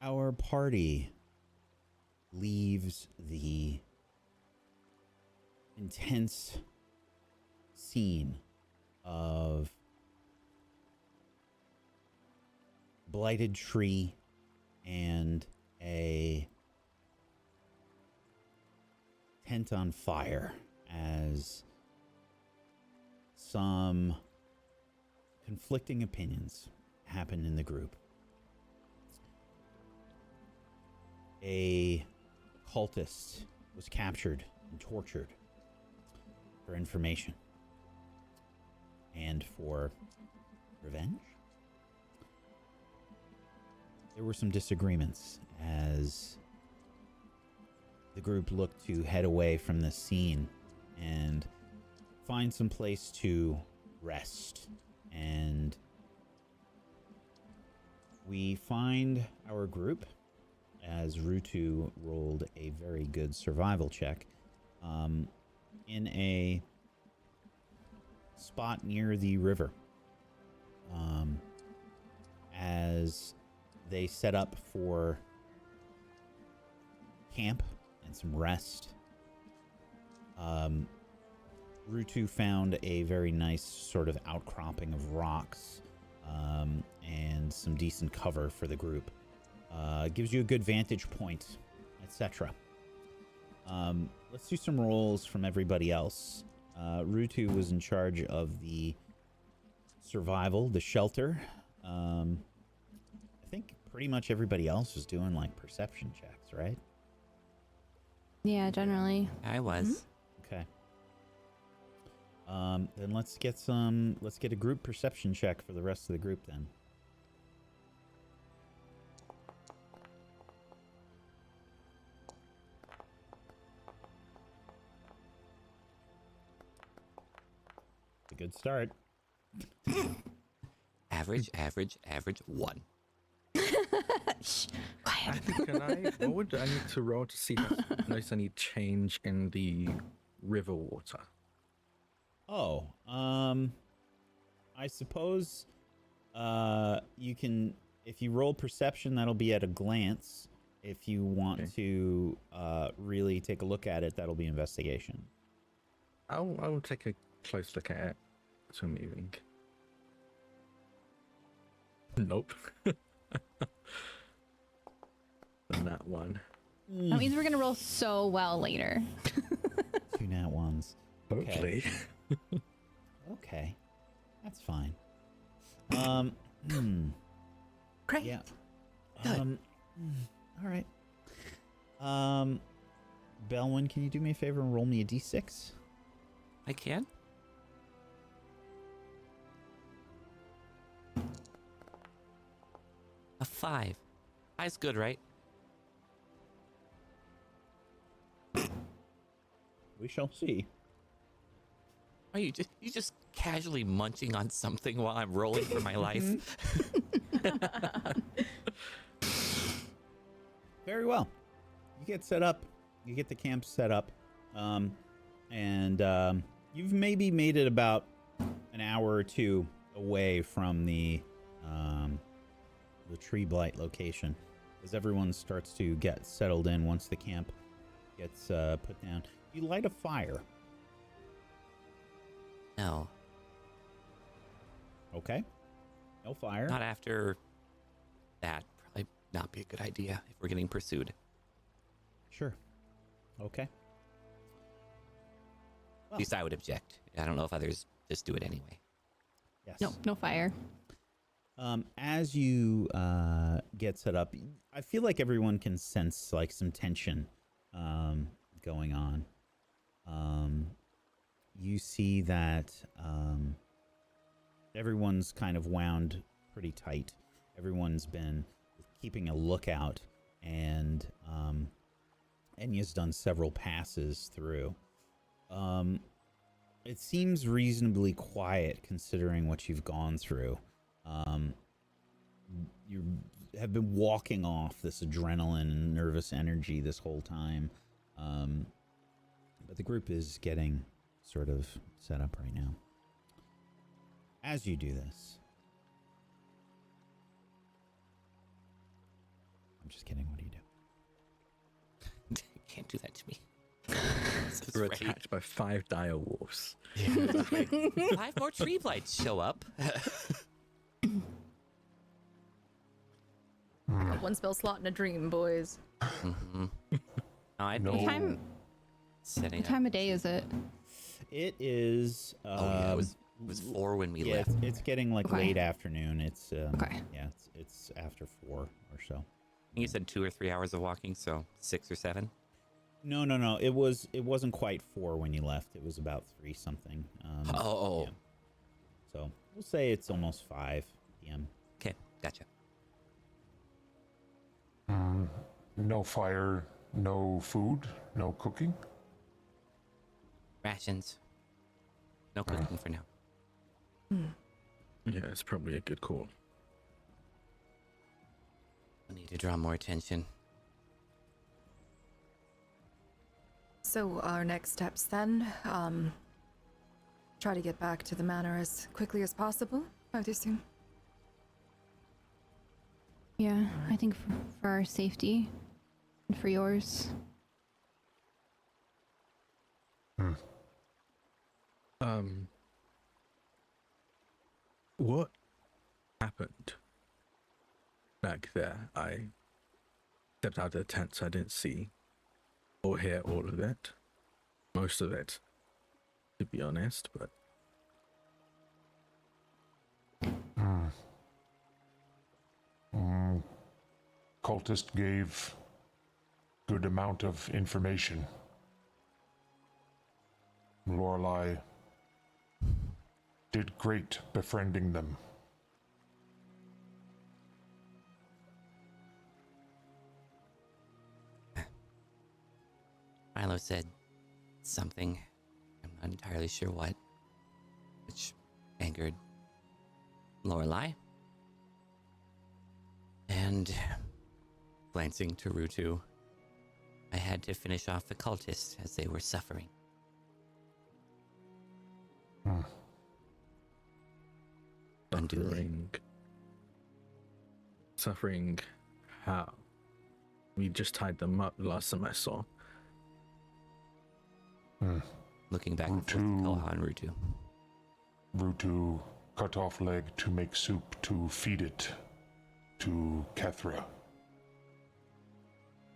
our party leaves the intense scene of blighted tree and a tent on fire as some conflicting opinions happen in the group. A cultist was captured and tortured for information and for revenge. There were some disagreements as the group looked to head away from the scene and find some place to rest. And we find our group, as Rutu rolled a very good survival check, in a spot near the river. As they set up for camp and some rest, Rutu found a very nice sort of outcropping of rocks and some decent cover for the group. Gives you a good vantage point, etc. Let's do some rolls from everybody else. Rutu was in charge of the survival, the shelter. I think pretty much everybody else was doing like perception checks, right? Yeah, generally. I was. Okay. Then let's get a group perception check for the rest of the group then. It's a good start. Average 1. What would I need to roll to see if I notice any change in the river water? Oh, I suppose you can, if you roll perception, that'll be at a glance. If you want to really take a look at it, that'll be investigation. I'll take a close look at it. So moving. Nope. That one. That means we're gonna roll so well later. 2 nat ones. Hopefully. Okay. That's fine. Great. Yeah. Good. All right. Bellwin, can you do me a favor and roll me a d6? I can. A 5. High's good, right? We shall see. Are you just casually munching on something while I'm rolling for my life? Very well. You get set up. You get the camp set up. And you've maybe made it about an hour or two away from the tree blight location, as everyone starts to get settled in once the camp gets put down. You light a fire. No. Okay. No fire. Not after that. Probably not be a good idea if we're getting pursued. Sure. Okay. At least I would object. I don't know if others just do it anyway. Yes. No fire. As you get set up, I feel like everyone can sense like some tension going on. You see that everyone's kind of wound pretty tight. Everyone's been keeping a lookout, and Enya's done several passes through. It seems reasonably quiet considering what you've gone through. You have been walking off this adrenaline and nervous energy this whole time. But the group is getting sort of set up right now. As you do this, I'm just kidding. What do you do? You can't do that to me. So We're afraid. attacked by 5 dire wolves. Yeah, 5 more tree blights show up. Got one spell slot in a dream, boys. Mm-hmm. I'd No. be What time, setting what up. time of day is it? It is. Oh yeah, it was 4 when we yeah, left. it's getting like Okay. late afternoon. It's Okay. yeah, it's after 4 or so. I think you said 2 or 3 hours of walking, so 6 or 7. No. It wasn't quite 4 when you left. It was about 3 something. Oh. yeah. So we'll say it's almost 5 p.m. Okay, gotcha. No fire, no food, no cooking. Rations. No cooking for now. Yeah, it's probably a good call. I need to draw more attention. So our next steps then, try to get back to the manor as quickly as possible, I'd assume. Yeah, I think for our safety and for yours. What happened back there? I stepped out of the tent, so I didn't see or hear all of it. Most of it, to be honest, but Cultist gave good amount of information. Lorelei did great befriending them. Milo said something, I'm not entirely sure what, which angered Lorelei. And glancing to Rutu, I had to finish off the cultists as they were suffering. Unduly. Suffering how? We just tied them up last time I saw. Looking back and forth Rutu. to Koha and Rutu. Rutu cut off leg to make soup to feed it to Kethra.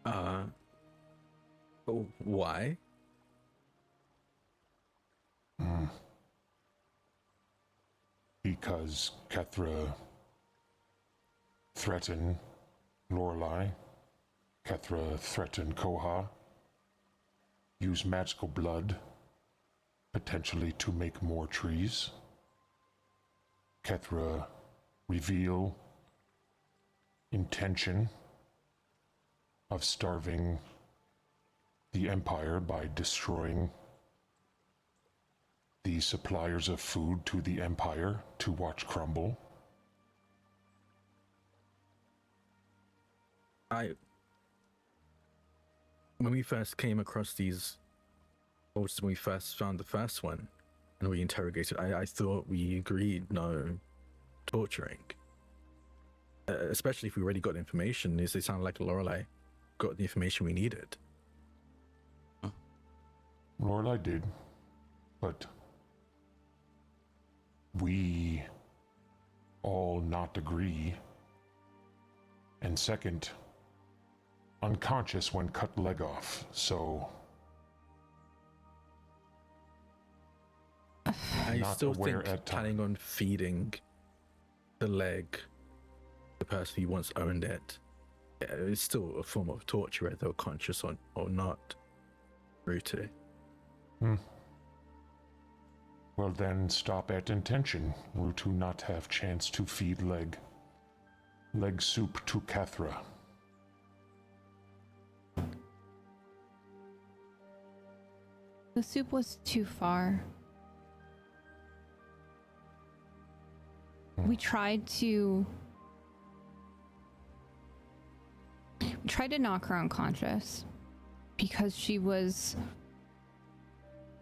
Oh, why? Because Kethra threatened Lorelei, Kethra threatened Koha, use magical blood, potentially to make more trees. Kethra reveal intention of starving the Empire by destroying the suppliers of food to the Empire to watch crumble. When we first came across these cultists, when we first found the first one, and we interrogated, I thought we agreed no torturing. Especially if we already got information, it sounded like Lorelei got the information we needed. Lorelei did, but we all not agree. And second, unconscious when cut leg off, so I Not still aware think at time. planning on feeding the leg the person who once owned it, yeah, it's still a form of torture, whether they're conscious or not. Rutu. well then stop at intention. Rutu not have chance to feed leg. Leg soup to Kethra. The soup was too far. We tried to knock her unconscious because she was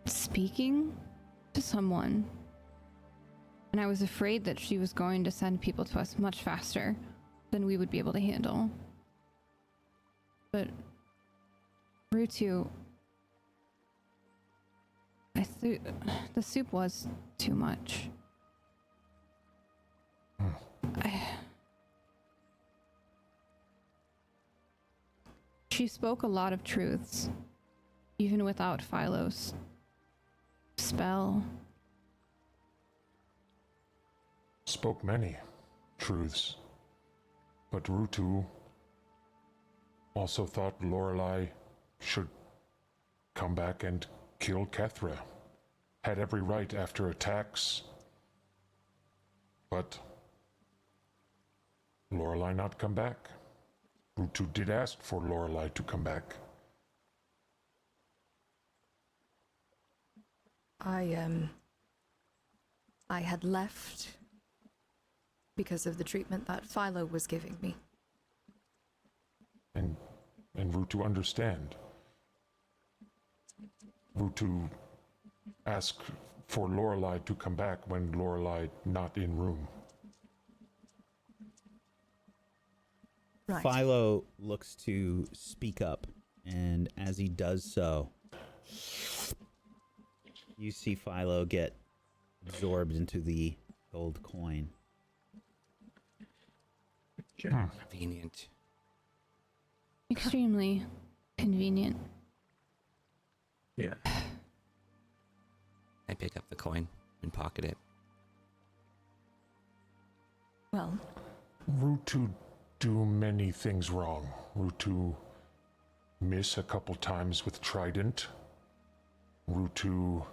speaking to someone. And I was afraid that she was going to send people to us much faster than we would be able to handle. But Rutu, the soup was too much. She spoke a lot of truths, even without Philo's spell. Spoke many truths, but Rutu also thought Lorelei should come back and kill Kethra. Had every right after attacks, but Lorelei not come back. Rutu did ask for Lorelei to come back. I had left because of the treatment that Philo was giving me. And Rutu understand. Rutu asked for Lorelei to come back when Lorelei not in room. Right. Philo looks to speak up, and as he does so, you see Philo get absorbed into the gold coin. Convenient. Extremely convenient. Yeah. I pick up the coin and pocket it. Well, Rutu do many things wrong. Rutu miss a couple times with Trident. Rutu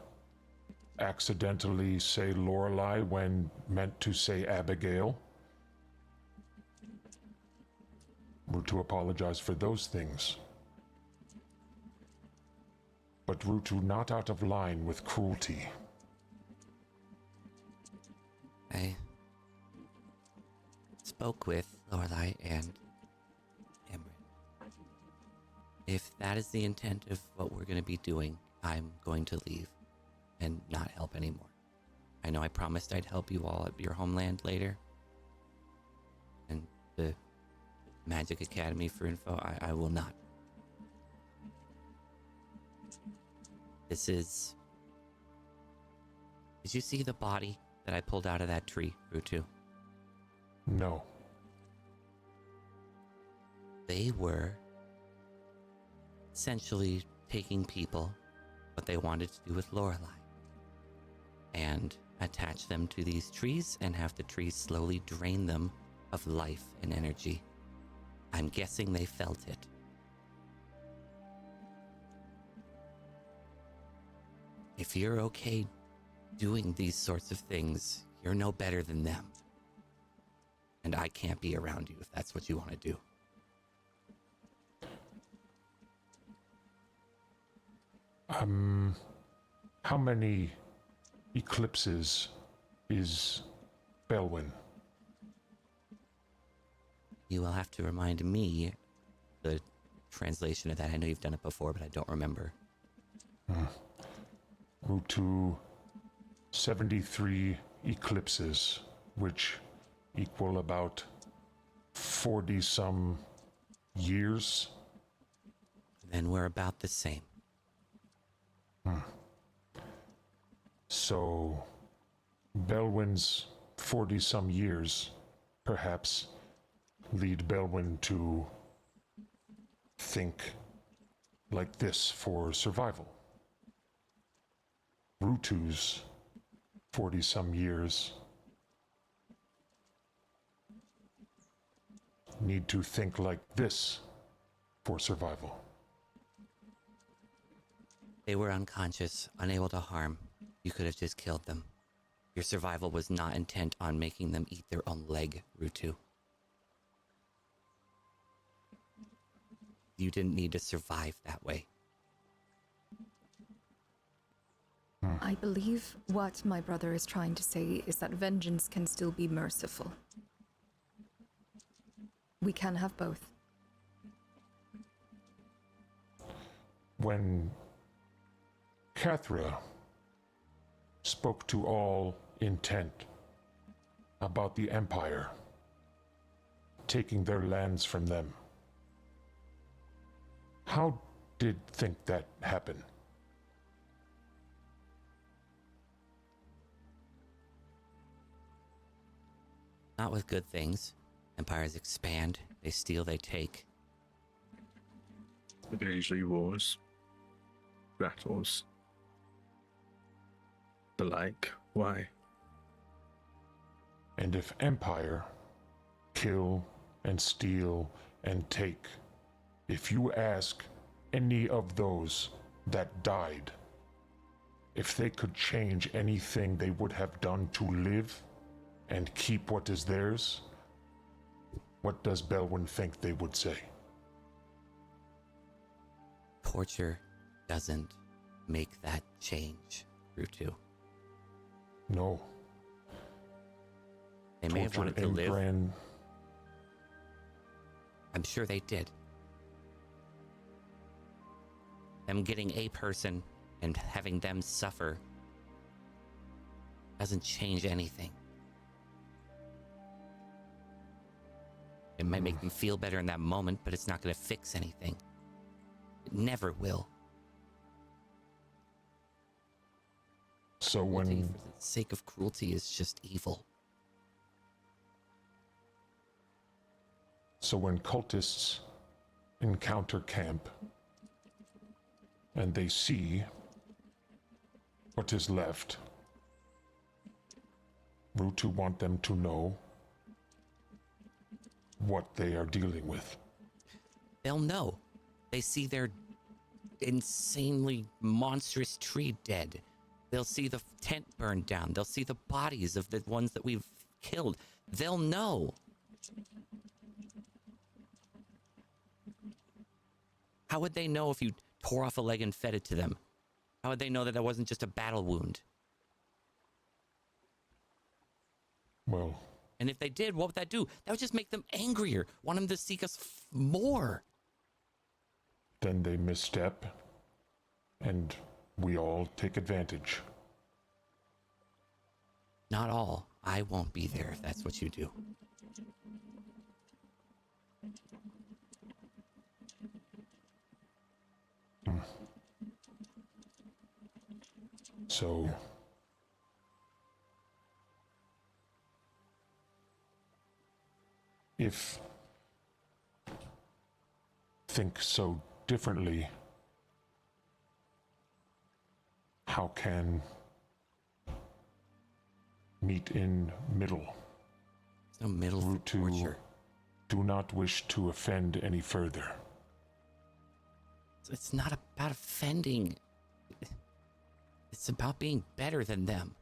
accidentally say Lorelei when meant to say Abigail. Rutu apologize for those things. But Rutu not out of line with cruelty. I spoke with Lorelei and Emran. If that is the intent of what we're going to be doing, I'm going to leave and not help anymore. I know I promised I'd help you all at your homeland later. And the Magic Academy for info, I will not. This is... Did you see the body that I pulled out of that tree, Rutu? No. They were essentially taking people, what they wanted to do with Lorelei, and attach them to these trees and have the trees slowly drain them of life and energy. I'm guessing they felt it. If you're okay doing these sorts of things, you're no better than them. And I can't be around you if that's what you want to do. How many eclipses is Bellwin? You will have to remind me the translation of that. I know you've done it before, but I don't remember. Rutu 73 eclipses, which equal about 40-some years. Then we're about the same. So, Bellwin's 40-some years, perhaps, lead Bellwin to think like this for survival. Rutu's 40-some years need to think like this for survival. They were unconscious, unable to harm. You could have just killed them. Your survival was not intent on making them eat their own leg, Rutu. You didn't need to survive that way. I believe what my brother is trying to say is that vengeance can still be merciful. We can have both. When Kethra spoke to all intent about the Empire taking their lands from them, How did think that happen? Not with good things. Empires expand, they steal, they take. Occasionally wars, battles, the like. Why? And if Empire kill and steal and take, if you ask any of those that died if they could change anything they would have done to live and keep what is theirs, what does Bellwin think they would say? Torture doesn't make that change, Rutu. No. They may have wanted to live. Gran... I'm sure they did. Them getting a person and having them suffer doesn't change anything. It might make them feel better in that moment, but it's not going to fix anything. It never will. So Cruelty when... for the sake of cruelty is just evil. So when cultists encounter camp and they see what is left, Rutu want them to know what they are dealing with. They'll know. They see their insanely monstrous tree dead. They'll see the tent burned down. They'll see the bodies of the ones that we've killed. They'll know. How would they know if you tore off a leg and fed it to them? How would they know that that wasn't just a battle wound? Well, And if they did, what would that do? That would just make them angrier, want them to seek us more. then they misstep, and we all take advantage. Not all. I won't be there if that's what you do. So, if think so differently, how can meet in middle? There's no middle for Route to torture. do not wish to offend any further. It's not about offending. It's about being better than them.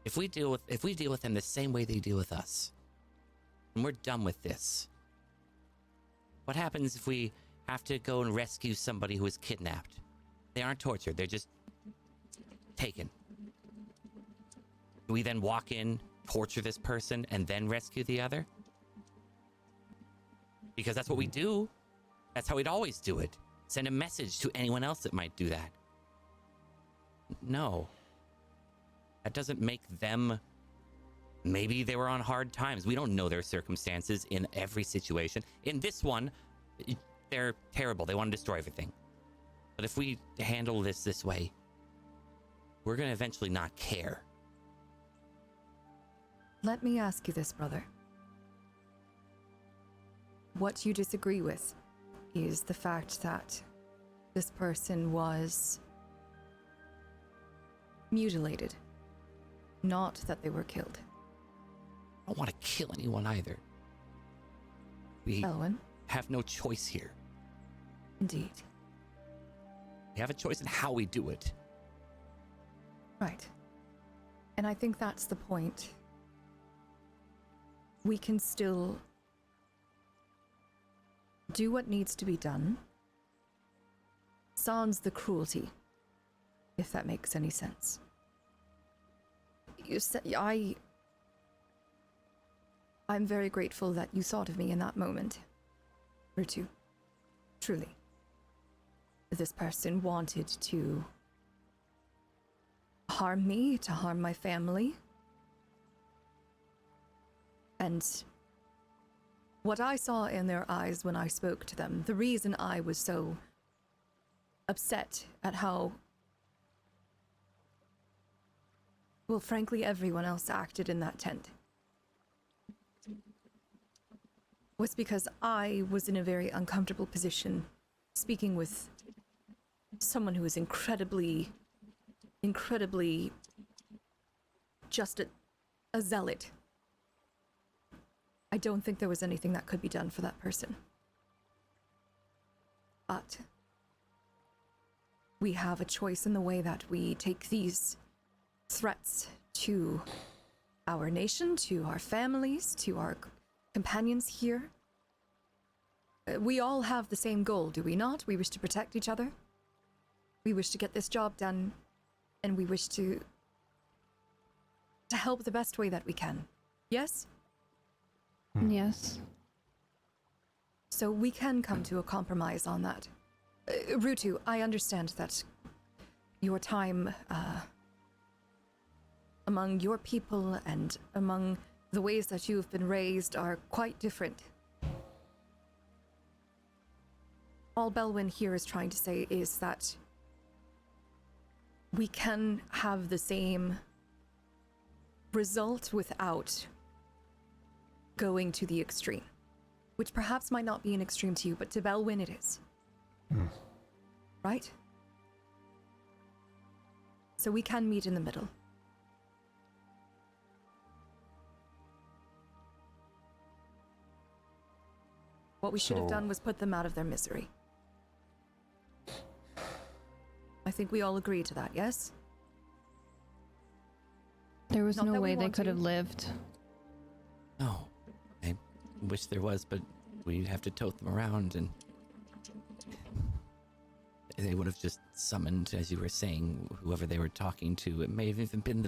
If we deal with them the same way they deal with us, and we're done with this, what happens if we have to go and rescue somebody who was kidnapped? They aren't tortured, they're just taken. Do we then walk in, torture this person, and then rescue the other? Because that's what we do. That's how we'd always do it. Send a message to anyone else that might do that. No. That doesn't make them... Maybe they were on hard times. We don't know their circumstances in every situation. In this one, they're terrible. They want to destroy everything. But if we handle this way, we're going to eventually not care. Let me ask you this, brother. What you disagree with is the fact that this person was mutilated, not that they were killed. I don't want to kill anyone either. We Bellwin? have no choice here. Indeed. We have a choice in how we do it. Right. And I think that's the point. We can still do what needs to be done, sans the cruelty, if that makes any sense. You said, I'm very grateful that you thought of me in that moment, Ritu. Truly. This person wanted to harm me, to harm my family. And what I saw in their eyes when I spoke to them, the reason I was so upset at how, well, frankly, everyone else acted in that tent, was because I was in a very uncomfortable position speaking with someone who is incredibly just a zealot. I don't think there was anything that could be done for that person. But we have a choice in the way that we take these threats to our nation, to our families, to our companions here. We all have the same goal, do we not? We wish to protect each other. We wish to get this job done, and we wish to help the best way that we can. Yes? Yes. So we can come to a compromise on that. Rutu, I understand that your time among your people and among the ways that you've been raised are quite different. All Bellwin here is trying to say is that we can have the same result without going to the extreme, which perhaps might not be an extreme to you, but to Bellwin it is. Right? So we can meet in the middle. What we should have done was put them out of their misery. I think we all agree to that, yes? There was Not no that we way they want could to. have lived. No, I wish there was, but we'd have to tote them around, and they would have just summoned, as you were saying, whoever they were talking to. It may have even been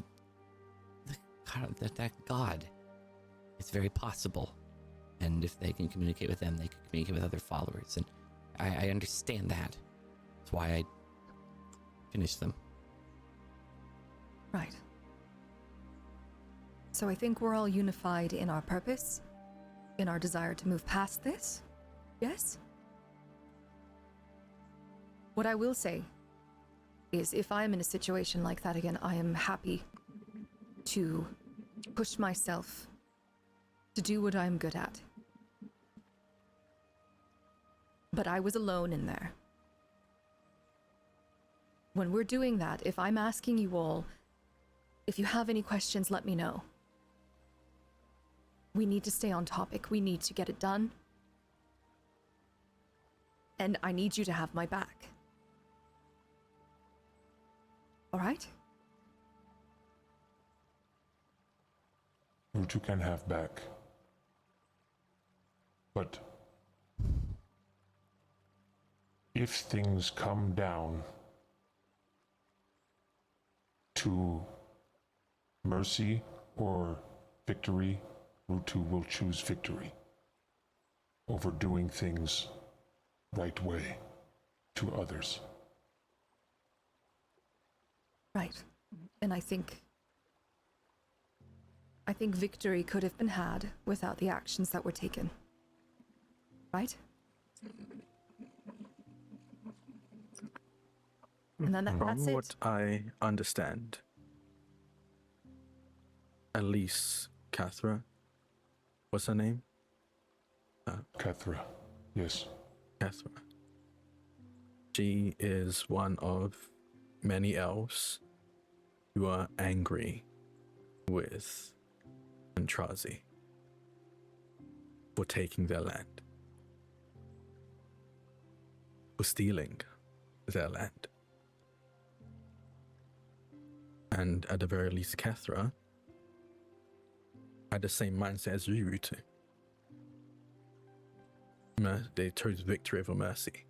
that god. It's very possible. And if they can communicate with them, they can communicate with other followers. And I understand that. That's why I finished them. Right. So I think we're all unified in our purpose, in our desire to move past this. Yes? What I will say is if I am in a situation like that again, I am happy to push myself to do what I'm good at. But I was alone in there. When we're doing that, if I'm asking you all, if you have any questions, let me know. We need to stay on topic. We need to get it done. And I need you to have my back. All right? Rutu can have back. But if things come down to mercy or victory, Rutu will choose victory over doing things right way to others. Right. And I think victory could have been had without the actions that were taken. Right? And then From that's it. what I understand, Elise Cathra, what's her name? Cathra, yes. Cathra. She is one of many elves who are angry with Antrazi for taking their land, for stealing their land. And at the very least, Cathra had the same mindset as Rutu. They chose victory over mercy.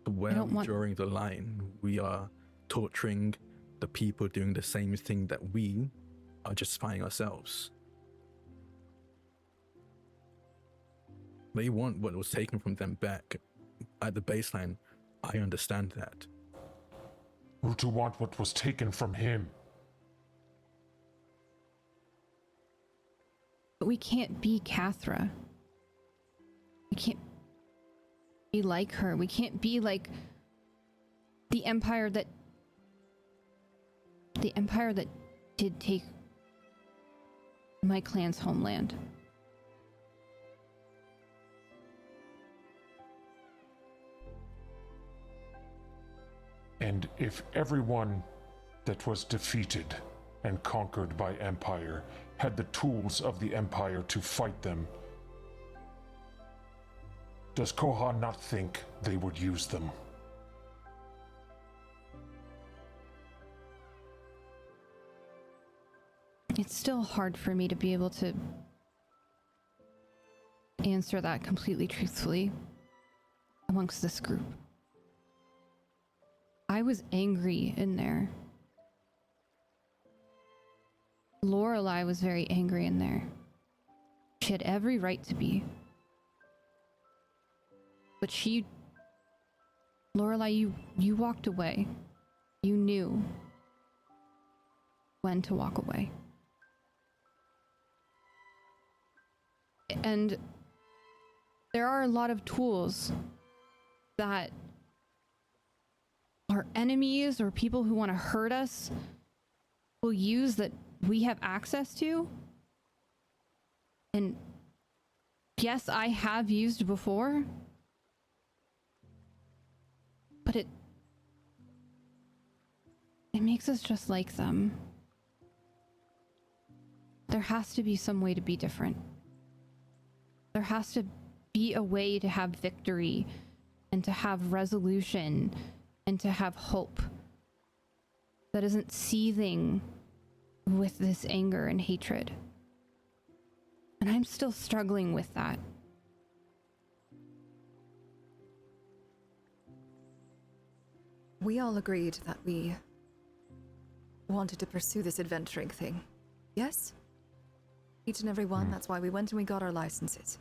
Where are we drawing the line? We are torturing the people doing the same thing that we are justifying ourselves. They want what was taken from them back. At the baseline, I understand that. Rutu want what was taken from him. But we can't be Cathra. We can't be like her. We can't be like the empire that did take my clan's homeland. And if everyone that was defeated and conquered by Empire had the tools of the Empire to fight them, does Koha not think they would use them? It's still hard for me to be able to answer that completely truthfully amongst this group. I was angry in there. Lorelei was very angry in there. She had every right to be. But Lorelei, you walked away. You knew when to walk away. And there are a lot of tools that our enemies or people who want to hurt us will use that we have access to. And yes, I have used before, but it makes us just like them. There has to be some way to be different. There has to be a way to have victory and to have resolution and to have hope that isn't seething with this anger and hatred. And I'm still struggling with that. We all agreed that we wanted to pursue this adventuring thing. Yes? Each and every one, that's why we went and we got our licenses.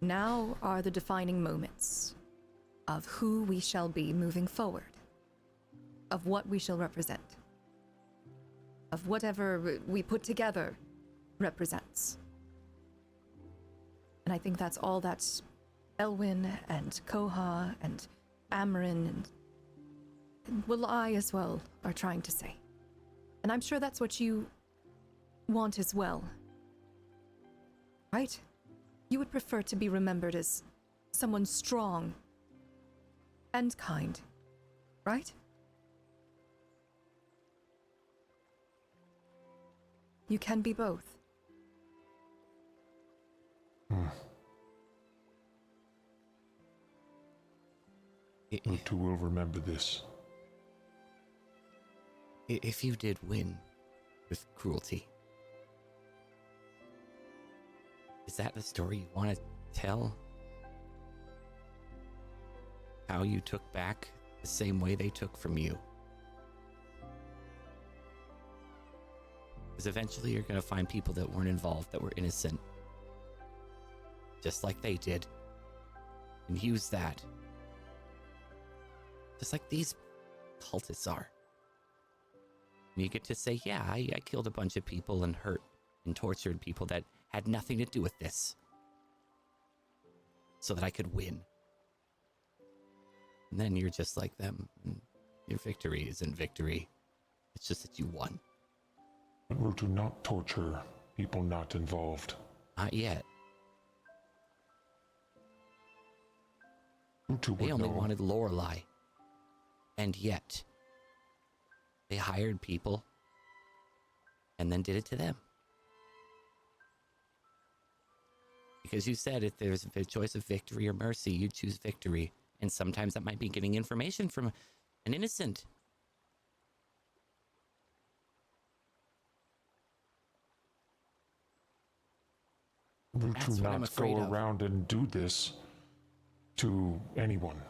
Now are the defining moments of who we shall be moving forward, of what we shall represent, of whatever we put together represents. And I think that's all that Bellwin and Koha and Amrin and Will I as well are trying to say. And I'm sure that's what you want as well. Right? You would prefer to be remembered as someone strong and kind, right? You can be both. Utu will remember this. If you did win with cruelty, is that the story you want to tell? How you took back the same way they took from you? Because eventually you're going to find people that weren't involved, that were innocent, just like they did, and use that. Just like these cultists are. And you get to say, yeah, I killed a bunch of people and hurt and tortured people that had nothing to do with this, so that I could win. And then you're just like them, and your victory isn't victory. It's just that you won. But do not torture people not involved. Not yet. Utu They would only know. wanted Lorelei. And yet, they hired people and then did it to them. Because you said if there's a choice of victory or mercy, you choose victory. And sometimes that might be getting information from an innocent. That's Utu what I'm not afraid go of. around and do this to anyone.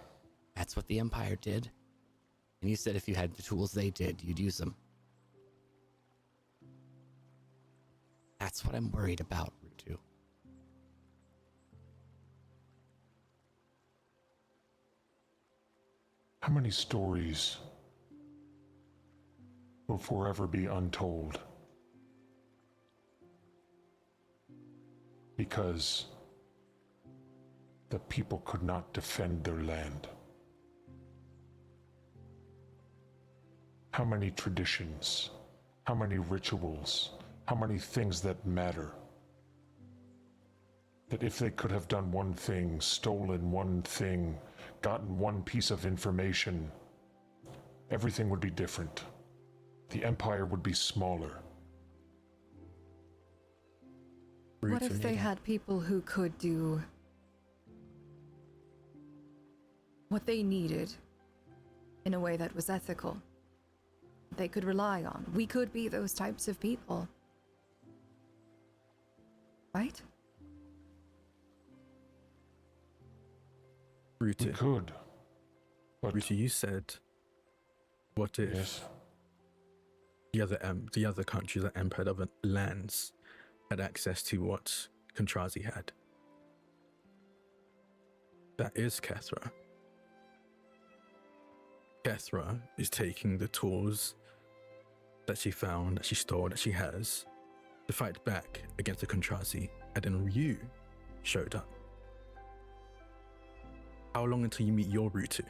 That's what the Empire did. And you said if you had the tools they did, you'd use them. That's what I'm worried about, Rutu. How many stories will forever be untold? because the people could not defend their land. How many traditions, how many rituals, how many things that matter, that if they could have done one thing, stolen one thing, gotten one piece of information, everything would be different. The empire would be smaller. What if they had people who could do what they needed in a way that was ethical? They could rely on. We could be those types of people. Right? We Ruti, could. But Ruti, you said, what if yes, the other countries, the empire, other lands, had access to what Contrazi had? That is Kethra. Kethra is taking the tools that she found, that she stole, that she has, to fight back against the Contrazi, and then you showed up. How long until you meet your Rutu?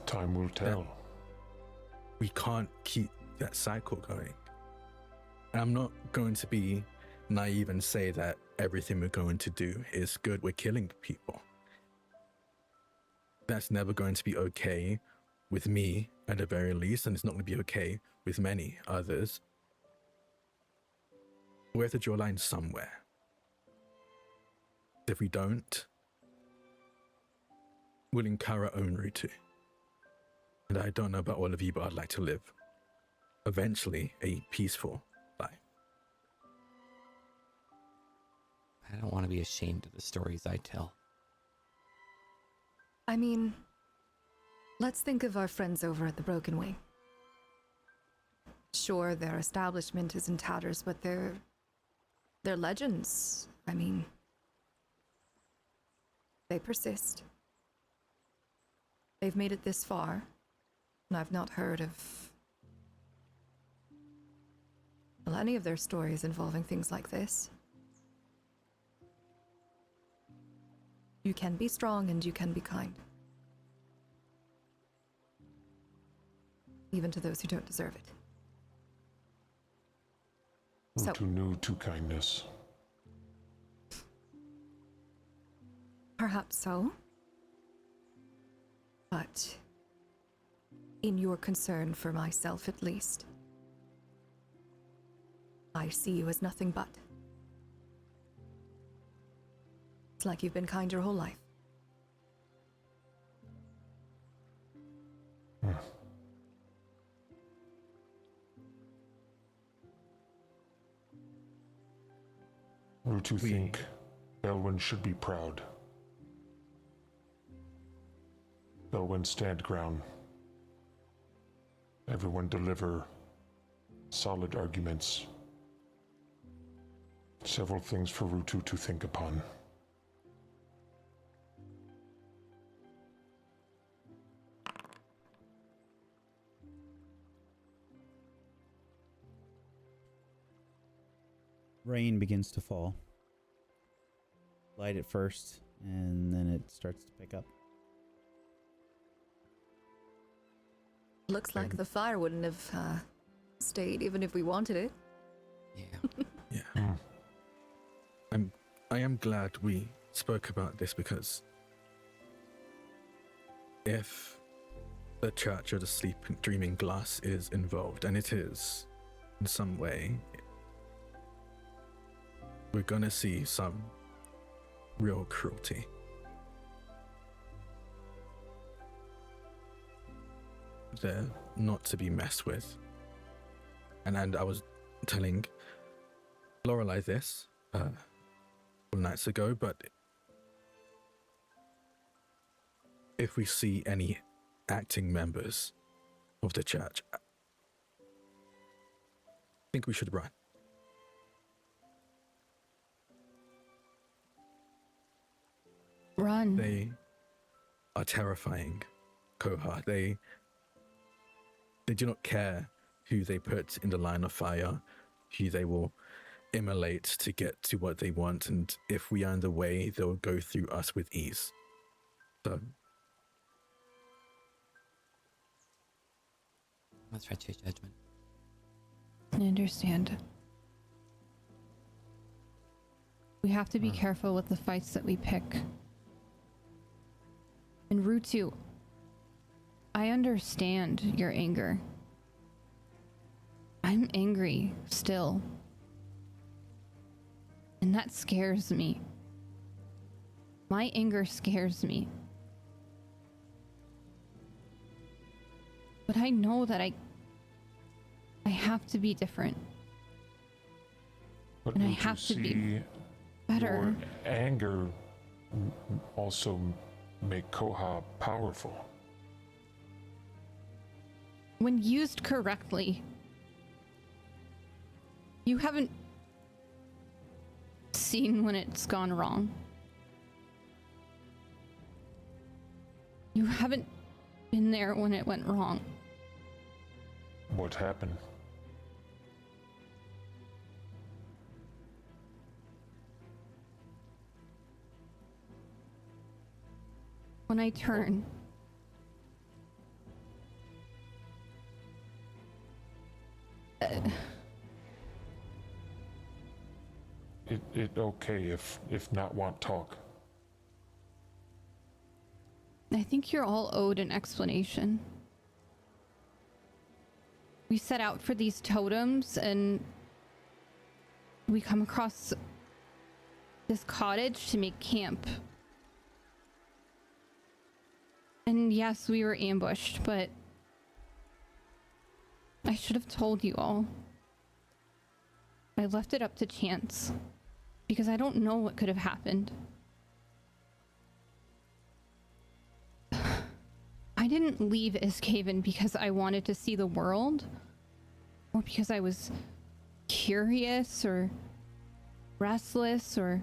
time will tell. We can't keep that cycle going. And I'm not going to be naive and say that everything we're going to do is good. We're killing people. That's never going to be okay with me at the very least, and it's not going to be okay with many others. We have to draw a line somewhere. If we don't, we'll incur our own Rutu. And I don't know about all of you, but I'd like to live, eventually, a peaceful life. I don't want to be ashamed of the stories I tell. I mean, let's think of our friends over at the Broken Wing. Sure, their establishment is in tatters, but they're legends. I mean, they persist. They've made it this far, and I've not heard of any of their stories involving things like this. You can be strong and you can be kind. Even to those who don't deserve it. So, Rutu knew to kindness. perhaps so. But in your concern for myself at least, I see you as nothing but. It's like you've been kind your whole life. Rutu think Bellwin should be proud. Bellwin stand ground. Everyone deliver solid arguments. Several things for Rutu to think upon. Rain begins to fall. Light at first, and then it starts to pick up. Looks like the fire wouldn't have stayed even if we wanted it. Yeah. Yeah. I am glad we spoke about this, because if the Church of the Sleeping Dreaming Glass is involved, and it is in some way, we're gonna see some real cruelty. They're not to be messed with. And I was telling Lorelei this nights ago, but if we see any acting members of the church, I think we should run. Run. They are terrifying, Koha. They do not care who they put in the line of fire, who they will immolate to get to what they want, and if we are in the way, they'll go through us with ease. So I'll trust your judgment. I understand. We have to be careful with the fights that we pick. And Rutu, I understand your anger. I'm angry still. And that scares me. My anger scares me. But I know that I have to be different. But And I would you have to be see better. your anger also make Koha powerful? When used correctly. You haven't seen when it's gone wrong. You haven't been there when it went wrong. What happened? When I turn, It okay if not want talk. I think you're all owed an explanation. We set out for these totems and we come across this cottage to make camp. And yes, we were ambushed, but I should have told you all. I left it up to chance because I don't know what could have happened. I didn't leave Wacksteven because I wanted to see the world or because I was curious or restless or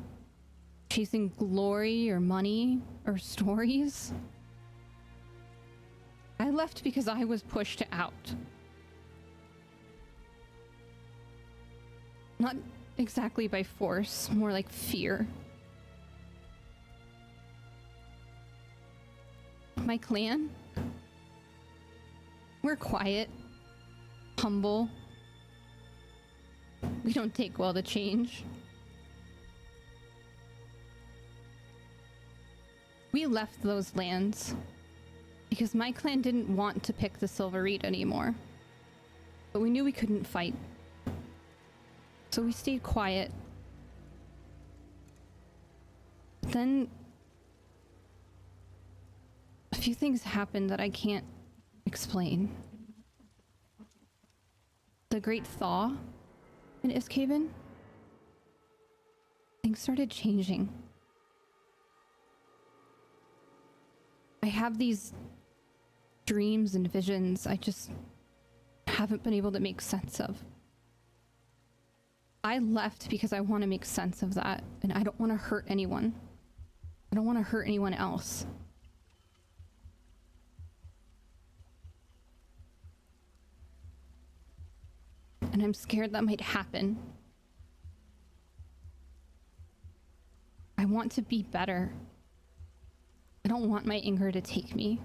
chasing glory or money or stories. I left because I was pushed out. Not exactly by force, more like fear. My clan? We're quiet, humble. We don't take well to change. We left those lands because my clan didn't want to pick the Silver Reed anymore. But we knew we couldn't fight. So we stayed quiet. Then a few things happened that I can't explain. The Great Thaw in Wacksteven. Things started changing. I have these dreams and visions I just haven't been able to make sense of. I left because I want to make sense of that, and I don't want to hurt anyone. I don't want to hurt anyone else. And I'm scared that might happen. I want to be better. I don't want my anger to take me.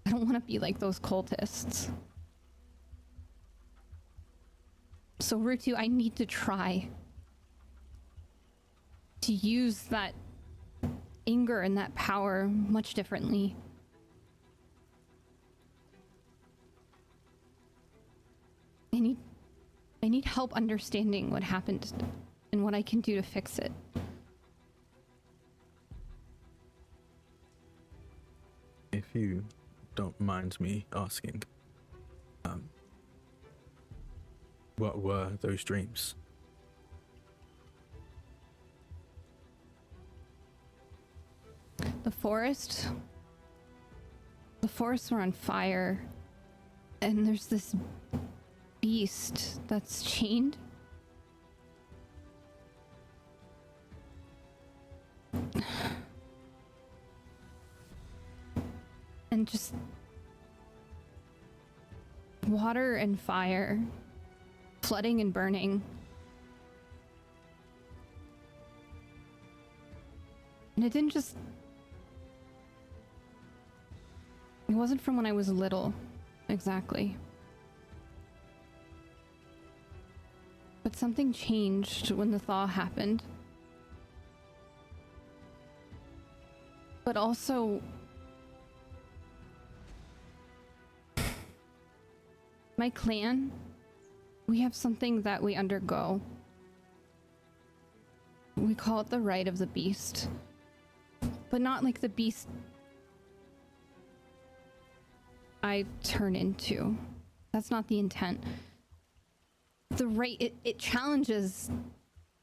I don't want to be like those cultists. So Rutu, I need to try to use that anger and that power much differently. I need help understanding what happened and what I can do to fix it. if you don't mind me asking, what were those dreams? The forests were on fire, and there's this beast that's chained. And just water and fire, flooding and burning. And it didn't just... It wasn't from when I was little, exactly. But something changed when the thaw happened. But also... my clan, we have something that we undergo. We call it the rite of the beast. But not like the beast I turn into. That's not the intent. The rite, it challenges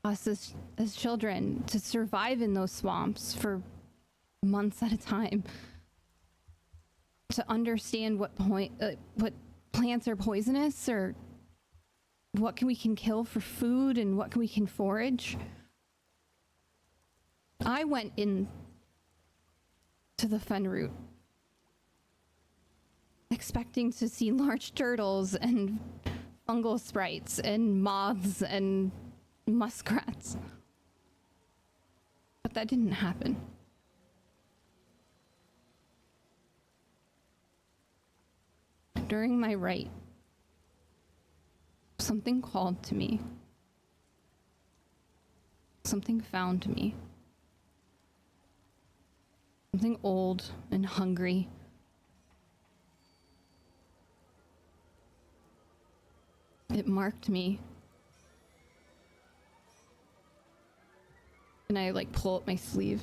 us as children to survive in those swamps for months at a time. To understand what plants are poisonous, or what we can kill for food and what we can forage. I went in to the fen root expecting to see large turtles and fungal sprites and moths and muskrats. But that didn't happen. During my rite, something called to me. Something found me. Something old and hungry. It marked me. And I like pull up my sleeve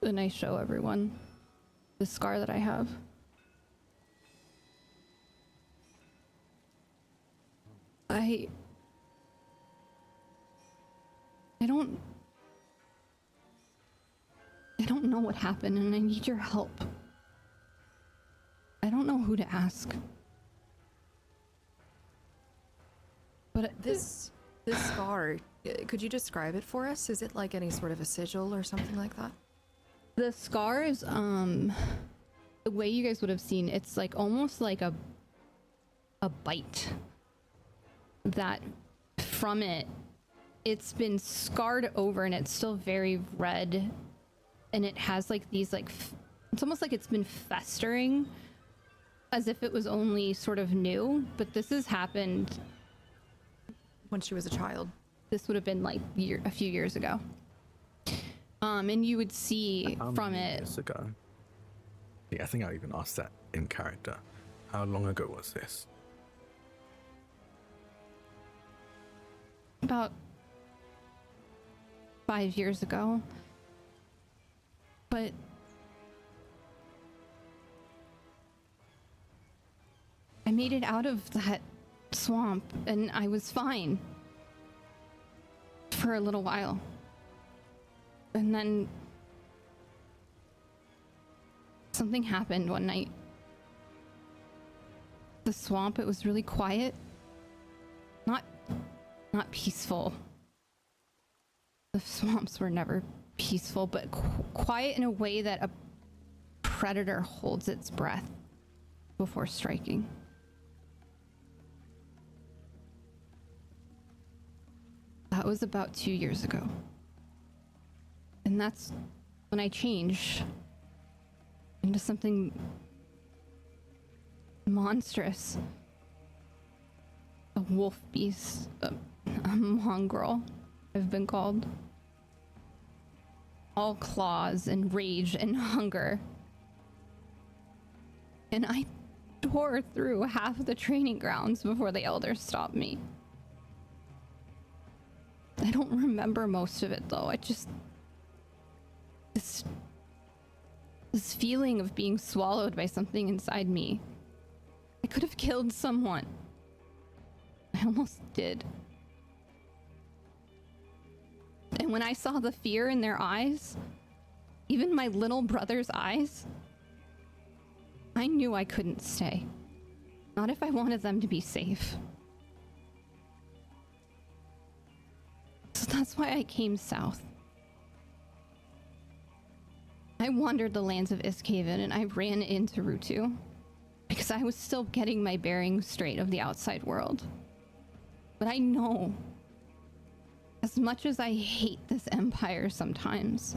and I show everyone the scar that I have. I don't know what happened, and I need your help. I don't know who to ask. But This scar, could you describe it for us? Is it like any sort of a sigil or something like that? the scar is the way you guys would have seen, it's like almost like a bite that from it's been scarred over and it's still very red, and it has like these like it's almost like it's been festering as if it was only sort of new, but this has happened When she was a child. this would have been like a few years ago. And you would see from it Years ago. Yeah, I think I even asked that in character. How long ago was this? about 5 years ago. But I made it out of that swamp and I was fine for a little while. And then something happened one night. The swamp, it was really quiet. Not peaceful. The swamps were never peaceful, but quiet in a way that a predator holds its breath before striking. That was about 2 years ago. And that's when I changed into something monstrous. A wolf beast, a mongrel, I've been called. All claws and rage and hunger. And I tore through half the training grounds before the elders stopped me. I don't remember most of it though. I just... This feeling of being swallowed by something inside me. I could have killed someone. I almost did. And when I saw the fear in their eyes, even my little brother's eyes, I knew I couldn't stay. Not if I wanted them to be safe. So that's why I came south. I wandered the lands of Wacksteven and I ran into Rutu. because I was still getting my bearings straight of the outside world. But I know, as much as I hate this empire sometimes,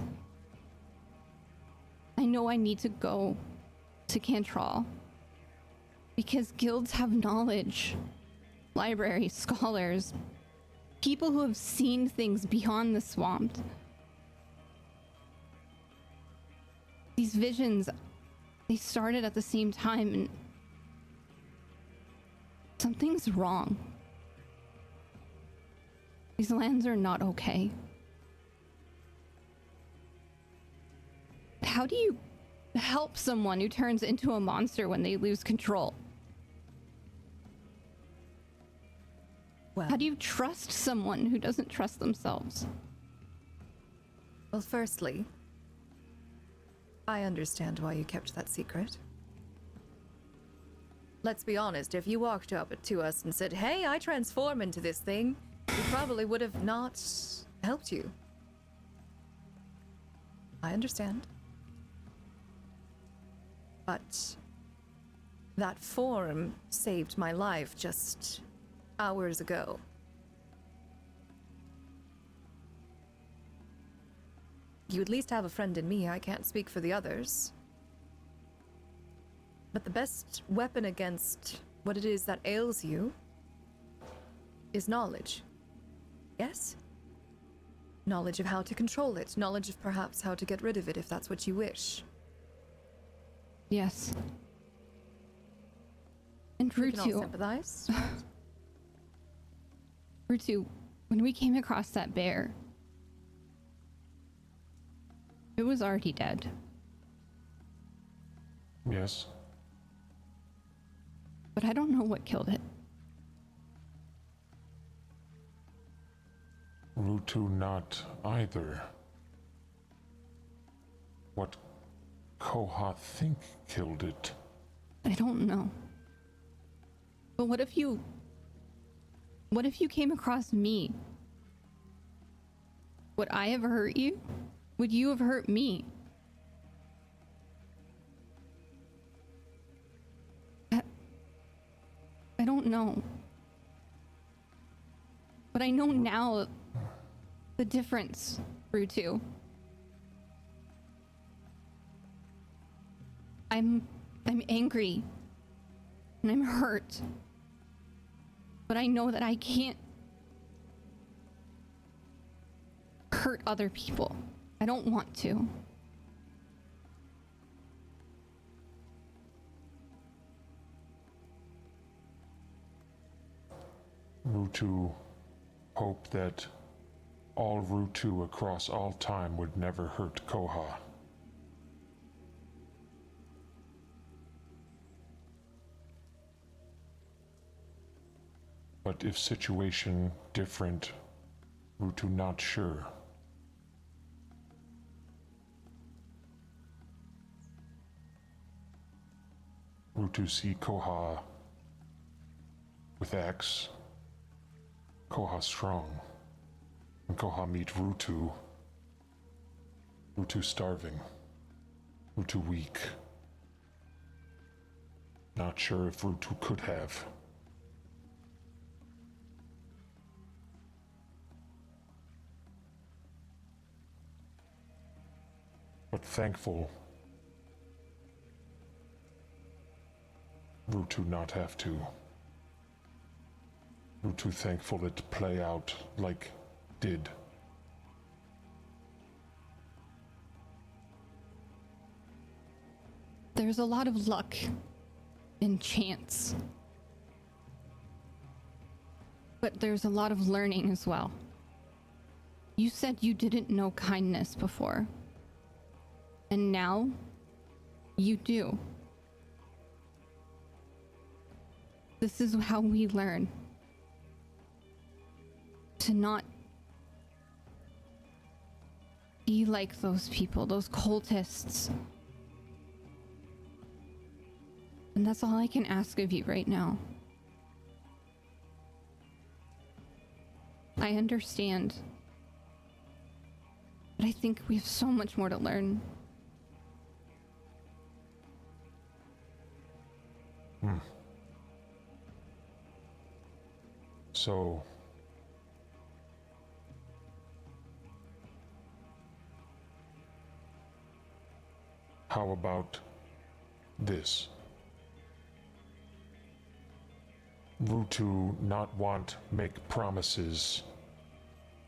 I know I need to go to Cantrall. Because guilds have knowledge, libraries, scholars, people who have seen things beyond the swamp. These visions, they started at the same time, and something's wrong. These lands are not okay. How do you help someone who turns into a monster when they lose control? Well, How do you trust someone who doesn't trust themselves? well, firstly, I understand why you kept that secret. Let's be honest, if you walked up to us and said, "Hey, I transform into this thing," we probably would have not helped you. I understand. But that form saved my life just hours ago. You at least have a friend in me. I can't speak for the others. But the best weapon against what it is that ails you is knowledge. Yes? Knowledge of how to control it. Knowledge of perhaps how to get rid of it if that's what you wish. Yes. And We can all Rutu, sympathize. Rutu, when we came across that bear, it was already dead. Yes. But I don't know what killed it. Rutu not either. What Koha think killed it? I don't know. But what if you came across me? Would I have hurt you? Would you have hurt me? I don't know. But I know now the difference, Rutu. I'm angry. And I'm hurt. But I know that I can't hurt other people. I don't want to. Rutu hope that all Rutu across all time would never hurt Koha. But if situation different, Rutu not sure. Rutu see Koha with axe. Koha strong. And Koha meet Rutu. Rutu starving. Rutu weak. Not sure if Rutu could have. But thankful Rutu not have to. Rutu thankful it play out like did. There's a lot of luck and chance. But there's a lot of learning as well. You said you didn't know kindness before. And now, you do. This is how we learn. To not be like those people, those cultists. And that's all I can ask of you right now. I understand. But I think we have so much more to learn. So, how about this? Rutu not want make promises.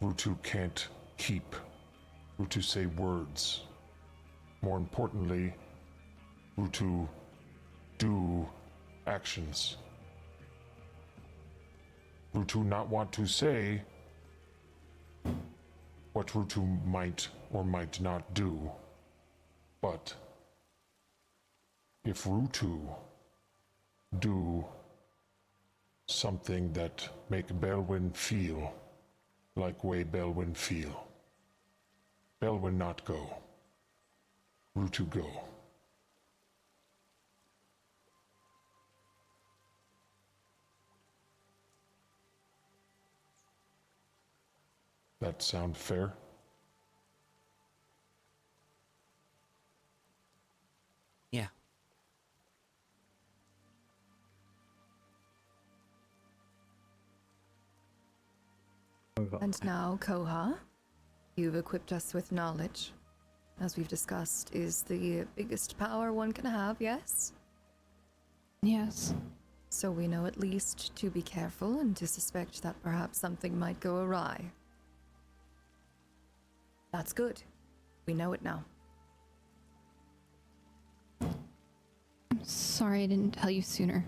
Rutu can't keep. Rutu say words. More importantly, Rutu do actions. Rutu not want to say what Rutu might or might not do. But if Rutu do something that make Bellwin feel like way Bellwin feel, Bellwin not go. Rutu go. That sound fair? Yeah. And now, Koha, you've equipped us with knowledge. As we've discussed, is the biggest power one can have, yes? Yes. So we know at least to be careful and to suspect that perhaps something might go awry. That's good. We know it now. I'm sorry I didn't tell you sooner.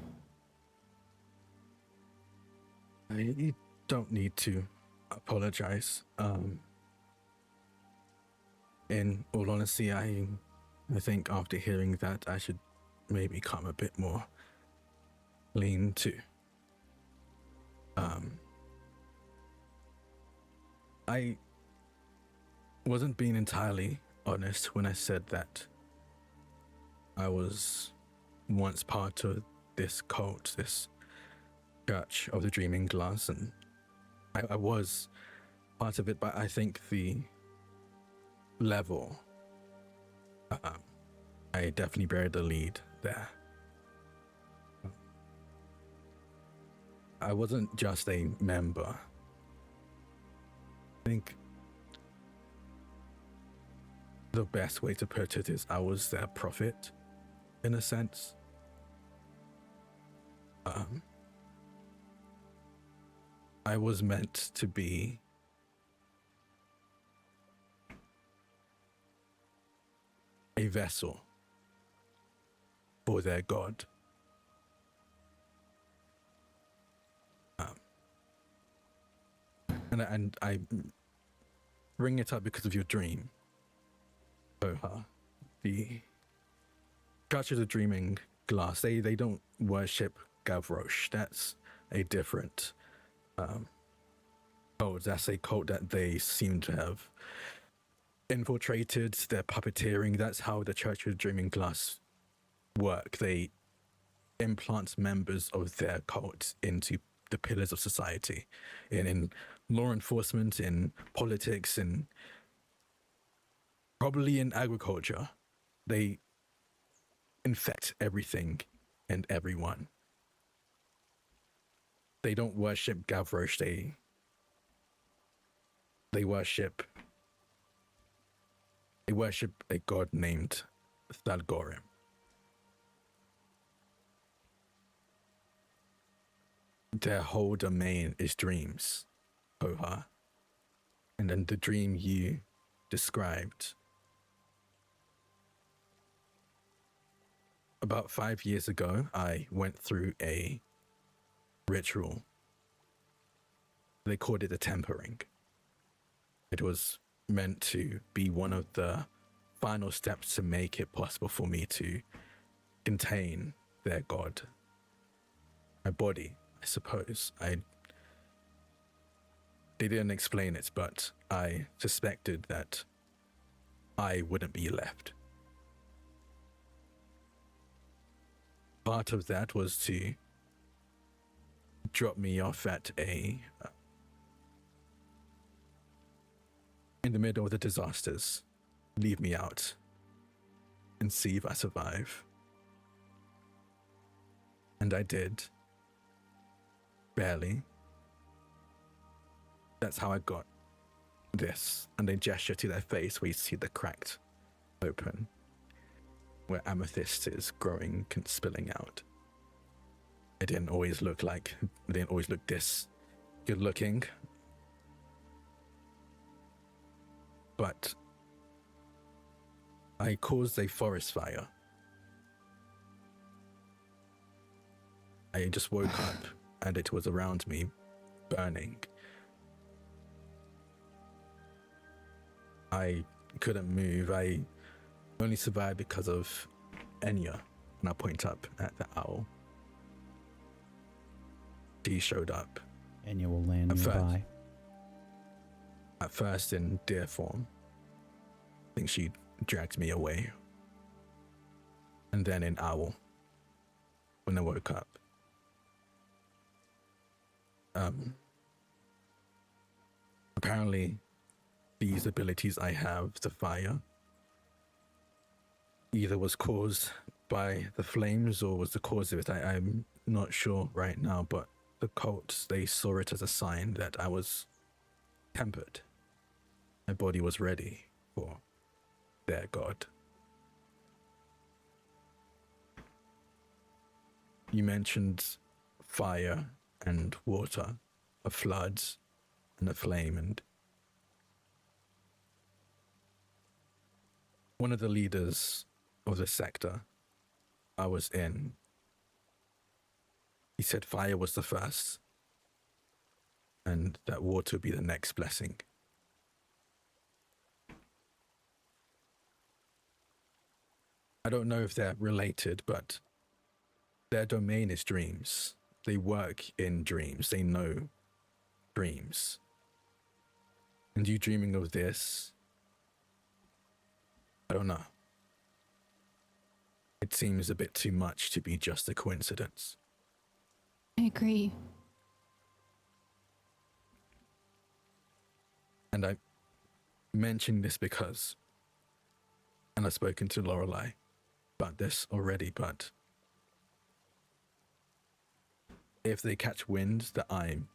You don't need to apologize. In all honesty, I think after hearing that, I should maybe come a bit more lean too. I wasn't being entirely honest when I said that I was once part of this cult, this Church of the Dreaming Glass, and I was part of it, but I think the level, I definitely buried the lead there. I wasn't just a member. I think the best way to put it is I was their prophet, in a sense. I was meant to be a vessel for their god. And I bring it up because of your dream. The Church of the Dreaming Glass, they don't worship Gavroche. That's a different cult. That's a cult that they seem to have infiltrated. Their puppeteering. That's how the Church of the Dreaming Glass work. They implant members of their cult into the pillars of society, in law enforcement, in politics, in probably in agriculture. They infect everything and everyone. They don't worship Gavroche. They worship a god named Thalgorim. Their whole domain is dreams, Koha. And then the dream you described. About 5 years ago, I went through a ritual. They called it a tempering. It was meant to be one of the final steps to make it possible for me to contain their god. My body, I suppose. They didn't explain it, but I suspected that I wouldn't be left. Part of that was to drop me off at in the middle of the disasters, leave me out, and see if I survive. And I did. Barely. That's how I got this. And they gesture to their face where you see the cracked open, where amethyst is growing and spilling out. It didn't always look this good looking. But I caused a forest fire. I just woke up and it was around me, burning. I couldn't move. I only survived because of Enya. And I point up at the owl. She showed up. Enya will land nearby. At first in deer form. I think she dragged me away. And then in owl. When I woke up. Apparently, these abilities I have to fire either was caused by the flames or was the cause of it. I'm not sure right now, but the cults, they saw it as a sign that I was tempered. My body was ready for their god. You mentioned fire and water, a flood and a flame, and one of the leaders of the sector I was in, he said fire was the first and that water would be the next blessing. I don't know if they're related, but their domain is dreams. They work in dreams. They know dreams. And you dreaming of this? I don't know. It seems a bit too much to be just a coincidence. I agree. And I mention this because, and I've spoken to Lorelei about this already, but if they catch wind that I'm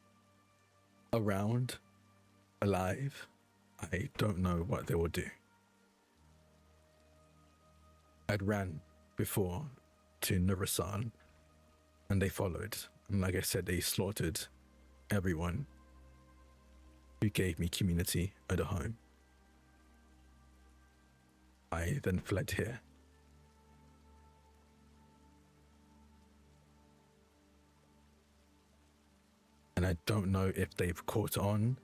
around, alive, I don't know what they will do. I'd ran before to Nurasan, and they followed. And like I said, they slaughtered everyone who gave me community at a home. I then fled here. And I don't know if they've caught on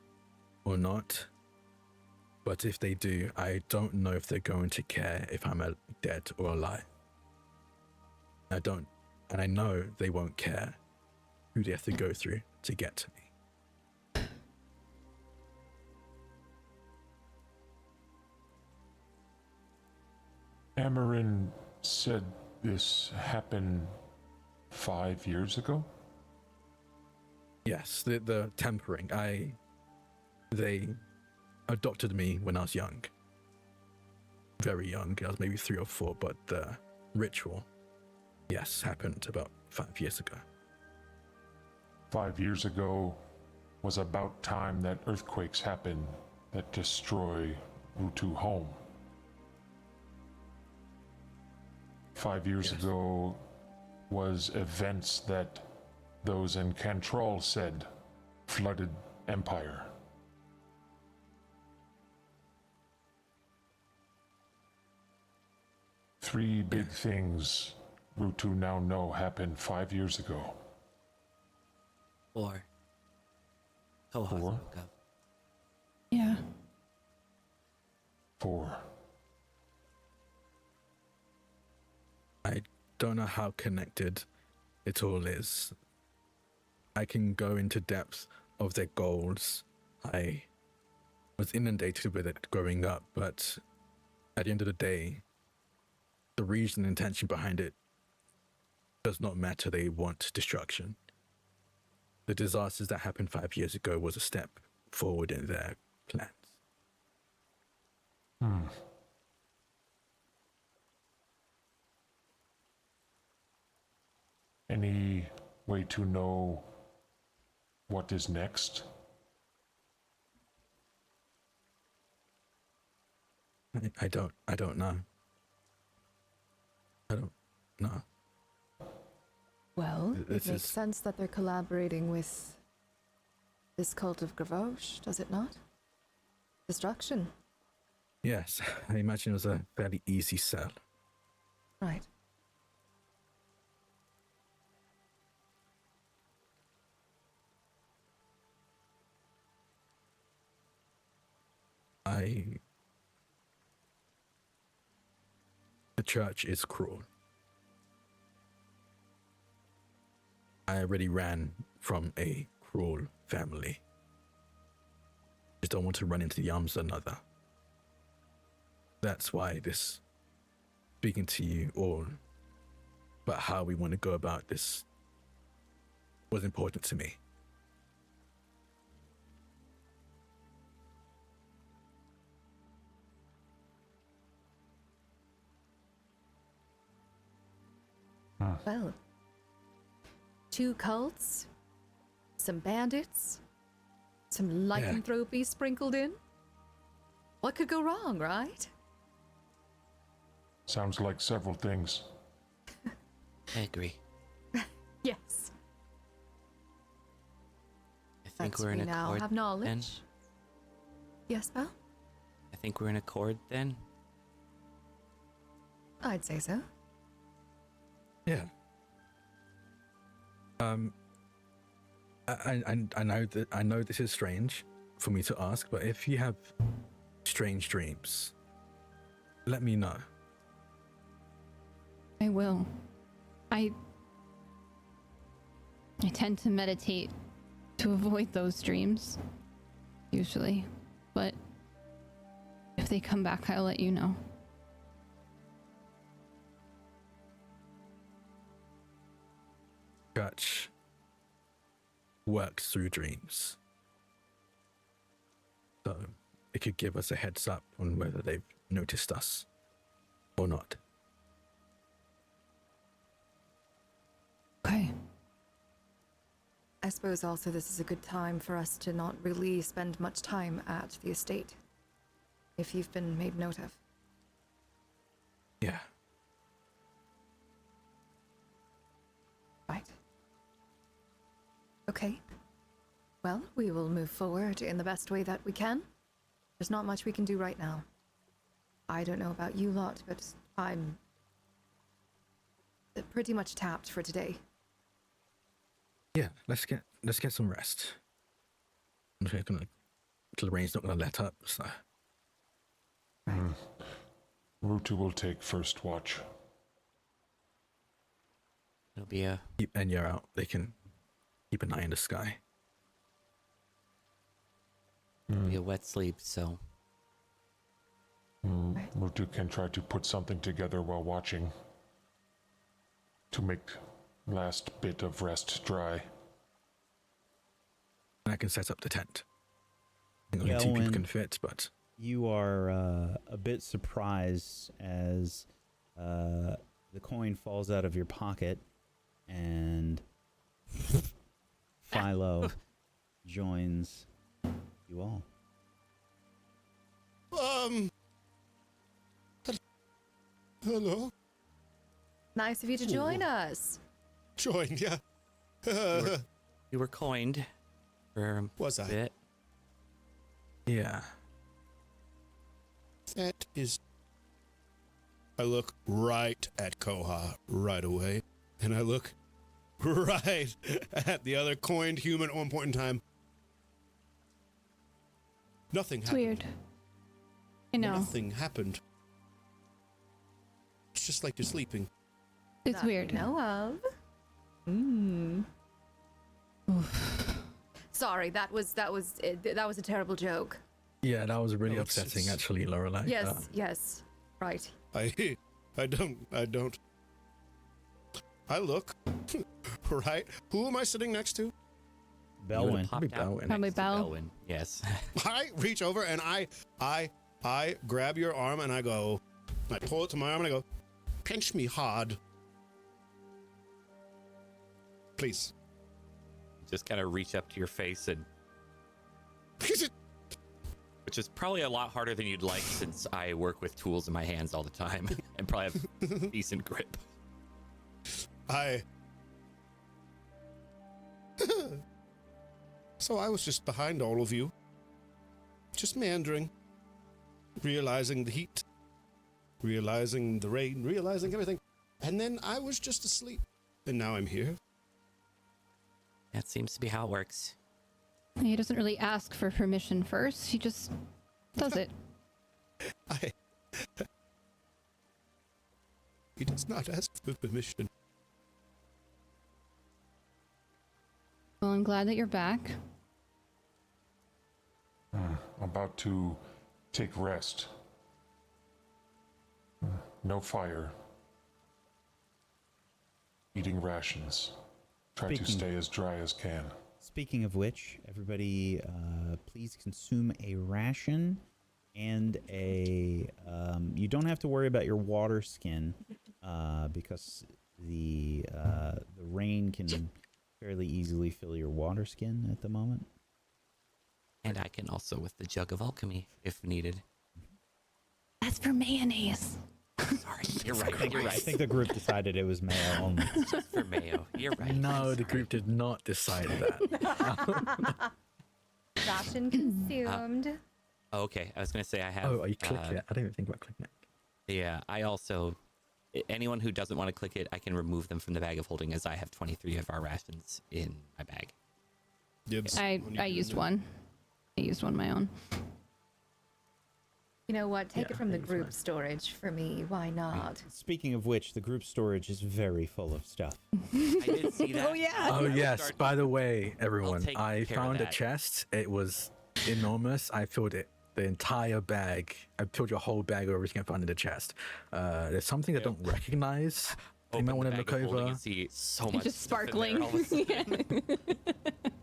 or not. But if they do, I don't know if they're going to care if I'm dead or alive. I don't. And I know they won't care who they have to go through to get to me. Amarin said this happened 5 years ago? Yes, the tempering. They adopted me when I was young. Very young. I was maybe 3 or 4, but the ritual, yes, happened about 5 years ago. 5 years ago was about time that earthquakes happened that destroy Rutu home. 5 years ago was events that those in Cantrall said flooded Empire. Three big things Rutu now know happened 5 years ago. 4. Koha Four? spoke of. Yeah. 4. I don't know how connected it all is. I can go into depth of their goals. I was inundated with it growing up, but at the end of the day, the reason and intention behind it does not matter. They want destruction. The disasters that happened 5 years ago was a step forward in their plans. Any way to know what is next? I don't know. I don't know. Well, it This makes is- sense that they're collaborating with this cult of Gravosh, does it not? Destruction. Yes, I imagine it was a fairly easy sell. Right. The church is cruel. I already ran from a cruel family. Just don't want to run into the arms of another. That's why this, speaking to you all about how we want to go about this, was important to me. Well, 2 cults, some bandits, some lycanthropy sprinkled in. What could go wrong, right? Sounds like several things. I agree. Yes. I think But we're in we now accord have then. knowledge. Yes, Belle? I think we're in accord then. I'd say so. Yeah. I know this is strange for me to ask, but if you have strange dreams, let me know. I will. I tend to meditate to avoid those dreams, usually. But if they come back, I'll let you know. Church works through dreams. So it could give us a heads up on whether they've noticed us or not. Okay. I suppose also this is a good time for us to not really spend much time at the estate, if you've been made note of. Yeah. Right. Okay. Well, we will move forward in the best way that we can. There's not much we can do right now. I don't know about you lot, but I'm pretty much tapped for today. Yeah, let's get some rest. I'm just gonna, Lorraine's not gonna let up, so Rutu will take first watch. It'll be a keep Enya out. They can keep an eye in the sky. be a wet sleep, so Rutu can try to put something together while watching to make last bit of rest dry. And I can set up the tent. I think only 2 people can fit, but You are a bit surprised as the coin falls out of your pocket and Philo joins you all. Hello. Nice of you to join us. Join, yeah. you were coined for Was a I? bit. yeah. That is. I look right at Koha right away, and I look right at the other coined human at one point in time. Nothing It's happened. weird. I know. Nothing happened. It's just like you're sleeping. It's That we weird. know of. Sorry, that was a terrible joke. Yeah, that was really No, it's- upsetting, it's- actually, Lorelei. Yes, yes, right. I don't. I look right. Who am I sitting next to? You would've Bellwin. popped out Bellwin. Probably next to Bell. Bellwin. Yes. I reach over and I grab your arm and I go. I pull it to my arm and I go, pinch me hard. please. Just kind of reach up to your face and, which is probably a lot harder than you'd like since I work with tools in my hands all the time and probably have decent grip. So I was just behind all of you, just meandering, realizing the heat, realizing the rain, realizing everything. And then I was just asleep. And now I'm here. That seems to be how it works. He doesn't really ask for permission first. He just does it. He does not ask for permission. Well, I'm glad that you're back. About to take rest. No fire. Eating rations. Try to stay as dry as can. Speaking of which, everybody, please consume a ration and a. You don't have to worry about your water skin, because the rain can fairly easily fill your water skin at the moment. And I can also with the jug of alchemy if needed. That's for mayonnaise. Sorry, you're right. I think the group decided it was mayo only. Just for mayo. You're right. No, the group did not decide that. Ration consumed. Okay, I was going to say I have... Oh, you clicked it. I didn't even think about clicking it. Yeah, I also... Anyone who doesn't want to click it, I can remove them from the bag of holding as I have 23 of our rations in my bag. Dibs. I used one. I used one of my own. You know what? Take Yeah, it from the it's group fine. storage for me. Why not? Speaking of which, the group storage is very full of stuff. I did see that. Oh, yeah. I Oh will yes, start- by the way, everyone, take I care of found a that. chest. It was enormous. I filled it, the entire bag. I filled your whole bag of everything I found in the chest. There's something I don't recognize. You might Open want the to bag look of holding over. and see so much Just stuff in there sparkling. all of a sudden.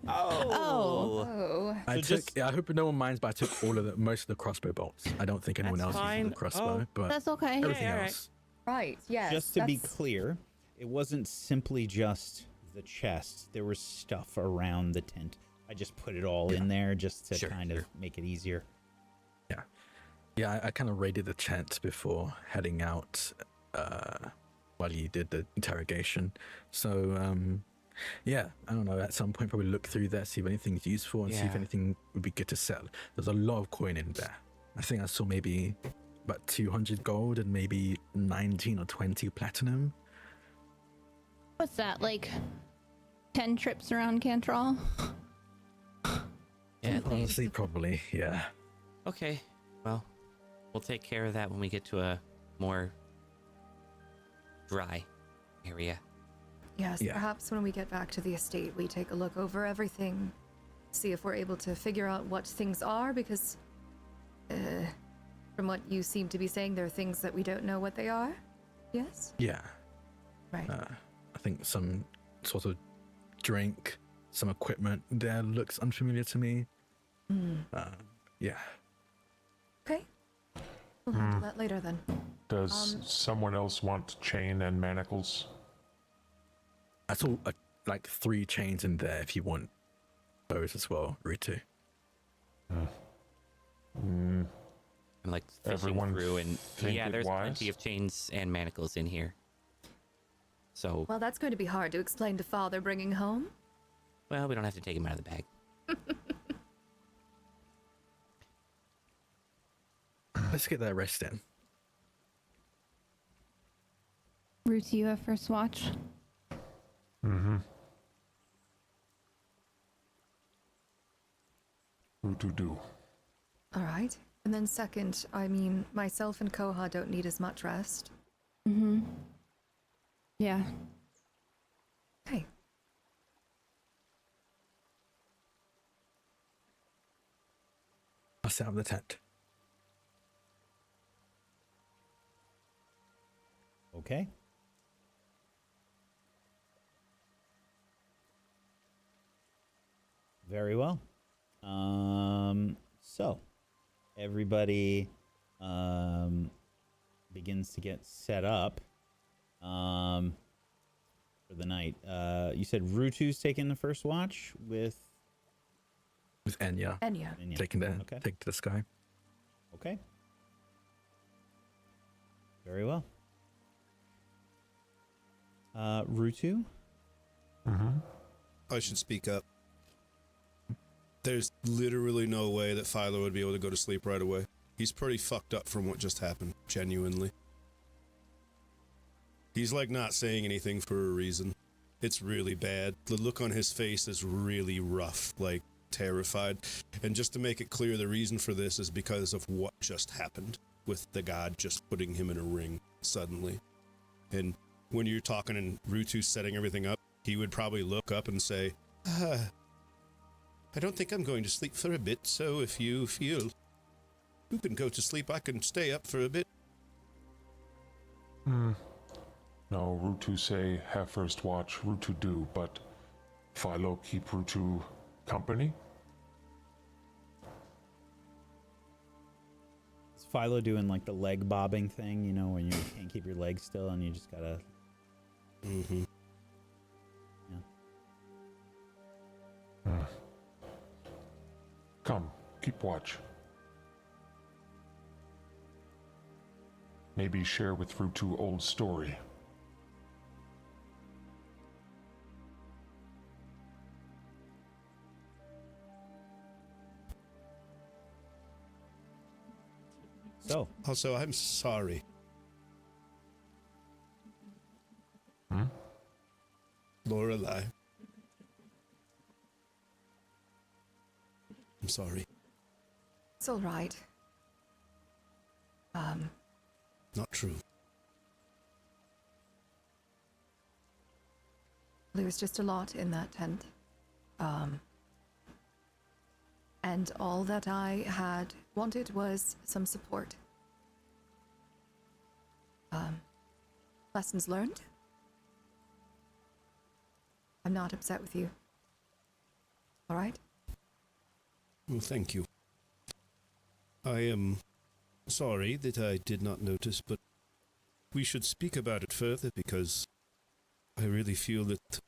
Oh. Oh. I So took. just- Yeah, I hope no one minds, but I took most of the crossbow bolts. I don't think anyone That's else uses fine. the crossbow, Oh, but That's okay. everything all right. else. Right. Yes. Just to be that's- clear, it wasn't simply just the chest. There was stuff around the tent. I just put it all in there just to Sure, kind of sure. make it easier. Yeah, I kind of raided the tent before heading out while you did the interrogation. So, yeah, I don't know. At some point, probably look through there, see if anything's useful, and see if Yeah. anything would be good to sell. There's a lot of coin in there. I think I saw maybe about 200 gold and maybe 19 or 20 platinum. What's that, like 10 trips around Cantrell? Yeah, at least. Honestly, probably, yeah. Okay, well, we'll take care of that when we get to a more dry area. Yes. Yeah. Perhaps when we get back to the estate, we take a look over everything, see if we're able to figure out what things are. Because, from what you seem to be saying, there are things that we don't know what they are. Yes. Yeah. Right. I think some sort of drink, some equipment there looks unfamiliar to me. Yeah. Okay. We'll handle that later then. Does someone else want chain and manacles? I saw like 3 chains in there if you want those as well, Ritu. I'm like fishing Everyone through, and think yeah, it there's wise? plenty of chains and manacles in here. So, Well, that's going to be hard to explain to Father bringing home. well, we don't have to take him out of the bag. Let's get that rest in. Ruth, you have first watch. Who to do? All right. And then second, I mean, myself and Koha don't need as much rest. Mm-hmm. Yeah. Okay. I'll set up the tent. Okay. Very well. So everybody begins to get set up for for the night. You said Rutu's taking the first watch with Enya. Enya. Enya. Taking the Okay. take to the sky. Okay. Very well. Rutu? Mm-hmm. I should speak up. There's literally no way that Philo would be able to go to sleep right away. He's pretty fucked up from what just happened, genuinely. He's like not saying anything for a reason. It's really bad. The look on his face is really rough, like terrified. And just to make it clear, the reason for this is because of what just happened with the god just putting him in a ring suddenly. And when you're talking and Rutu's setting everything up, he would probably look up and say, I don't think I'm going to sleep for a bit, so if you feel you can go to sleep, I can stay up for a bit. No, Rutu say have first watch, Rutu do, but Philo keep Rutu company? Is Philo doing like the leg bobbing thing, you know, when you can't keep your legs still and you just gotta... Mm-hmm. Come, keep watch. Maybe share with Rutu old story. So, Also, I'm sorry. Lorelei. I'm sorry. It's all right. Not true. There was just a lot in that tent. And all that I had wanted was some support. Lessons learned. I'm not upset with you. All right? Well, thank you. I am sorry that I did not notice, but we should speak about it further because I really feel that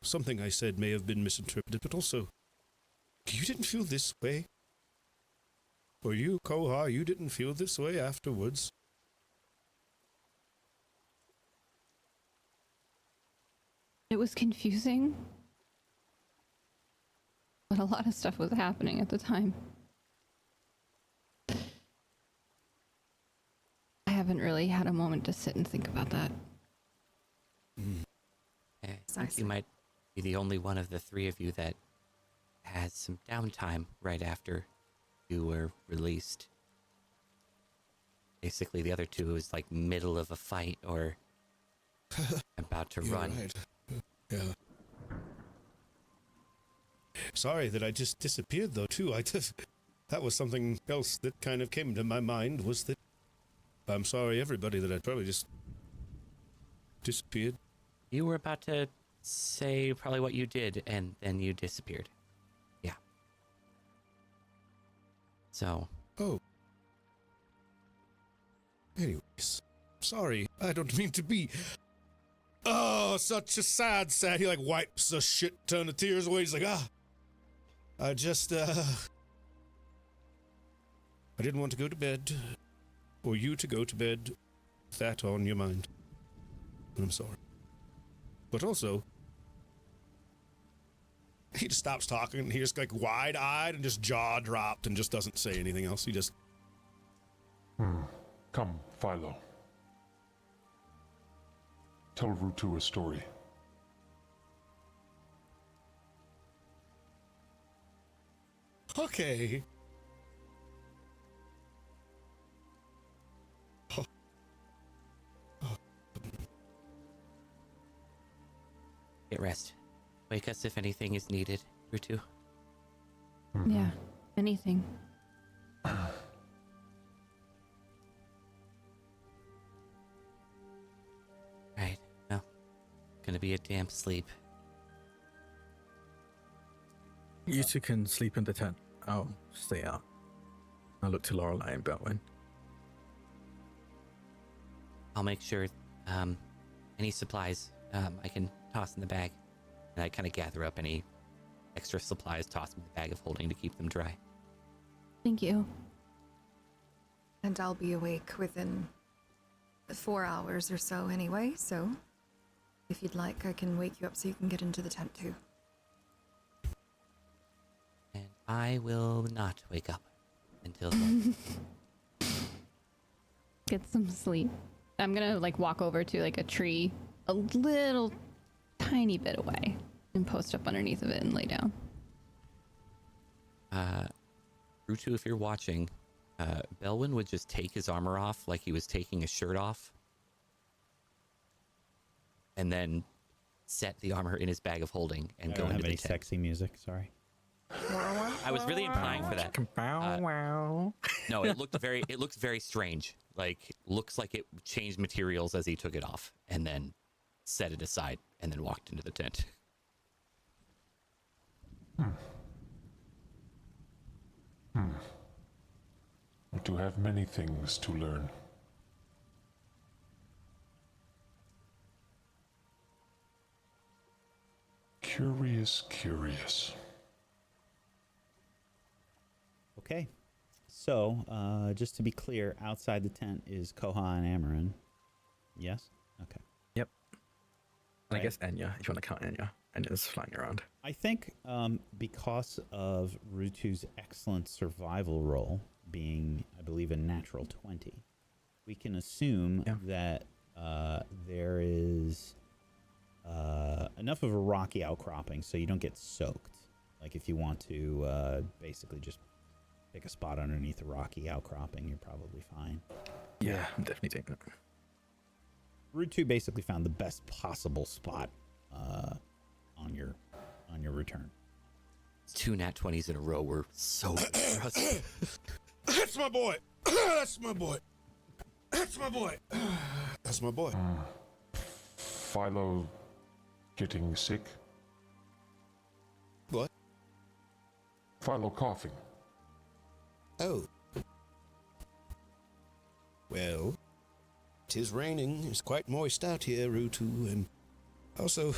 something I said may have been misinterpreted, but also, you didn't feel this way? Or you, Koha, you didn't feel this way afterwards? It was confusing, but a lot of stuff was happening at the time. I haven't really had a moment to sit and think about that. I think you might be the only one of the three of you that had some downtime right after you were released. Basically, the other two was like middle of a fight or about to You're run. right. Yeah. Sorry that I just disappeared, though, too. That was something else that kind of came to my mind, was that I'm sorry, everybody, that I probably just disappeared. You were about to say probably what you did, and then you disappeared. Yeah. So. Oh. Anyways, sorry, I don't mean to be... Oh, such a sad. He, like, wipes a shit ton of tears away. He's like, I just, I didn't want to go to bed, or you to go to bed with that on your mind. I'm sorry. But also, he just stops talking, and he just, like, wide-eyed and just jaw-dropped and just doesn't say anything else. He just... Come, Philo. Tell Rutu a story. Okay. Get rest. Wake us if anything is needed, Rutu. Yeah, anything. Right. Well, gonna be a damp sleep. You two can sleep in the tent. I'll stay out. I'll look to Lorelei and Bellwin. I'll make sure any supplies I can toss in the bag. And I kind of gather up any extra supplies, toss them in the bag of holding to keep them dry. Thank you. And I'll be awake within 4 hours or so anyway, so if you'd like, I can wake you up so you can get into the tent too. And I will not wake up until then. Get some sleep. I'm gonna like walk over to like a tree a little tiny bit away and post up underneath of it and lay down. Rutu, if you're watching, Bellwin would just take his armor off like he was taking his shirt off. And then set the armor in his bag of holding and I go don't into have the any tent. sexy music, sorry. I was really implying for that. No, it looked very strange. Like, looks like it changed materials as he took it off and then set it aside and then walked into the tent. I do have many things to learn. Curious. Okay. So, just to be clear, outside the tent is Koha and Amarin. Yes? Okay. Yep. And Right. I guess Enya, if you want to count Enya. Enya's flying around. I think because of Rutu's excellent survival roll being, I believe, a natural 20, we can assume that there is enough of a rocky outcropping so you don't get soaked. Like if you want to basically just pick a spot underneath a rocky outcropping, you're probably fine. Yeah, I'm definitely taking it. Rutu basically found the best possible spot on your return. 2 nat 20s in a row were so good for us. That's my boy. That's my boy. That's my boy. That's my boy. Philo getting sick. What? Philo coughing. Oh. Well, 'tis raining. It's quite moist out here, Rutu, and also,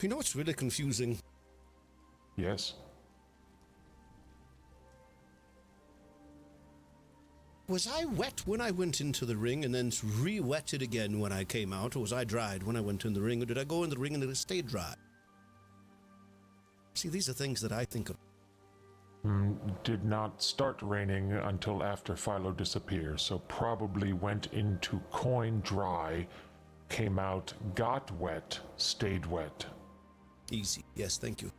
you know what's really confusing? Yes. Was I wet when I went into the ring and then re-wetted again when I came out, or was I dried when I went in the ring, or did I go in the ring and it stayed dry? See, these are things that I think of. Did not start raining until after Philo disappeared, so probably went into coin dry, came out, got wet, stayed wet. Easy. Yes, thank you.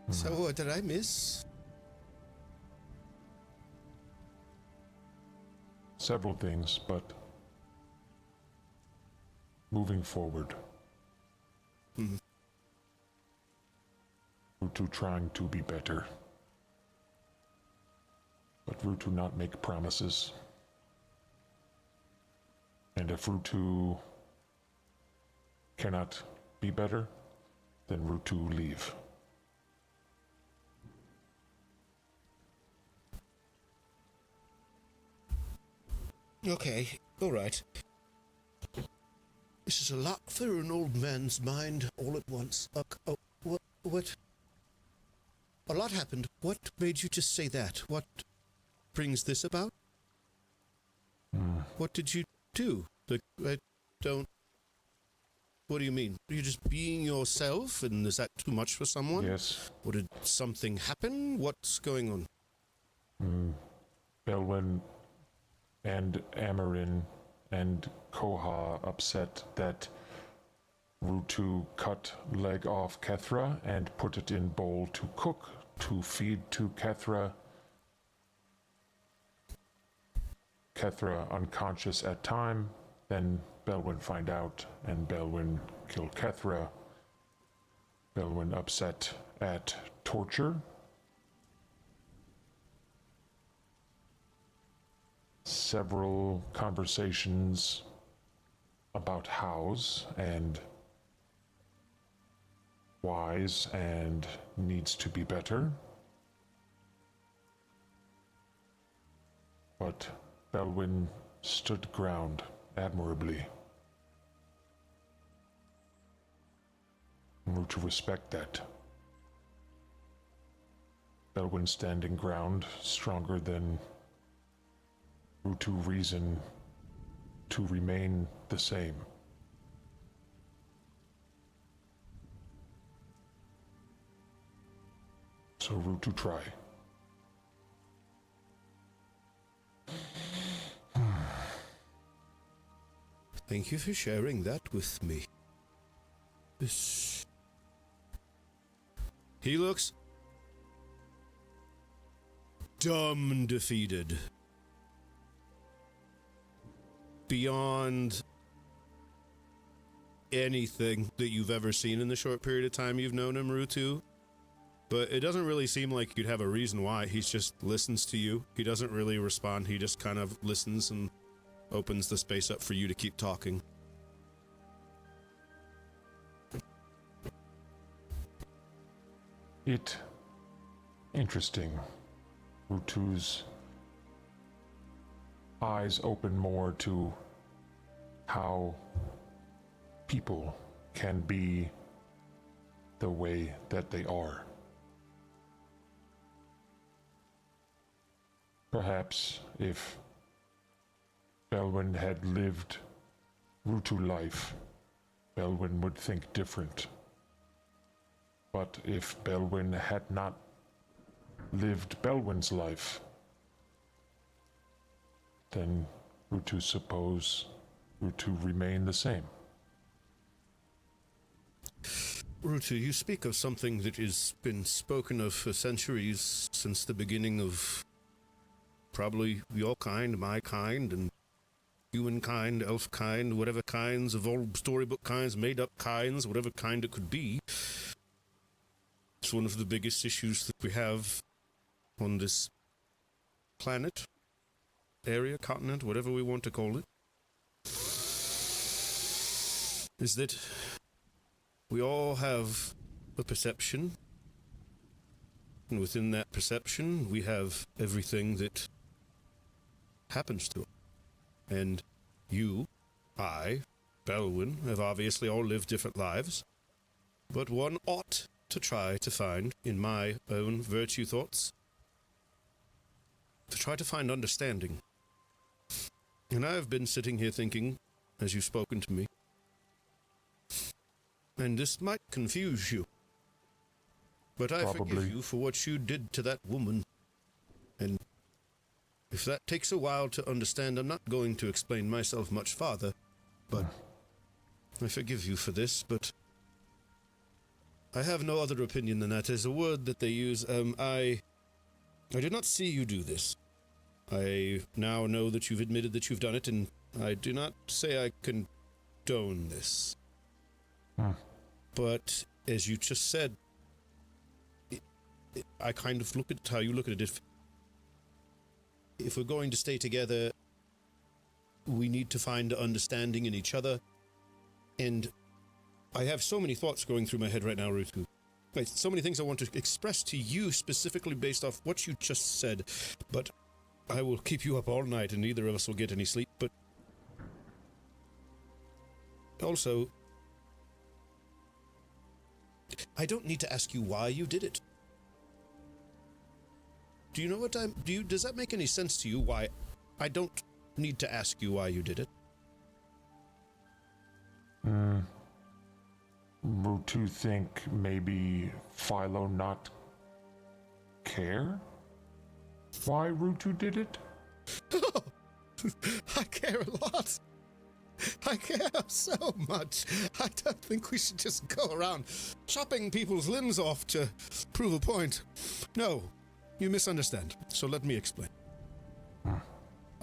So, what did I miss? Several things, but moving forward. Rutu trying to be better. But Rutu not make promises. And if Rutu cannot be better, then Rutu leave. Okay, all right. This is a lot for an old man's mind all at once. What? A lot happened. What made you just say that? What brings this about? What did you do? I don't... What do you mean? Are you just being yourself, and is that too much for someone? Yes. Or did something happen? What's going on? Bellwin and Amarin and Koha upset that Rutu cut leg off Kethra and put it in bowl to cook, to feed to Kethra. Kethra unconscious at time, then Bellwin find out, and Bellwin kill Kethra. Bellwin upset at torture. Several conversations about hows and wise and needs to be better. But Bellwin stood ground admirably. And we're to respect that. Bellwin standing ground, stronger than Rutu reason to remain the same. So Rutu try. Thank you for sharing that with me. He looks dumb defeated. Beyond anything that you've ever seen in the short period of time you've known him, Rutu. But it doesn't really seem like you'd have a reason why. He just listens to you. He doesn't really respond. He just kind of listens and opens the space up for you to keep talking. Interesting. Rutu's eyes open more to how people can be the way that they are. Perhaps if Bellwin had lived Rutu life, Bellwin would think different. But if Bellwin had not lived Bellwin's life, then Rutu suppose Rutu remain the same. Rutu, you speak of something that has been spoken of for centuries, since the beginning of probably your kind, my kind, and humankind, elf kind, whatever kinds of old storybook kinds, made up kinds, whatever kind it could be. It's one of the biggest issues that we have on this planet, area, continent, whatever we want to call it, is that we all have a perception, and within that perception we have everything that happens to it. And you, I, Bellwin, have obviously all lived different lives, but one ought to try to find, in my own virtue thoughts, to try to find understanding. And I have been sitting here thinking, as you've spoken to me, and this might confuse you, but I forgive you for what you did to that woman. And if that takes a while to understand, I'm not going to explain myself much farther, but I forgive you for this, but I have no other opinion than that. There's a word that they use. I did not see you do this. I now know that you've admitted that you've done it, and I do not say I condone this. But as you just said, I kind of look at how you look at it. If we're going to stay together, we need to find understanding in each other. And I have so many thoughts going through my head right now, Rutu. Like, so many things I want to express to you specifically based off what you just said. But I will keep you up all night and neither of us will get any sleep. But also, I don't need to ask you why you did it. Do you know what does that make any sense to you, why I don't need to ask you why you did it? Rutu think maybe Philo not care why Rutu did it? I care a lot. I care so much. I don't think we should just go around chopping people's limbs off to prove a point. No, you misunderstand. So let me explain.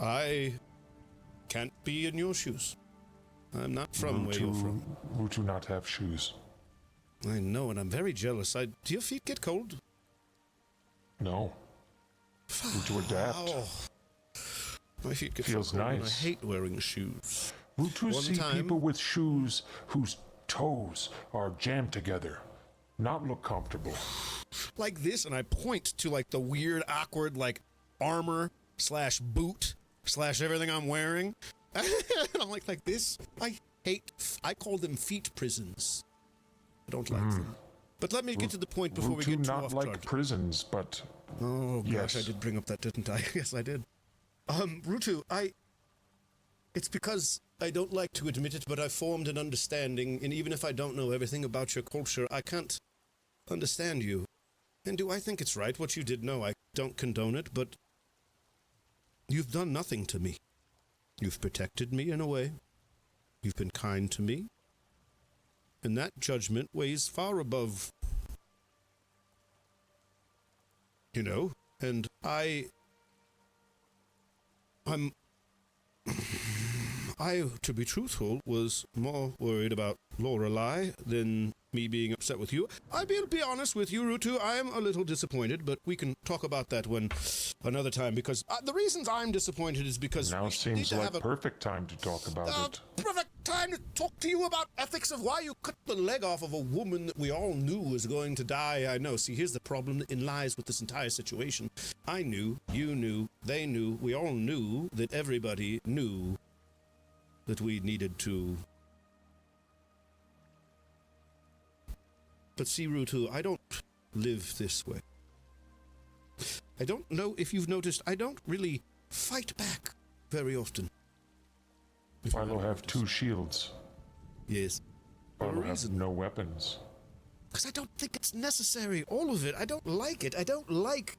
I can't be in your shoes. I'm not from where you're from. Rutu not have shoes. I know, and I'm very jealous. Do your feet get cold? No. Rutu adapt. Oh. My feet get Feels so cold, and nice. I hate wearing shoes. Rutu see people with shoes whose toes are jammed together, not look comfortable. Like this, and I point to like the weird, awkward, like armor / boot slash everything I'm wearing. And I'm like this. I call them feet prisons. I don't like them. But let me get to the point before we get too not off like target. prisons, but Oh gosh, yes. I did bring up that, didn't I? Yes, I did. Rutu, it's because I don't like to admit it, but I formed an understanding, and even if I don't know everything about your culture, I can't understand you. And do I think it's right what you did? No, I don't condone it, but you've done nothing to me. You've protected me in a way. You've been kind to me. And that judgment weighs far above, and I, to be truthful, was more worried about Lorelei than me being upset with you. I'll be honest with you, Rutu, I am a little disappointed, but we can talk about that another time, because the reasons I'm disappointed is because now we seems need to like have a perfect time to talk about it. perfect time to talk to you about ethics of why you cut the leg off of a woman that we all knew was going to die. I know. See, here's the problem that lies with this entire situation. I knew, you knew, they knew, we all knew that everybody knew that we needed to. But see, Rutu, I don't live this way. I don't know if you've noticed, I don't really fight back very often. Philo have 2 shields. Yes. Philo has no weapons. Because I don't think it's necessary, all of it. I don't like it. I don't like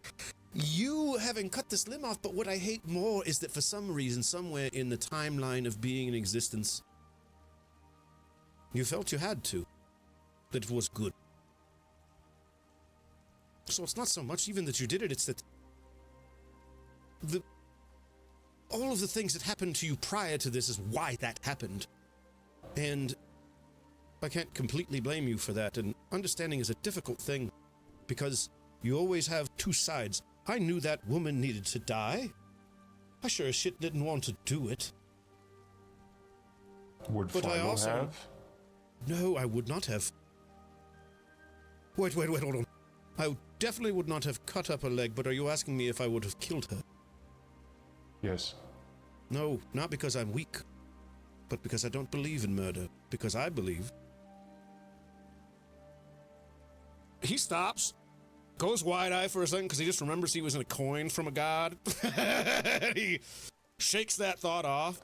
you having cut this limb off, but what I hate more is that for some reason, somewhere in the timeline of being in existence, you felt you had to. That it was good. So it's not so much even that you did it, it's that all of the things that happened to you prior to this is why that happened. And I can't completely blame you for that, and understanding is a difficult thing, because you always have 2 sides. I knew that woman needed to die. I sure as shit didn't want to do it. Would But I Philo also have? No, I would not have. Wait, hold on. I definitely would not have cut up her leg, but are you asking me if I would have killed her? Yes. No, not because I'm weak, but because I don't believe in murder. Because I believe. He stops, goes wide-eyed for a second because he just remembers he was in a coin from a god. He shakes that thought off.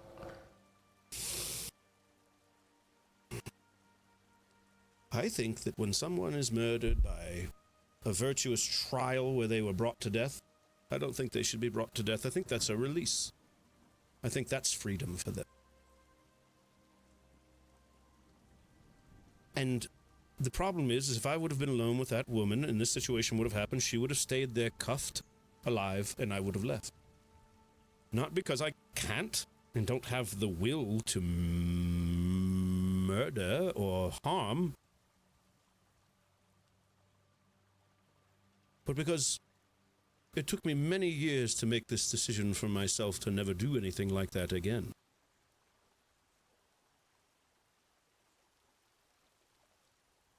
I think that when someone is murdered by a virtuous trial where they were brought to death, I don't think they should be brought to death. I think that's a release. I think that's freedom for them. And the problem is if I would have been alone with that woman and this situation would have happened, she would have stayed there cuffed, alive, and I would have left. Not because I can't and don't have the will to murder or harm, but because it took me many years to make this decision for myself to never do anything like that again.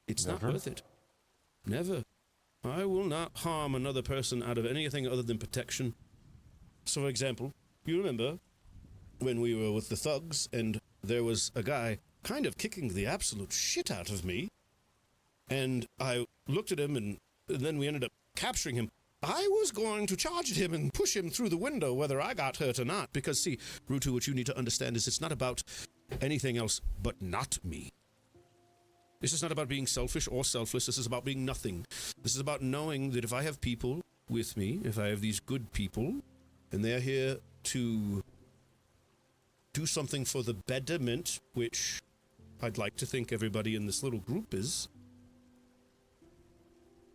It's not worth it. Never. I will not harm another person out of anything other than protection. So, for example, you remember when we were with the thugs and there was a guy kind of kicking the absolute shit out of me, and I looked at him and then we ended up capturing him. I was going to charge at him and push him through the window whether I got hurt or not, because see, Rutu, what you need to understand is it's not about anything else but not me. This is not about being selfish or selfless. This is about being nothing. This is about knowing that if I have people with me, if I have these good people, and they're here to do something for the betterment, which I'd like to think everybody in this little group is,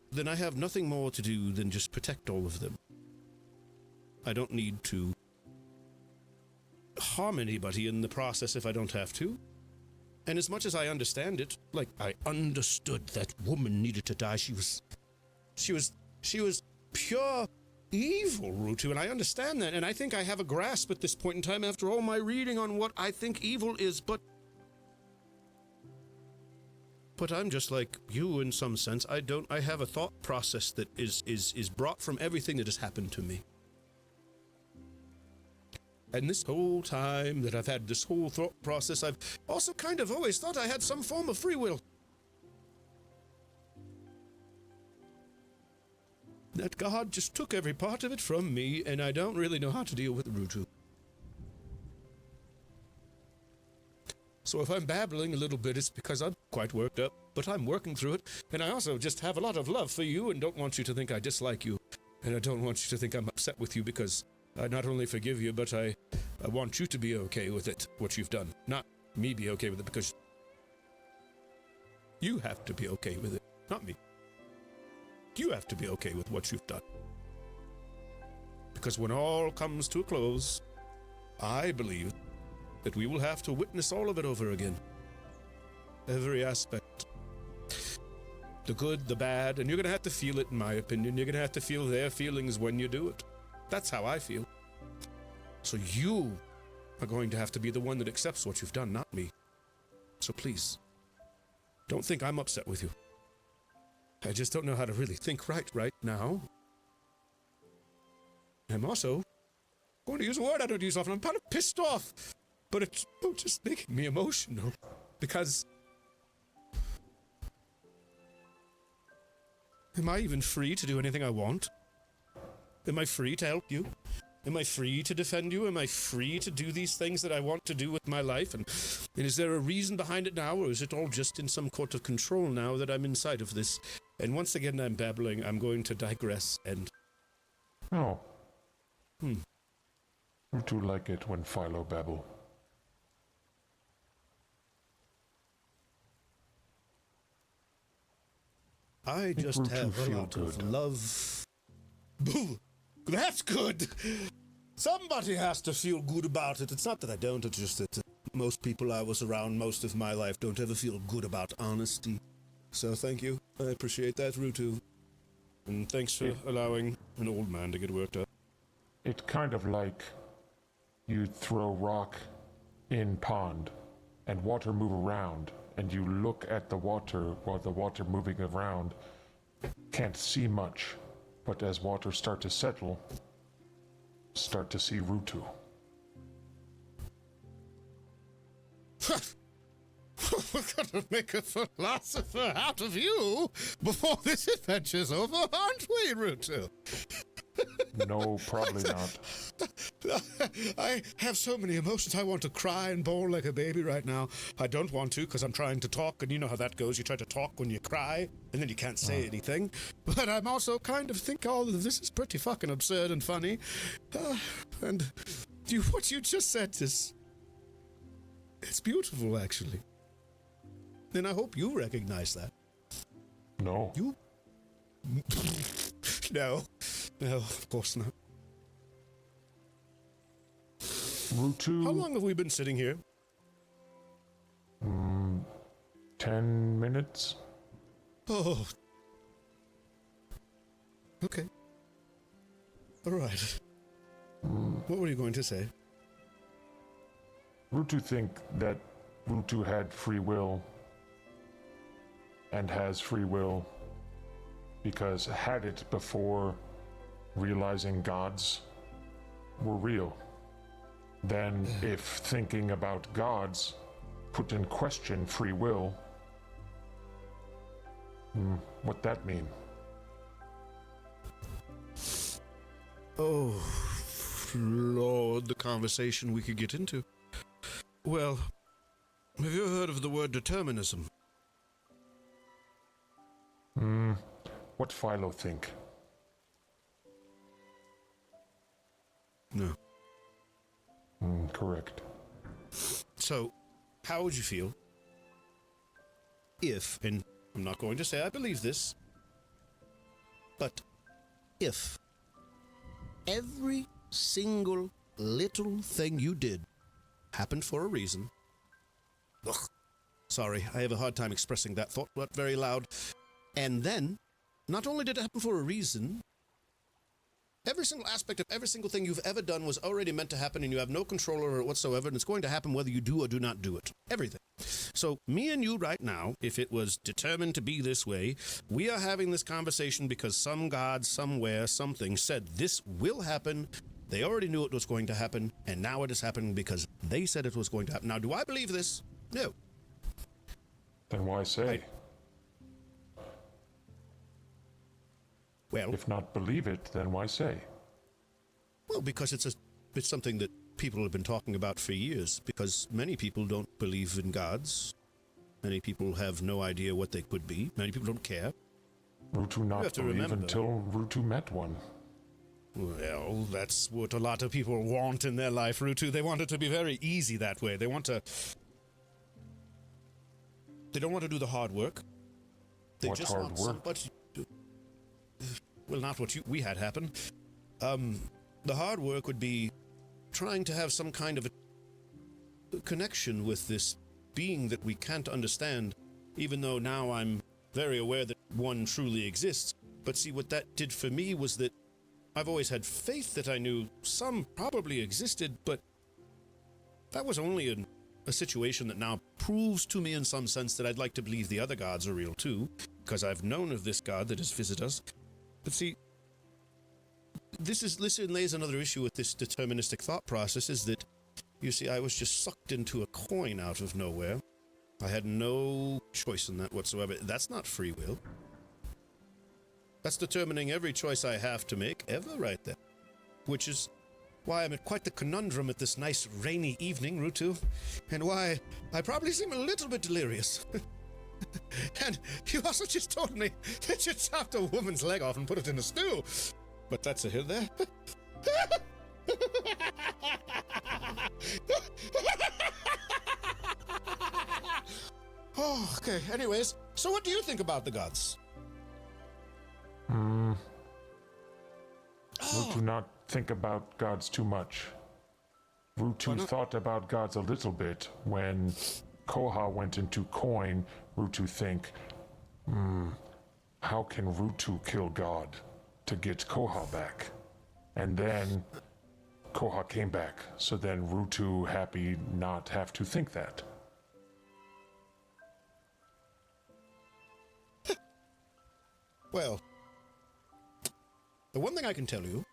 then I have nothing more to do than just protect all of them. I don't need to harm anybody in the process if I don't have to. And as much as I understand it, like, I understood that woman needed to die. She was pure evil, Rutu, and I understand that. And I think I have a grasp at this point in time after all my reading on what I think evil is, but I'm just like you in some sense. I have a thought process that is brought from everything that has happened to me. And this whole time that I've had this whole thought process, I've also kind of always thought I had some form of free will. That God just took every part of it from me, and I don't really know how to deal with the Rutu. So if I'm babbling a little bit, it's because I'm quite worked up, but I'm working through it, and I also just have a lot of love for you and don't want you to think I dislike you, and I don't want you to think I'm upset with you, because I not only forgive you, but I want you to be okay with it, what you've done. Not me be okay with it, because you have to be okay with it, not me. You have to be okay with what you've done. Because when all comes to a close, I believe that we will have to witness all of it over again. Every aspect. The good, the bad, and you're going to have to feel it, in my opinion. You're going to have to feel their feelings when you do it. That's how I feel. So you are going to have to be the one that accepts what you've done, not me. So please, don't think I'm upset with you. I just don't know how to really think right now. I'm also going to use a word I don't use often. I'm kind of pissed off, but it's just making me emotional because am I even free to do anything I want? Am I free to help you? Am I free to defend you? Am I free to do these things that I want to do with my life? And is there a reason behind it now, or is it all just in some court of control now that I'm inside of this? And once again, I'm babbling. I'm going to digress and... Oh. I do like it when Philo babble. I just have a lot of love. Boo! That's good! Somebody has to feel good about it. It's not that I don't, it's just that most people I was around most of my life don't ever feel good about honesty. So thank you. I appreciate that, Rutu. And thanks for allowing an old man to get worked up. It's kind of like you throw rock in pond and water move around, and you look at the water while the water moving around can't see much. But as water start to settle, start to see Rutu. We're gonna make a philosopher out of you before this adventure's over, aren't we, Rutu? No, probably not. I have so many emotions. I want to cry and bawl like a baby right now. I don't want to because I'm trying to talk, and you know how that goes. You try to talk when you cry, and then you can't say anything. But I'm also kind of think all of this is pretty fucking absurd and funny. And what you just said is... it's beautiful, actually. And I hope you recognize that. No. You... No, of course not. Rutu. How long have we been sitting here? 10 minutes. Oh. Okay. All right. What were you going to say? Rutu think that Rutu had free will and has free will because had it before realizing gods were real. Then if thinking about gods put in question free will, what that mean? Oh, Lord, the conversation we could get into. Well, have you ever heard of the word determinism? What Philo think? No. Correct. So, how would you feel if, and I'm not going to say I believe this, but if every single little thing you did happened for a reason. Ugh. Sorry, I have a hard time expressing that thought, but very loud. And then, not only did it happen for a reason, every single aspect of every single thing you've ever done was already meant to happen, and you have no control over it whatsoever, and it's going to happen whether you do or do not do it. Everything. So, me and you right now, if it was determined to be this way, we are having this conversation because some god, somewhere, something said this will happen, They already knew it was going to happen, and now it is happening because they said it was going to happen. Now, do I believe this? No. Then why say? Well, If not believe it, then why say? well, because it's something that people have been talking about for years, because many people don't believe in gods. Many people have no idea what they could be. Many people don't care. Rutu have not to believe remember. until Rutu met one. Well, that's what a lot of people want in their life, Rutu. They want it to be very easy that way. They don't want to do the hard work. They What just hard want work? somebody to, well, not what we had happen. The hard work would be trying to have some kind of a connection with this being that we can't understand, even though now I'm very aware that one truly exists. But see, what that did for me was that I've always had faith that I knew some probably existed, but that was only a situation that now proves to me in some sense that I'd like to believe the other gods are real too, because I've known of this god that has visited us. But see, this lays another issue with this deterministic thought process, is that, you see, I was just sucked into a coin out of nowhere. I had no choice in that whatsoever. That's not free will. That's determining every choice I have to make ever right there. Which is why I'm at quite the conundrum at this nice rainy evening, Rutu, and why I probably seem a little bit delirious. And you also just told me that you chopped a woman's leg off and put it in a stew. But that's a hit there. Oh, okay. Anyways, so what do you think about the gods? Rutu not think about gods too much. Rutu thought about gods a little bit when Koha went into coin. Rutu think, how can Rutu kill God to get Koha back? And then Koha came back, so then Rutu happy not have to think that. Well, the one thing I can tell you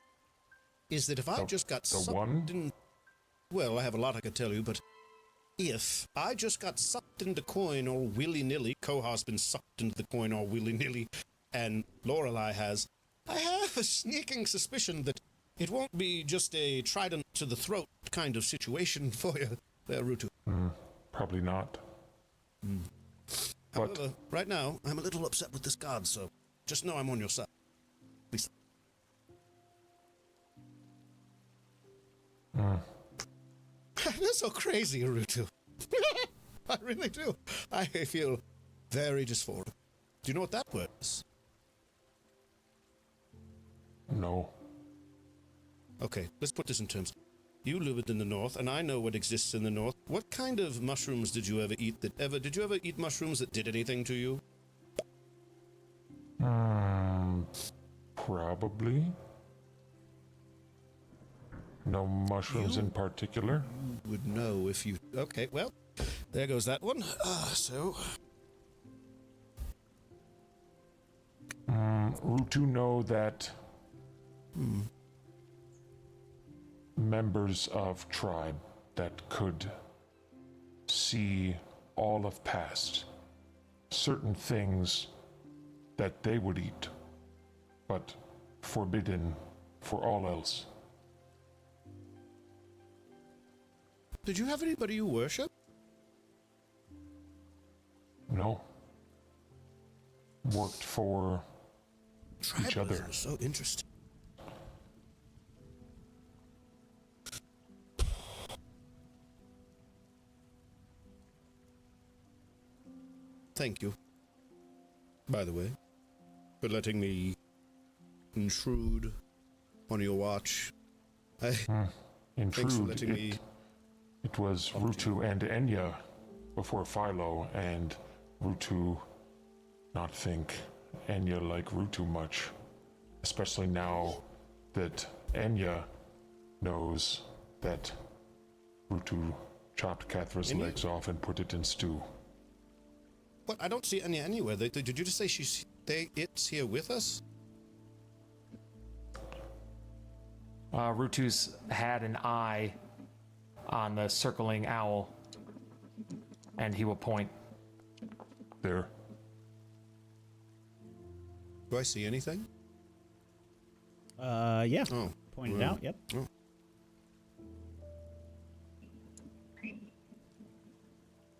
is that if I just got sucked in... Well, I have a lot I could tell you, but if I just got sucked into coin all willy-nilly, Koha's been sucked into the coin all willy-nilly, and Lorelei has, I have a sneaking suspicion that it won't be just a trident to the throat kind of situation for you there, Rutu. Probably not. But However, right now, I'm a little upset with this god, so just know I'm on your side. Please. You're so crazy, Rutu. I really do. I feel very dysphoric. Do you know what that word is? no. Okay, let's put this in terms. You lived in the north, and I know what exists in the north. What kind of mushrooms did you ever eat did you ever eat mushrooms that did anything to you? Probably. No mushrooms in particular. You would know if you... Okay, well, there goes that one. Rutu know that members of tribe that could see all of past, certain things that they would eat, but forbidden for all else. Did you have anybody you worship? No. Worked for each other. Tribalism is so interesting. Thank you, by the way, for letting me intrude on your watch. Thanks for Intrude. letting me... It was Rutu and Enya before Philo, and Rutu not think Enya like Rutu much, especially now that Enya knows that Rutu chopped Cathra's Enya? legs off and put it in stew. What? I don't see Enya anywhere. Did you just say it's here with us? Rutu's had an eye on the circling owl, and he will point. There. Do I see anything? Yeah. Oh. Pointed out, yep. Oh.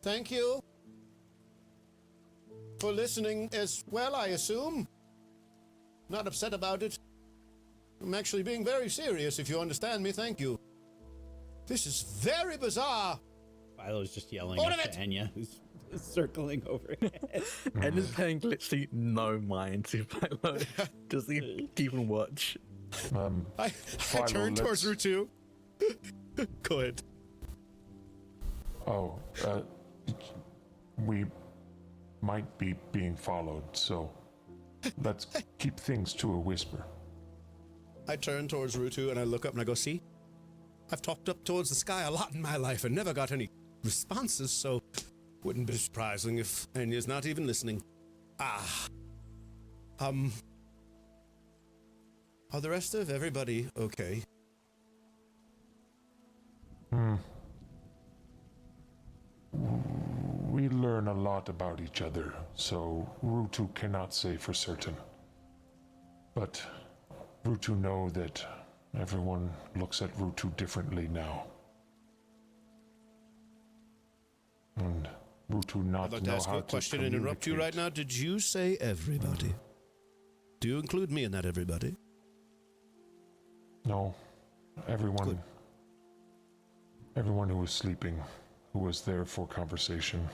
Thank you for listening as well, I assume. Not upset about it. I'm actually being very serious, if you understand me. Thank you. This is very bizarre. Philo's just yelling Hold at it! Anya, who's circling overhead. And is paying literally no mind to Philo. Does he even watch? I Philo, turn towards Rutu. Go ahead. Oh, we might be being followed, so let's keep things to a whisper. I turn towards Rutu and I look up and I go, see? I've talked up towards the sky a lot in my life and never got any responses, so wouldn't be surprising if Anya's not even listening. Are the rest of everybody okay? We learn a lot about each other, so Rutu cannot say for certain. But Rutu know that everyone looks at Rutu differently now. And Rutu not I'd like to know ask how you a question and interrupt you right communicate. now. Did you say everybody? Do you include me in that everybody? No, everyone. Good. Everyone who was sleeping, who was there for conversation.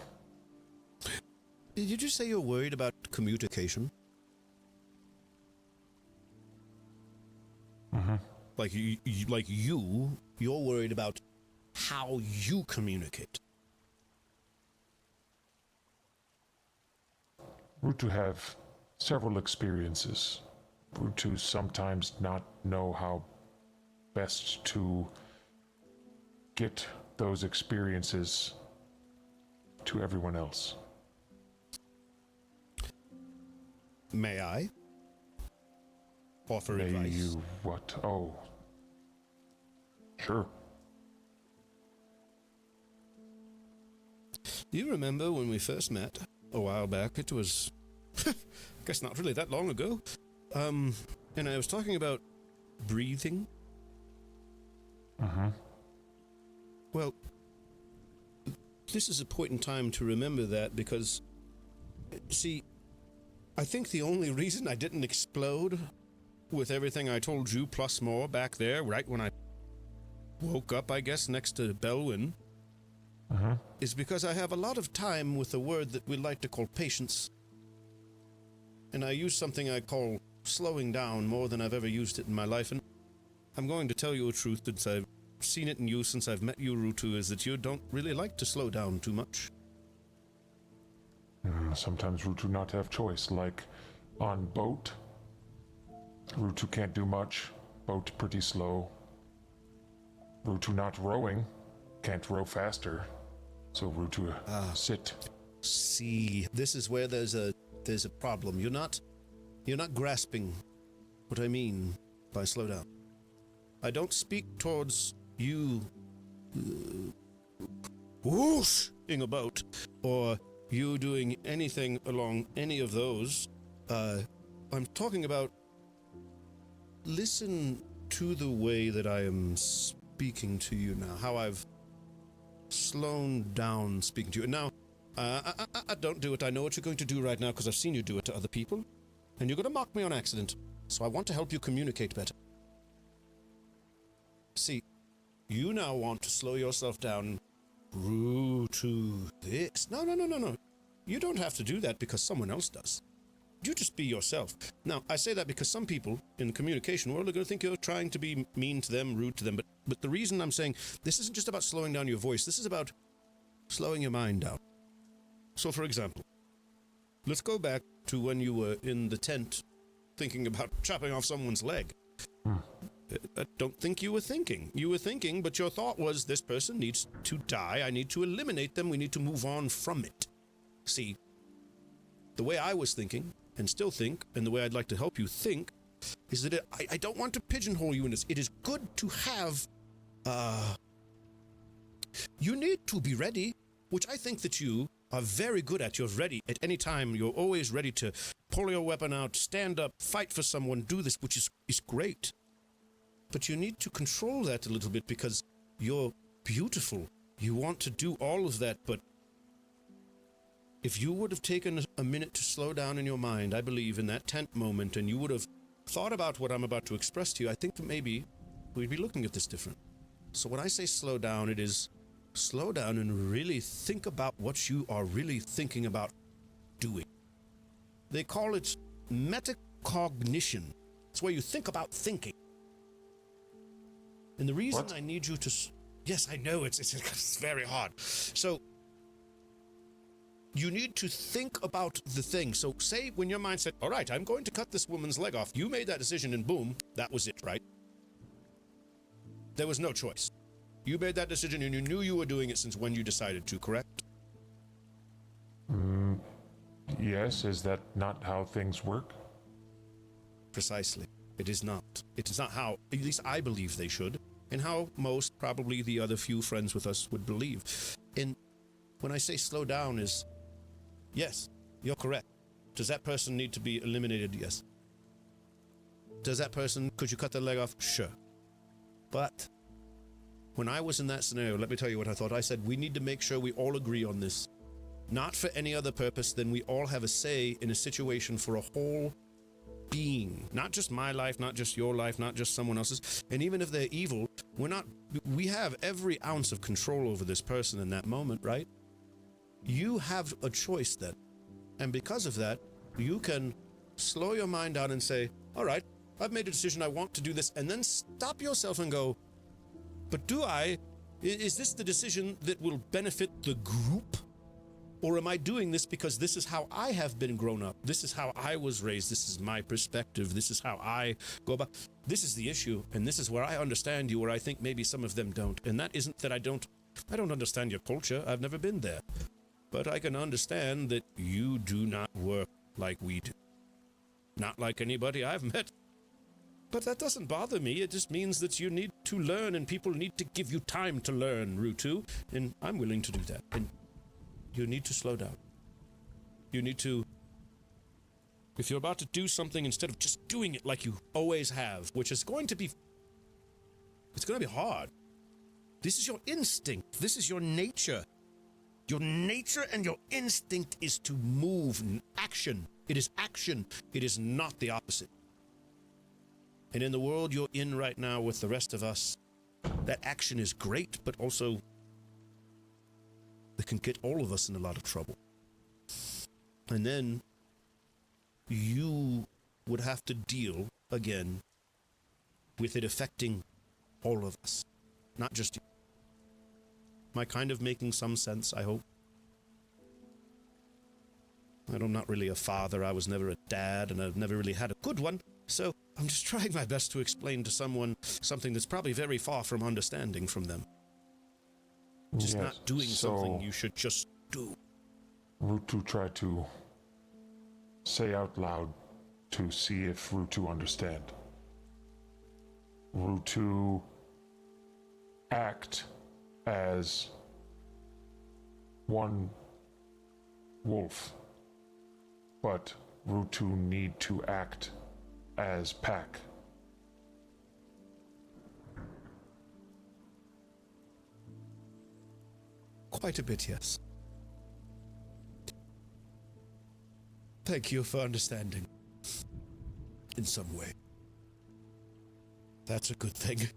Did you just say you're worried about communication? Mm-hmm. Like you're worried about how you communicate. Rutu have several experiences. Rutu sometimes not know how best to get those experiences to everyone else. May I offer May advice? you what? Oh. Sure. Do you remember when we first met a while back? It was, I guess not really that long ago. And I was talking about breathing. Mm-hmm. Well, this is a point in time to remember that because, see, I think the only reason I didn't explode with everything I told you plus more back there, right when I woke up, I guess, next to Bellwin, is because I have a lot of time with a word that we like to call patience. And I use something I call slowing down more than I've ever used it in my life. And I'm going to tell you a truth that I've seen it in you since I've met you, Rutu, is that you don't really like to slow down too much. Sometimes Rutu not have choice, like on boat. Rutu can't do much. Boat pretty slow. Rutu not rowing. Can't row faster. So Rutu sit. See, this is where there's a problem. You're not grasping what I mean by slow down. I don't speak towards you whooshing a boat or you doing anything along any of those. I'm talking about listen to the way that I am speaking to you now, how I've slowed down speaking to you. And now, I don't do it. I know what you're going to do right now because I've seen you do it to other people. And you're going to mock me on accident. So I want to help you communicate better. See, you now want to slow yourself down to this. No. You don't have to do that because someone else does. You just be yourself. Now, I say that because some people in the communication world are going to think you're trying to be mean to them, rude to them. But the reason I'm saying this isn't just about slowing down your voice. This is about slowing your mind down. So, for example, let's go back to when you were in the tent thinking about chopping off someone's leg. I don't think you were thinking. You were thinking, but your thought was, this person needs to die. I need to eliminate them. We need to move on from it. See, the way I was thinking, and still think, and the way I'd like to help you think, is that I don't want to pigeonhole you in this. It is good to have, you need to be ready, which I think that you are very good at. You're ready at any time. You're always ready to pull your weapon out, stand up, fight for someone, do this, which is great. But you need to control that a little bit because you're beautiful. You want to do all of that, but if you would have taken a minute to slow down in your mind, I believe, in that tent moment, and you would have thought about what I'm about to express to you, I think that maybe we'd be looking at this different. So when I say slow down, it is slow down and really think about what you are really thinking about doing. They call it metacognition. It's where you think about thinking. And the reason I need you to... Yes, I know, it's very hard. So, you need to think about the thing. So, say when your mind said, all right, I'm going to cut this woman's leg off. You made that decision and boom, that was it, right? There was no choice. You made that decision and you knew you were doing it since when you decided to, correct? Yes, is that not how things work? Precisely. It is not. It is not how, at least I believe they should, and how most, probably the other few friends with us would believe. And when I say slow down is, yes, you're correct. Does that person need to be eliminated? Yes. Does that person, could you cut their leg off? Sure. But when I was in that scenario, let me tell you what I thought. I said, we need to make sure we all agree on this. Not for any other purpose than we all have a say in a situation for a whole being. Not just my life, not just your life, not just someone else's. And even if they're evil, we have every ounce of control over this person in that moment, right? You have a choice then. And because of that, you can slow your mind down and say, all right, I've made a decision, I want to do this, and then stop yourself and go, but is this the decision that will benefit the group? Or am I doing this because this is how I have been grown up? This is how I was raised. This is my perspective. This is how I go about. This is the issue, and this is where I understand you, where I think maybe some of them don't. And that isn't that I don't understand your culture. I've never been there. But I can understand that you do not work like we do. Not like anybody I've met. But that doesn't bother me. It just means that you need to learn, and people need to give you time to learn, Rutu. And I'm willing to do that. And you need to slow down. You need to, if you're about to do something, instead of just doing it like you always have, which is going to be, it's going to be hard. This is your instinct. This is your nature. Your nature and your instinct is to move. Action. It is action. It is not the opposite. And in the world you're in right now with the rest of us, that action is great, but also it can get all of us in a lot of trouble. And then you would have to deal, again, with it affecting all of us, not just you. Am I kind of making some sense, I hope? I'm not really a father, I was never a dad, and I've never really had a good one, so I'm just trying my best to explain to someone something that's probably very far from understanding from them. Just yes, not doing something you should just do. Rutu tried to say out loud to see if Rutu understand. Rutu act as one wolf, but Rutu need to act as pack. Quite a bit, yes. Thank you for understanding. In some way. That's a good thing.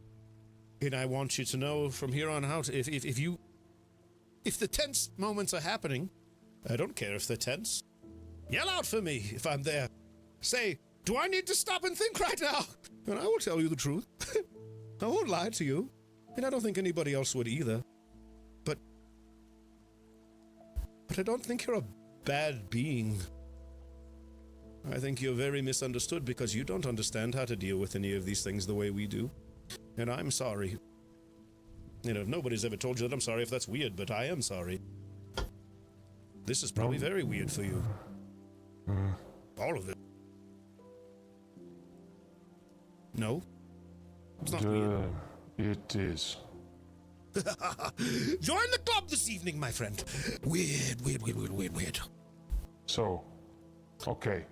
And I want you to know from here on out, if the tense moments are happening, I don't care if they're tense. Yell out for me if I'm there. Say, do I need to stop and think right now? And I will tell you the truth. I won't lie to you. And I don't think anybody else would either. But I don't think you're a bad being. I think you're very misunderstood because you don't understand how to deal with any of these things the way we do. And I'm sorry. You know, nobody's ever told you that I'm sorry if that's weird, but I am sorry. This is probably very weird for you. All of it. No? It's not weird. It is. Join the club this evening, my friend. Weird. So, okay.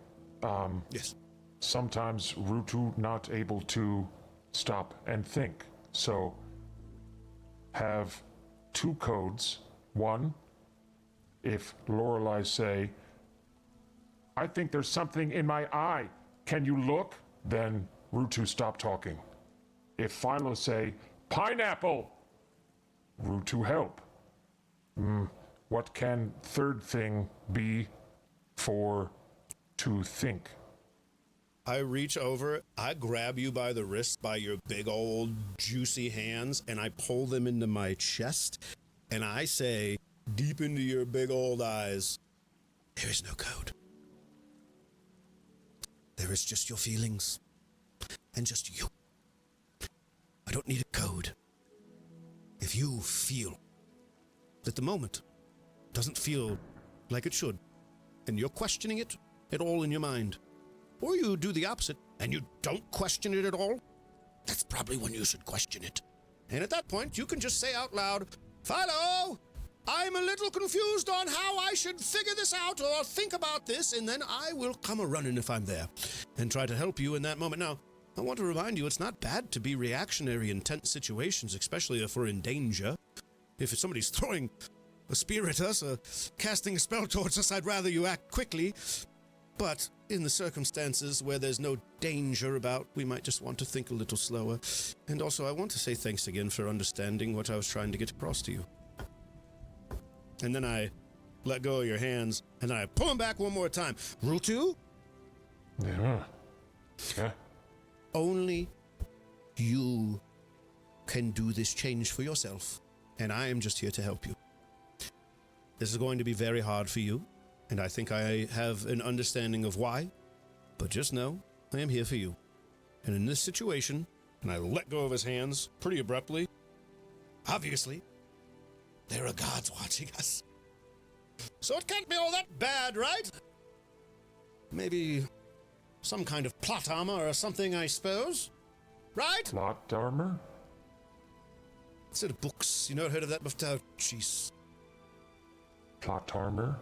Yes. Sometimes Rutu not able to stop and think. So, have two codes. One, if Lorelei say, I think there's something in my eye. Can you look? Then Rutu stop talking. If Philo say, pineapple, Rutu help. What can third thing be for to think? I reach over, I grab you by the wrist, by your big old juicy hands, and I pull them into my chest, and I say, deep into your big old eyes, there is no code. There is just your feelings, and just you. I don't need a code. If you feel that the moment doesn't feel like it should, and you're questioning it at all in your mind, or you do the opposite and you don't question it at all, that's probably when you should question it. And at that point, you can just say out loud, Philo, I'm a little confused on how I should figure this out or think about this, and then I will come a-running if I'm there and try to help you in that moment. Now, I want to remind you, it's not bad to be reactionary in tense situations, especially if we're in danger. If somebody's throwing a spear at us or casting a spell towards us, I'd rather you act quickly. But in the circumstances where there's no danger about, we might just want to think a little slower. And also, I want to say thanks again for understanding what I was trying to get across to you. And then I let go of your hands, and then I pull them back one more time. Rule 2? Yeah. Only you can do this change for yourself, and I am just here to help you. This is going to be very hard for you, and I think I have an understanding of why, but just know I am here for you. And in this situation, and I let go of his hands pretty abruptly, obviously, there are gods watching us. So it can't be all that bad, right? Maybe some kind of plot armor or something, I suppose. Right? Plot armor? Instead of books, you never heard of that before? Oh, jeez. Plot armor?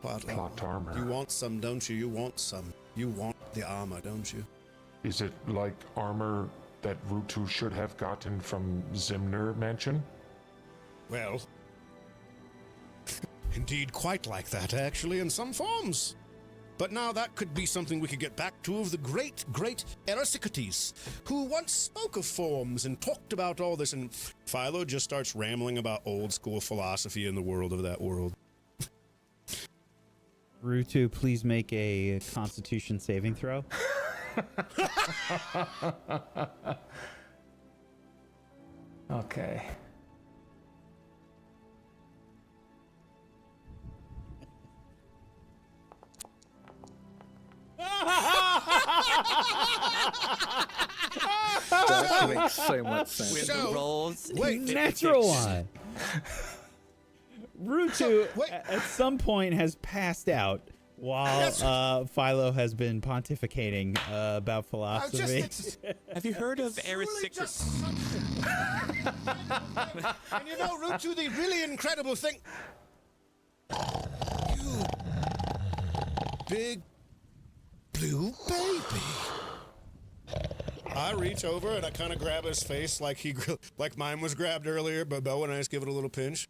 Plot armor. You want some, don't you? You want some. You want the armor, don't you? Is it like armor that Rutu should have gotten from Zimner Mansion? Well, indeed quite like that, actually, in some forms. But now that could be something we could get back to of the great Erisicates, who once spoke of forms and talked about all this, and Philo just starts rambling about old school philosophy in the world of that world. Rutu, please make a Constitution saving throw. Okay. That makes so much sense. With So, the rolls. wait. Natural one. Rutu Wait. at some point has passed out while Philo has been pontificating about philosophy. Have you heard of Erisicates? And you know, Rutu, the really incredible thing. You big blue baby. I reach over and I kind of grab his face like mine was grabbed earlier, but Bellwin and I just give it a little pinch.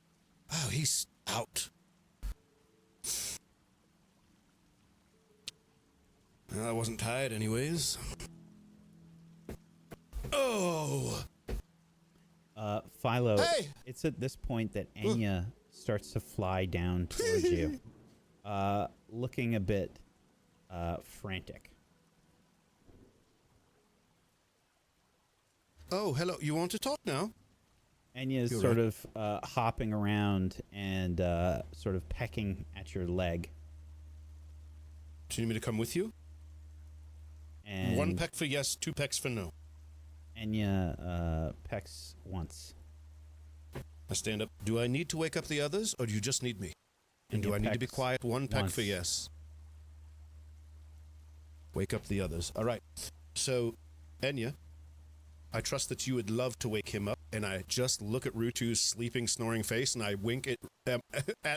Oh, he's out. Well, I wasn't tired anyways. Oh. Philo, Hey! it's at this point that Enya starts to fly down towards you, looking a bit frantic. Oh, hello. You want to talk now? Enya is You're sort right. of hopping around and sort of pecking at your leg. Do you need me to come with you? And 1 peck for yes, 2 pecks for no. Enya pecks once. I stand up. Do I need to wake up the others, or do you just need me? And do Enya I need to be pecks quiet? 1 peck for once. yes. Wake up the others. All right. So, Enya, I trust that you would love to wake him up, and I just look at Rutu's sleeping, snoring face, and I wink at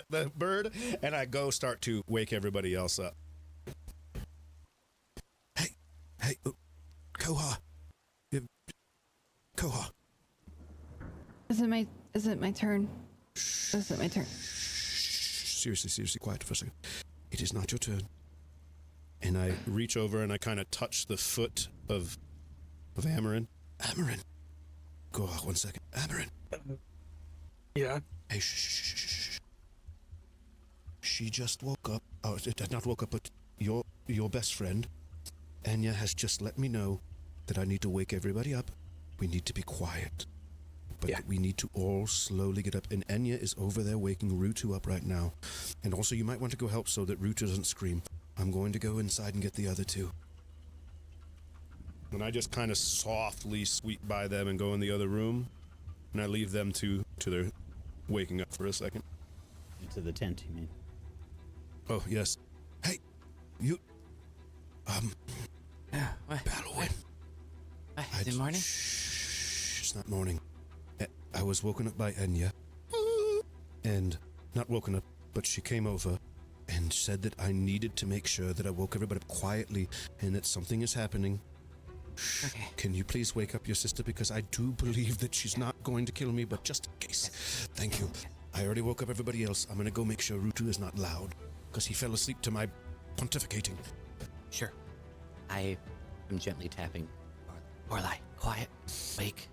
the bird, and I go start to wake everybody else up. Hey, Koha. Koha. Is it my turn? Is it my turn? Seriously, quiet for a second. It is not your turn. And I reach over and I kind of touch the foot of Amarin. Amarin. Koha, 1 second. Amarin. Yeah. Hey, shh. She just woke up. Oh, not woke up, but your best friend, Enya, has just let me know that I need to wake everybody up. We need to be quiet. But we need to all slowly get up. And Enya is over there waking Rutu up right now. And also, you might want to go help so that Rutu doesn't scream. I'm going to go inside and get the other two. And I just kind of softly sweep by them and go in the other room. And I leave them to their waking up for a second. Into the tent, you mean? Oh, yes. Hey, you... Bellwin. Is it morning? Shh, it's not morning. I was woken up by Enya. And not woken up, but she came over and said that I needed to make sure that I woke everybody up quietly and that something is happening. Okay. Can you please wake up your sister, because I do believe that she's not going to kill me, but just in case. Thank you. I already woke up everybody else. I'm going to go make sure Rutu is not loud, because he fell asleep to my pontificating. Sure. I am gently tapping. Lorelei, quiet. Wake.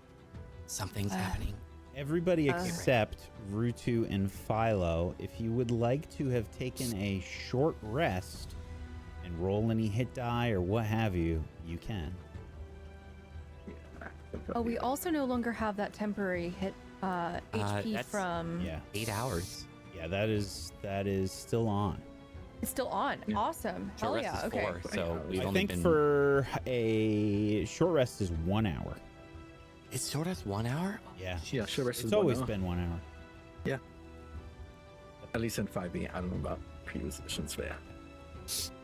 Something's happening. Everybody except Rutu and Philo, if you would like to have taken a short rest and roll any hit die or what have you, you can. Oh, we also no longer have that temporary hit HP that's- from... Yeah. 8 hours. Yeah, that is still on. It's still on. Yeah. Awesome. Short Hell rest yeah. is Okay. 4, so we've I only think been... for a short rest is 1 hour. It's short as 1 hour? Yeah. Yeah, sure. Rest It's is always 1 hour. been 1 hour. Yeah. At least in 5e. I don't know about previous editions, but yeah.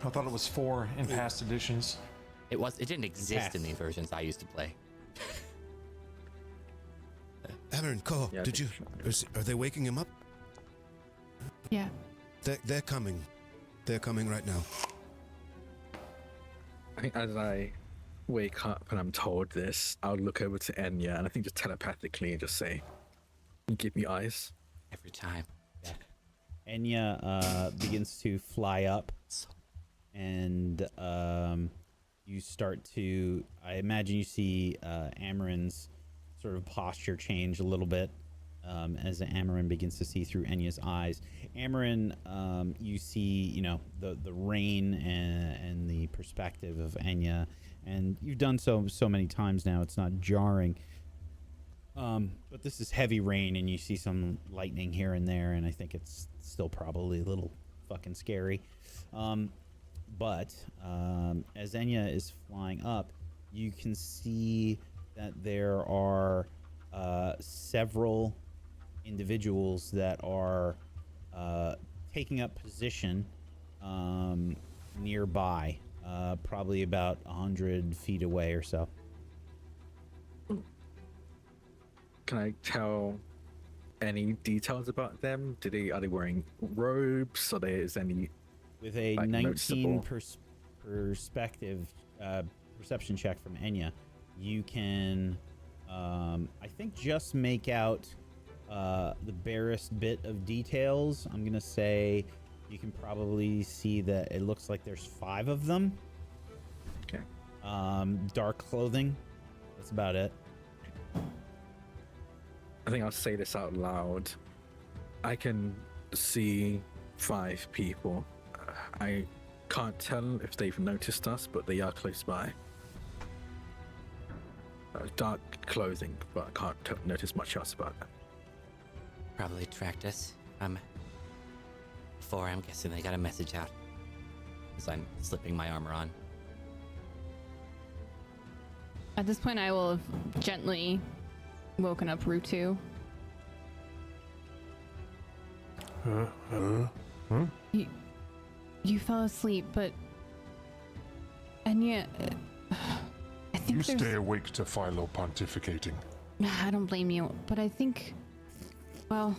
I thought it was 4 in past editions. It didn't exist in Pass. the versions I used to play. Amarin, Koha, Yeah, I did you... think Are they waking him up? Yeah. They're coming. They're coming right now. I think as I wake up and I'm told this, I'll look over to Enya and I think just telepathically just say, "You give me eyes." Every time. Enya begins to fly up, So, and you start to... I imagine you see Amarin's sort of posture change a little bit as Amarin begins to see through Enya's eyes. Amarin, you see, the rain and the perspective of Enya, and you've done so many times now, it's not jarring. But this is heavy rain, and you see some lightning here and there, and I think it's still probably a little fucking scary. But as Enya is flying up, you can see that there are several individuals that are taking up position nearby, probably about 100 feet away or so. Can I tell any details about them? Are they wearing robes? Is any... With a Like 19 noticeable. perspective perception check from Enya, you can, I think, just make out the barest bit of details. I'm gonna say you can probably see that it looks like there's 5 of them. Okay. Dark clothing. That's about it. I think I'll say this out loud. I can see 5 people. I can't tell if they've noticed us, but they are close by. Dark clothing, but I can't notice much else about them. probably tracked us from before. I'm guessing they got a message out as I'm slipping my armor on. At this point, I will have gently woken up Rutu. You fell asleep, but And yet, I think You there's... stay awake to Philo pontificating. I don't blame you, but I think, well,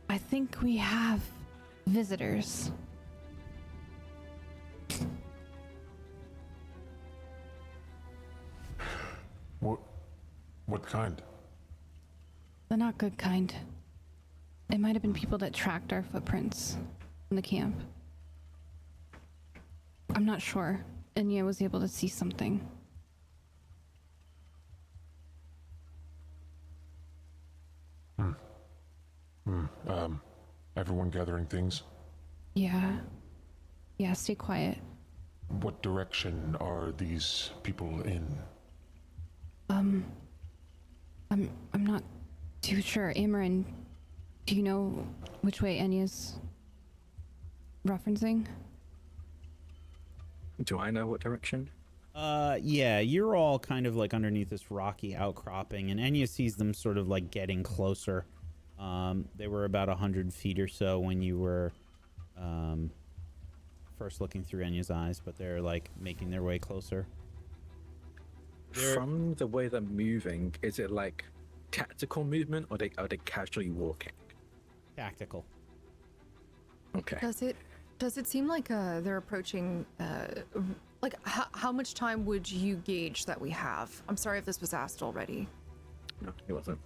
I think we have visitors. What kind? The not good kind. It might have been people that tracked our footprints in the camp. I'm not sure. Enya was able to see something. Everyone gathering things? Yeah. Yeah, stay quiet. What direction are these people in? I'm not too sure. Amarin, do you know which way Enya's referencing? Do I know what direction? Yeah, you're all kind of like underneath this rocky outcropping, and Enya sees them sort of like getting closer. They were about 100 feet or so when you were first looking through Enya's eyes, but they're like making their way closer. From the way they're moving, is it like tactical movement, or are they casually walking? Tactical. Okay. Does it seem like they're approaching? Like how much time would you gauge that we have? I'm sorry if this was asked already. No, it wasn't.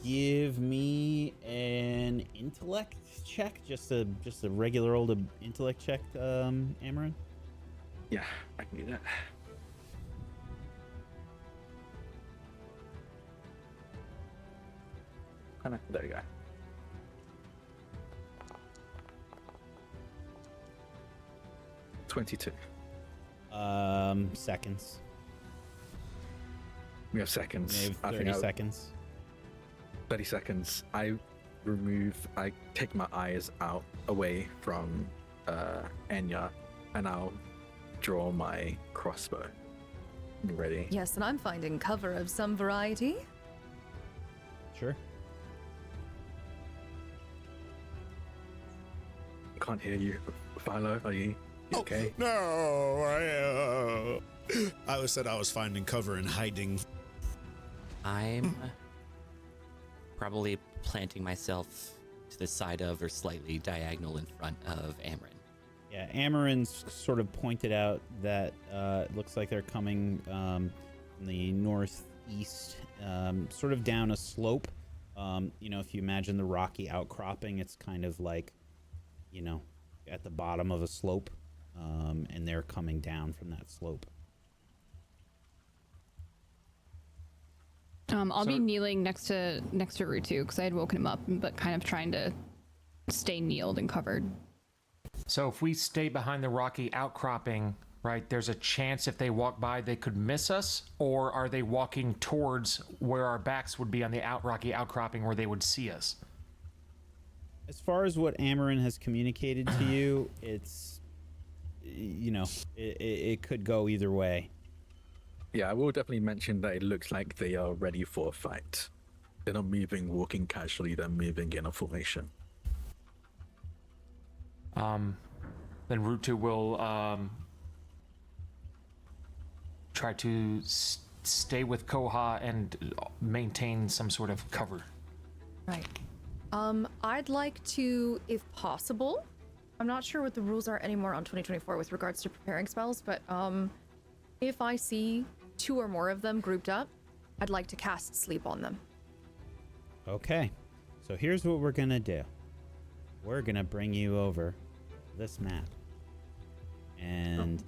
Give me an intellect check, just a regular old intellect check, Amarin. Yeah, I can do that. There you go. $22. Seconds. We have seconds. We have 30 seconds. 30 seconds. I take my eyes out away from Enya, and I'll draw my crossbow. Ready? Yes, and I'm finding cover of some variety. Sure. I can't hear you. Philo, are you okay? No, I said I was finding cover and hiding. I'm probably planting myself to the side of or slightly diagonal in front of Amarin. Yeah, Amarin's sort of pointed out that it looks like they're coming from the northeast, sort of down a slope. If you imagine the rocky outcropping, it's kind of like, at the bottom of a slope, and they're coming down from that slope. I'll be kneeling next to Rutu because I had woken him up, but kind of trying to stay kneeled and covered. So if we stay behind the rocky outcropping, right, there's a chance if they walk by they could miss us, or are they walking towards where our backs would be on the rocky outcropping where they would see us? As far as what Amarin has communicated to you, it's, it could go either way. Yeah, I will definitely mention that it looks like they are ready for a fight. They're not walking casually, they're moving in a formation. Then Rutu will try to stay with Koha and maintain some sort of cover. Right. I'd like to, if possible, I'm not sure what the rules are anymore on 2024 with regards to preparing spells, but if I see 2 or more of them grouped up, I'd like to cast sleep on them. Okay, so here's what we're gonna do. We're gonna bring you over this map, and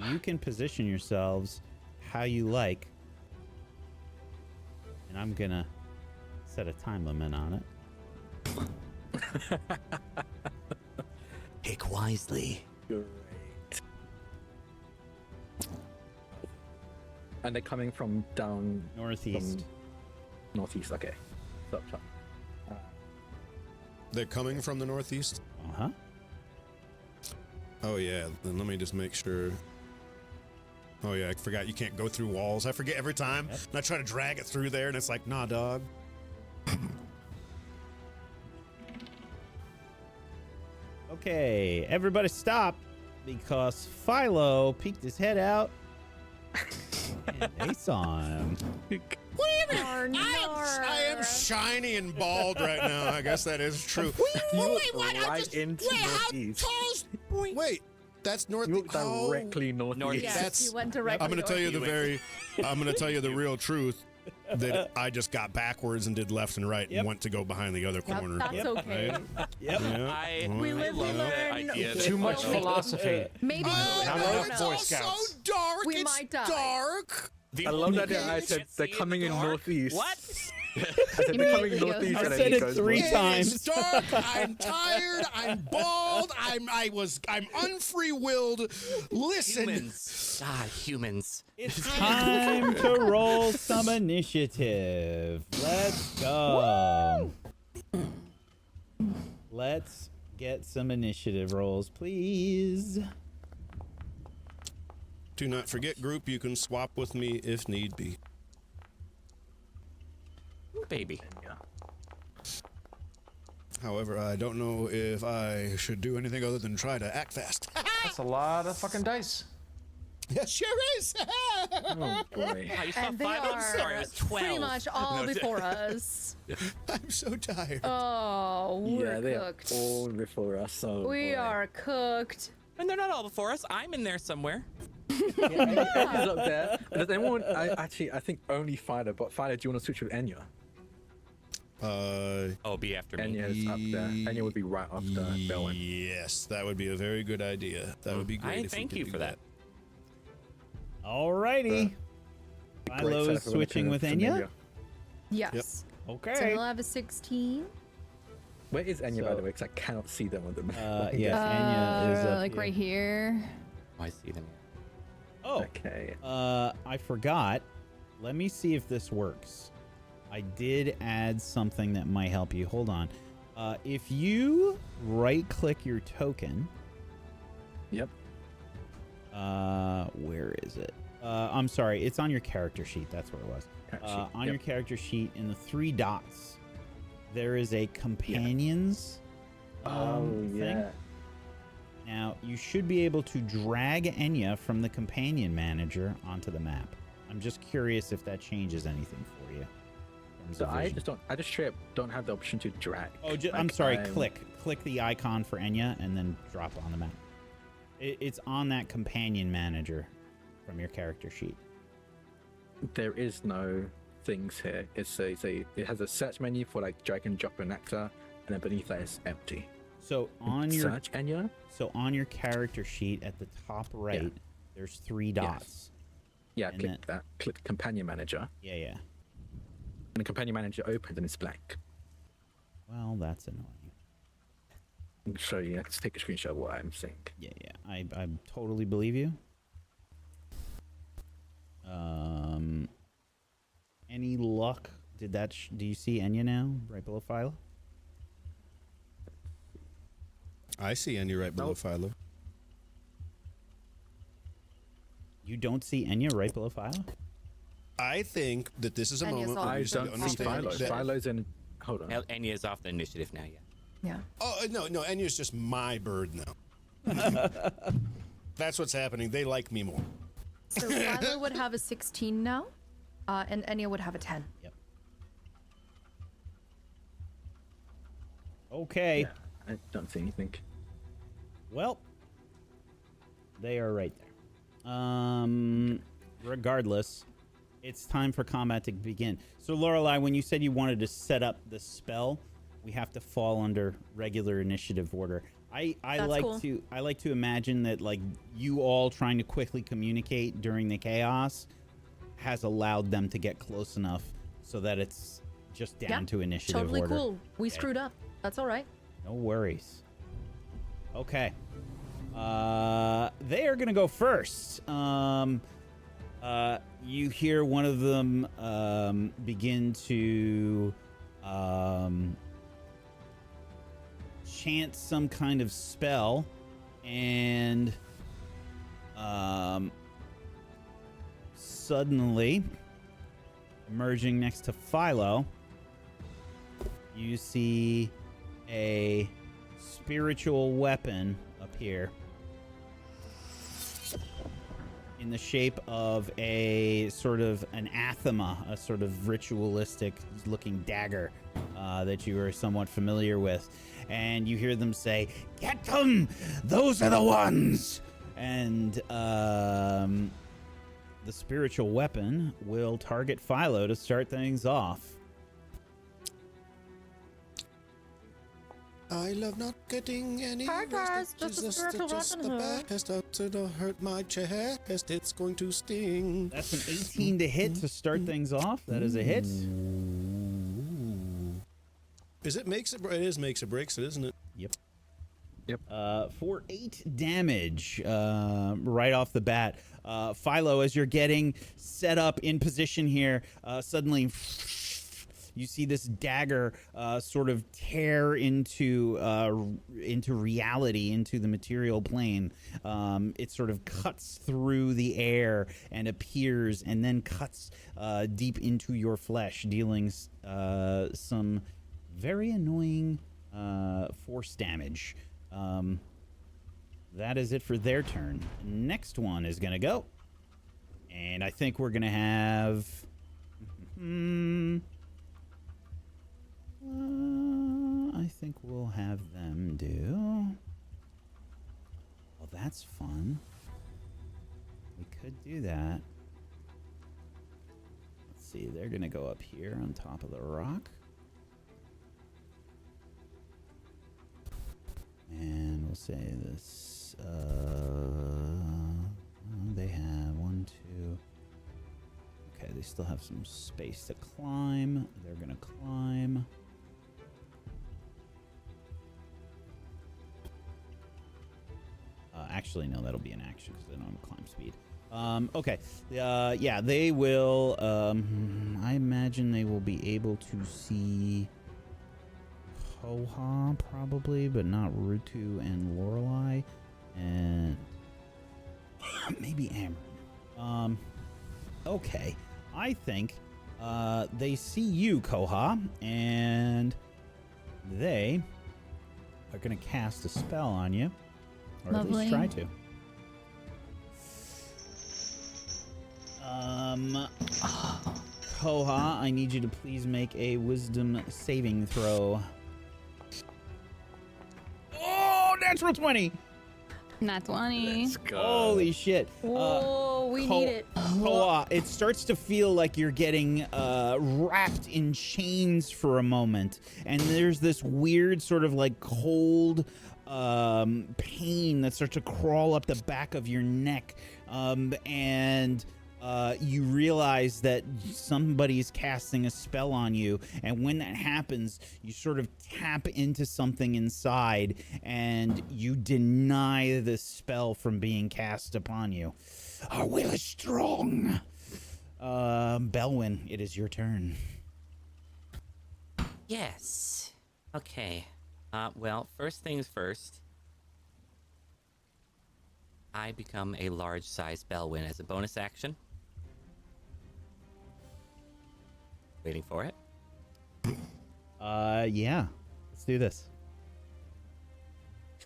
you can position yourselves how you like, and I'm gonna set a time limit on it. Pick wisely. Great. And they're coming from down Northeast. Northeast, okay. Stop. They're coming from the northeast? Uh-huh. Oh, yeah. Then let me just make sure. Oh, yeah. I forgot you can't go through walls. I forget every time. Yep. And I try to drag it through there, and it's like, nah, dog. Okay, everybody stop. because Philo peeked his head out and they saw him. I am shiny and bald right now. I guess that is true. Wait, right into northeast. Wait, that's north. You look directly northeast. Yes, That's- you went directly. I'm going to tell you I'm going to tell you the real truth. That I just got backwards and did left and right and went to go behind the other Yep, corner. that's okay. Yep. We live, we love that learn. idea. Too much philosophy. Maybe Not we enough don't Boy know. Scouts. So dark. We it's might die. dark. I love that I said they're coming in northeast. What? I said they're coming in northeast. I and said then it goes 3 north. times. It's dark. I'm tired. I'm bald. I'm unfree-willed. Listen. Humans. Ah, humans. It's time to roll some initiative. Let's go. Let's get some initiative rolls, please. Do not forget, group, you can swap with me if need be. Baby. However, I don't know if I should do anything other than try to act fast. That's a lot of fucking dice. Yes, sure is. Oh boy. Oh, you saw And they 5? I'm sorry, I are was 12. pretty much all before us. I'm so tired. Oh, we're Yeah, they cooked. are all before us. So We are cooked. And they're not all before us. I'm in there somewhere. Enya's up there. Does anyone? I think only Fhaelin. But Fhaelin, do you want to switch with Enya? Oh, be after me. Enya's up there. Enya would be right after Bellwin. Yes, that would be a very good idea. That would be great. I if we thank could you do for that. Alrighty. Great Philo setup is for switching the with familiar. Enya. Yes. So Okay. we'll have a 16. Where is Enya, by So- the way? Because I cannot see them on the map. Yes, Enya is up like here. right here. Oh, I see them. Oh, Okay. I forgot. Let me see if this works. I did add something that might help you. Hold on. If you right-click your token, Yep. where is it? I'm sorry, it's on your character sheet. That's where it was. Character sheet, On yep. your character sheet, in the 3 dots, there is a companions thing. yeah. Now, you should be able to drag Enya from the companion manager onto the map. I'm just curious if that changes anything for you. in terms So of I vision. just don't. I just straight up don't have the option to drag. Oh, I'm Like, sorry. I'm- Click the icon for Enya and then drop it on the map. It's on that companion manager from your character sheet. There is no things here. It has a search menu for like drag and drop an actor, and then beneath that is empty. So on your Search Enya. character sheet at the top right, there's 3 dots. Yeah, And click then- that. Click companion manager, Yeah. and the companion manager opens and it's blank. Well, that's annoying. I can show you. Let's take a screenshot of what I'm seeing. Yeah. I totally believe you. Any luck? Did that? Do you see Enya now, right below Philo? I see Enya right below Nope. Philo. You don't see Enya right below Philo? I think that this is a Enya's moment on- where I we should don't see understand Philo. that- Philo's in. Hold on. Enya's off the initiative now, yeah. Yeah. Oh, no, Enya's just my bird now. That's what's happening. They like me more. So Philo would have a 16 now, and Enya would have a 10. Yep. Okay. Yeah, I don't see anything. Well, they are right there. Regardless, it's time for combat to begin. So, Lorelei, when you said you wanted to set up the spell, we have to fall under regular initiative order. I That's like cool. to imagine that like you all trying to quickly communicate during the chaos has allowed them to get close enough so that it's just down Yeah, to initiative Totally order. cool. We screwed up. That's all right. No worries. Okay. They are gonna go first. You hear one of them begin to chant some kind of spell, and suddenly, emerging next to Philo, you see a spiritual weapon appear. in the shape of a sort of anathema, a sort of ritualistic looking dagger that you are somewhat familiar with. And you hear them say, "Get them! Those are the ones!" And the spiritual weapon will target Philo to start things off. I love not getting any Hi, guys, rest. just a spiritual weapon the here. best out to hurt my chest. It's going to sting. That's an 18 to hit to start things off. That is a hit. Is it makes it? It is makes it breaks it, isn't it? Yep. Yep. For 8 damage right off the bat. Philo, as you're getting set up in position here, suddenly you see this dagger sort of tear into reality, into the material plane. It sort of cuts through the air and appears, and then cuts deep into your flesh, dealing some very annoying force damage. That is it for their turn. Next one is going to go. And I think we're going to have... I think we'll have them do... Well, that's fun. We could do that. Let's see, they're going to go up here on top of the rock. And we'll say this, they have 1, 2. Okay, they still have some space to climb. They're gonna climb. Actually, no, that'll be an action because they don't have climb speed. Okay, yeah, they will, I imagine they will be able to see Koha probably, but not Rutu and Lorelei, and maybe Amron. Okay, I think they see you, Koha, and they are gonna cast a spell on you, or Lovely. at least try to. Koha, I need you to please make a wisdom saving throw. Oh, natural 20! Nat 20. Let's go. Holy shit. Whoa, we need it. Koa, it starts to feel like you're getting wrapped in chains for a moment. And there's this weird sort of like cold pain that starts to crawl up the back of your neck. And you realize that somebody's casting a spell on you, and when that happens, you sort of tap into something inside, and you deny the spell from being cast upon you. Our will is strong. Bellwin, it is your turn. Yes. Okay. Well, first things first. I become a large-sized Bellwin as a bonus action. Waiting for it. Yeah. Let's do this.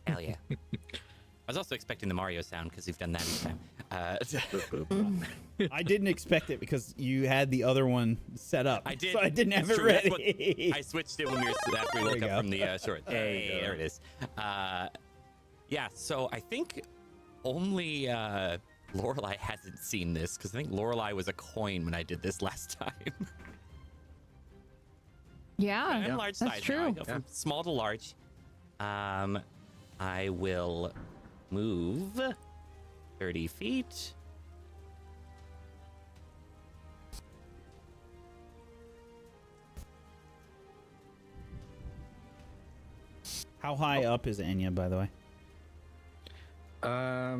Hell yeah. I was also expecting the Mario sound because we've done that each time. I didn't expect it because you had the other one set up. I did. So I didn't have it True, that's ready. I switched it when we were after we There woke you up go. from the short. Hey, there it is. Yeah, so I think only Lorelei hasn't seen this because I think Lorelei was a coin when I did this last time. Yeah, I'm large that's size true. now. I go from small to large. I will move 30 feet. How high up is Enya, by the way? I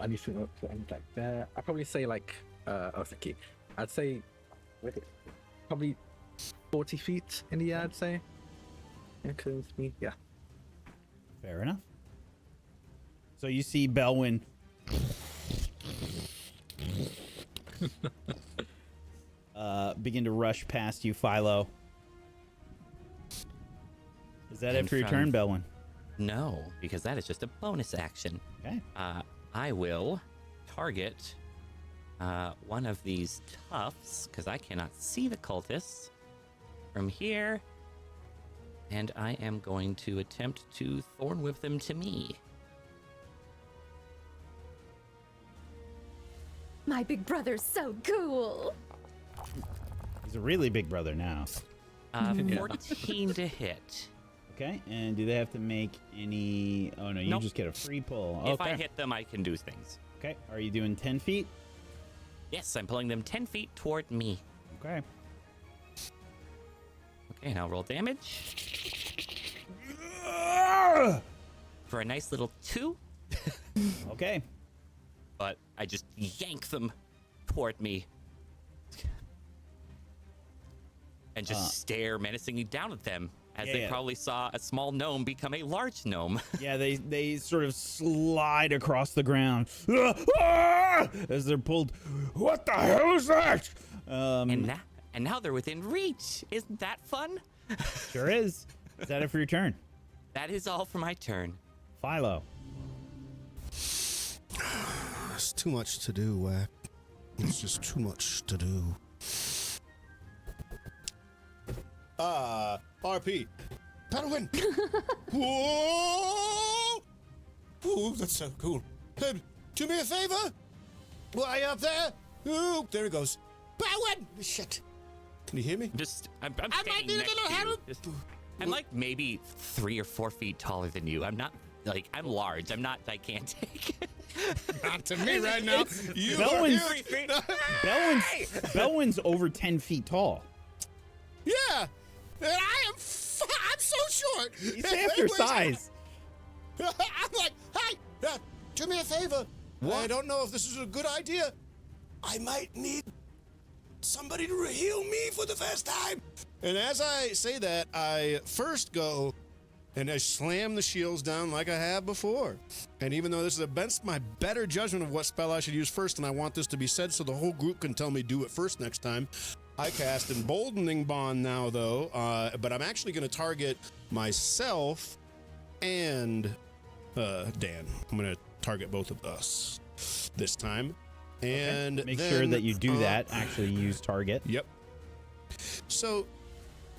need to look like there. I'd probably say like thank you. I'd say probably 40 feet in the air, I'd say. Yeah. Fair enough. So you see Bellwin begin to rush past you, Philo. Is that it And for your from- turn, Bellwin? No, because that is just a bonus action. Okay. I will target one of these tufts, because I cannot see the cultists from here. And I am going to attempt to thorn whip them to me. My big brother's so cool. He's a really big brother now. 14 to hit. Okay, and do they have to make any... Oh, no, you Nope. just get a free pull. If Okay. I hit them, I can do things. Okay, are you doing 10 feet? Yes, I'm pulling them 10 feet toward me. Okay. Okay, now roll damage. For a nice little 2. Okay. But I just yank them toward me. And just stare menacingly down at them as they probably saw a small gnome become a large gnome. Yeah, they sort of slide across the ground as they're pulled. What the hell is that? And now they're within reach. Isn't that fun? Sure is. Is that it for your turn? That is all for my turn. Philo. It's too much to do, Wack. It's just too much to do. RP. Bellwin! Whoa! Ooh, that's so cool. Do me a favor? Why up there? Ooh, there he goes. Bellwin! Shit. Can you hear me? I'm I might standing need a next little to you. help. I'm like maybe 3 or 4 feet taller than you. I'm not like I'm large. I'm not gigantic. Not to me right now. You are Bellwin's, huge. Bellwin's over 10 feet tall. Yeah. And I'm so short. He's half your size. I'm like, hey, do me a favor. I don't know if this is a good idea. I might need somebody to heal me for the first time. And as I say that, I first go and I slam the shields down like I have before. And even though this is against my better judgment of what spell I should use first, and I want this to be said so the whole group can tell me do it first next time, I cast Emboldening Bond now, though, but I'm actually going to target myself and Dan. I'm going to target both of us this time. And Make then, sure that you do that. Actually use target. Yep. So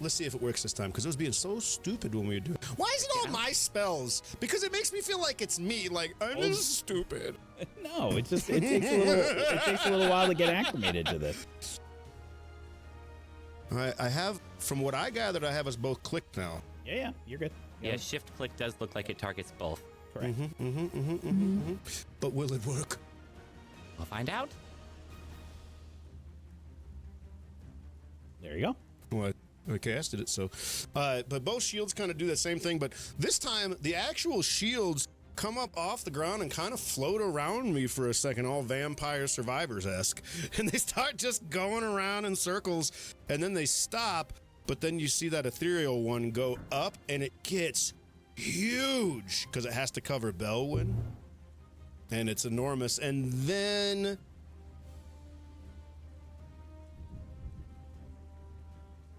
let's see if it works this time, because it was being so stupid when we were doing it. Why is it all my spells? Because it makes me feel like it's me, like I'm just stupid. No, it takes a little while to get acclimated to this. I have, from what I gathered, I have us both clicked now. Yeah, you're good. Yeah, shift click does look like it targets both. Correct. But will it work? We'll find out. There you go. Well, I casted it, so. But both shields kind of do the same thing, but this time the actual shields come up off the ground and kind of float around me for a second, all Vampire Survivors-esque. And they start just going around in circles, and then they stop, but then you see that ethereal one go up, and it gets huge, because it has to cover Bellwin. And it's enormous. And then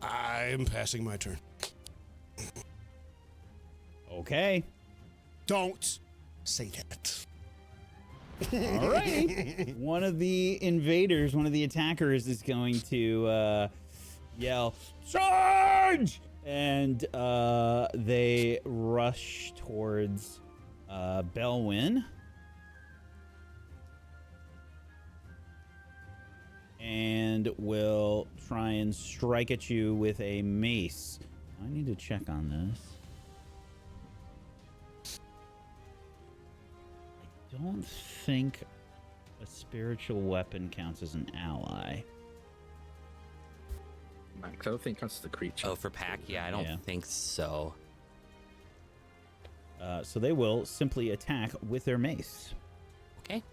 I'm passing my turn. Okay. Don't say that. All right. One of the invaders, one of the attackers is going to yell, "Charge!" And they rush towards Bellwin. And will try and strike at you with a mace. I need to check on this. I don't think a spiritual weapon counts as an ally. Max, I don't think that's the creature. Oh, for pack? Yeah, I don't think so. So they will simply attack with their mace. Okay.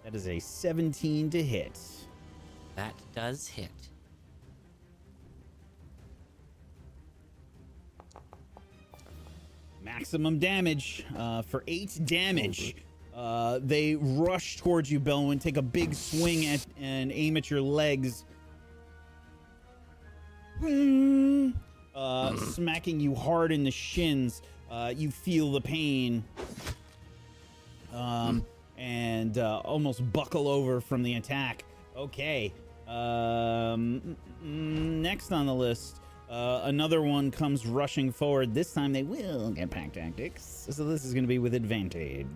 That is a 17 to hit. That does hit. Maximum damage for 8 damage. They rush towards you, Bellwin. Take a big swing at and aim at your legs. Smacking you hard in the shins. You feel the pain and almost buckle over from the attack. Okay. Next on the list, another one comes rushing forward. This time they will get pack tactics. So this is going to be with advantage.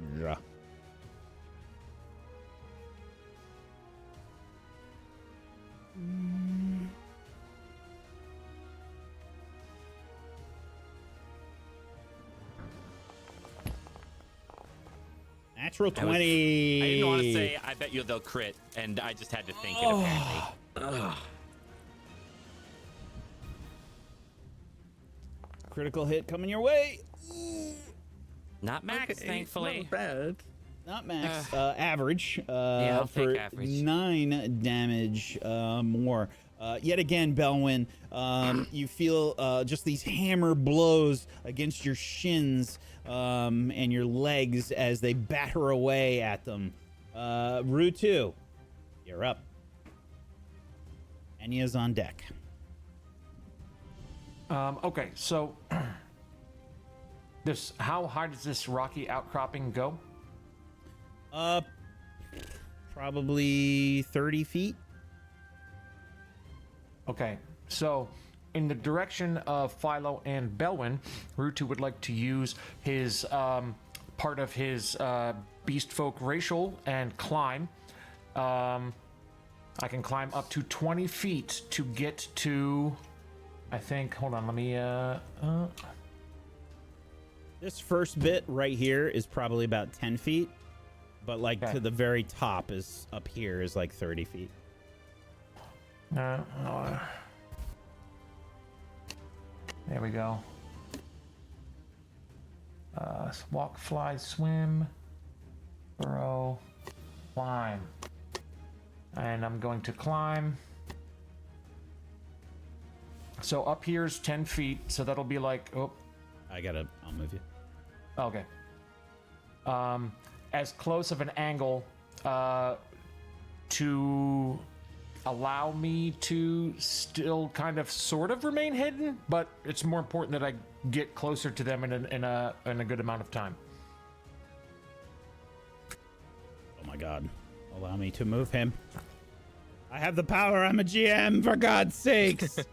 Natural 20. I didn't want to say, I bet you they'll crit, and I just had to think it apparently. Critical hit coming your way. Not max, thankfully. Not bad. Not max, average. I'll for take average. 9 damage more. Yet again, Bellwin, you feel just these hammer blows against your shins and your legs as they batter away at them. Rutu, you're up. Enya's on deck. Okay, so how high does this rocky outcropping go? Probably 30 feet. Okay, so in the direction of Philo and Bellwin, Rutu would like to use his part of his beast folk racial and climb. I can climb up to 20 feet to get to, I think, hold on, let me, This first bit right here is probably about 10 feet, but like Okay. to the very top is up here is like 30 feet. there we go. Walk, fly, swim, burrow, climb. And I'm going to climb. So up here's 10 feet, so that'll be like, oh, I'll move you. okay. As close of an angle to allow me to still kind of sort of remain hidden, but it's more important that I get closer to them in a good amount of time. Oh my god. Allow me to move him. I have the power. I'm a GM, for God's sakes. It's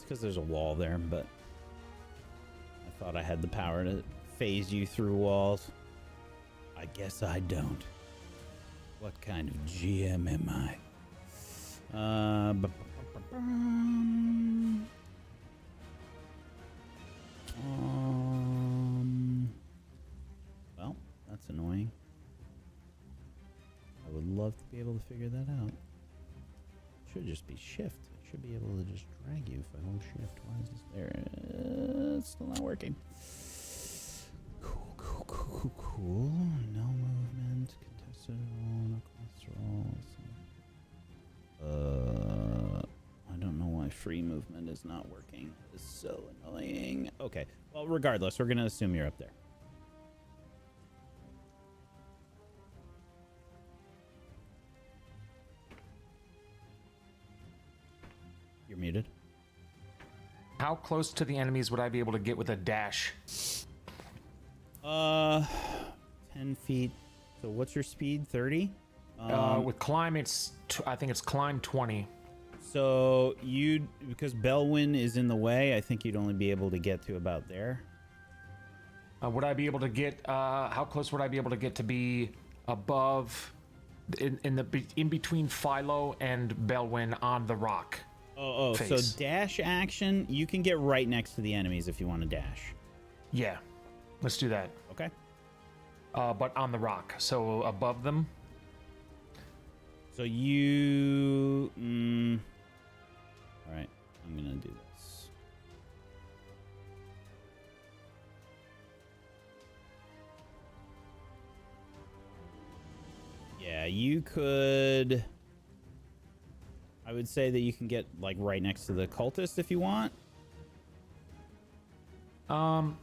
because there's a wall there, but I thought I had the power to phase you through walls. I guess I don't. What kind of GM am I? Well, that's annoying. I would love to be able to figure that out. Should just be shift. I should be able to just drag you if I hold shift. Why is this there? It's still not working. Cool. No movement. Contested roll. No cost rolls. I don't know why free movement is not working. It's so annoying. Okay. Well, regardless, we're gonna assume you're up there. You're muted. How close to the enemies would I be able to get with a dash? 10 feet. So what's your speed? 30? With climb, I think it's climb 20. So because Bellwin is in the way, I think you'd only be able to get to about there. Would I be able to get? How close would I be able to get to be above, in between Philo and Bellwin on the rock? So face? dash action, you can get right next to the enemies if you want to dash. Yeah, let's do that. Okay. But on the rock, so above them. So you... All right, I'm going to do this. Yeah, you could... I would say that you can get, like, right next to the cultist if you want. Or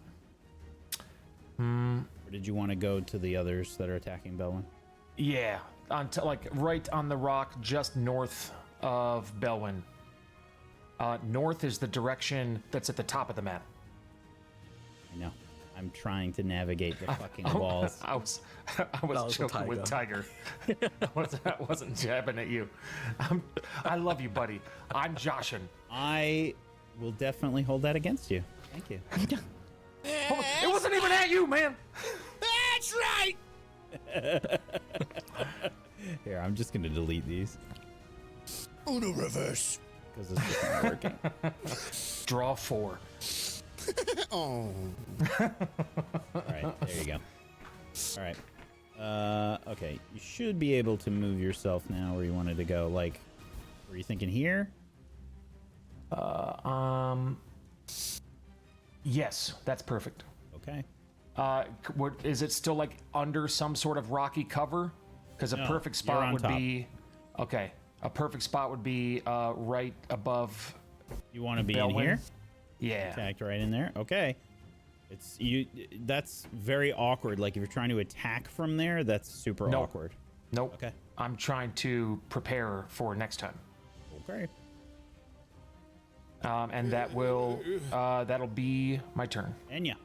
did you want to go to the others that are attacking Bellwin? Yeah, like right on the rock, just north of Bellwin. North is the direction that's at the top of the map. I know. I'm trying to navigate the fucking walls. I was joking with Tiger. I wasn't jabbing at you. I love you, buddy. I'm joshing. I will definitely hold that against you. Thank you. It wasn't even at you, man. That's right. Here, I'm just gonna delete these Uno reverse. because this isn't working. Draw 4. Oh. All right, there you go. All right. Okay, you should be able to move yourself now where you wanted to go. Like, were you thinking here? Yes, that's perfect. Okay. Is it still like under some sort of rocky cover? Because a No, perfect you're spot on would top. be, okay. A perfect spot would be right above. You want to be Bellwin? in here? Yeah. Attacked right in there. Okay. It's you. That's very awkward. Like if you're trying to attack from there, that's super Nope. awkward. Nope. Okay. I'm trying to prepare for next time. Okay. And that will that'll be my turn. Enya.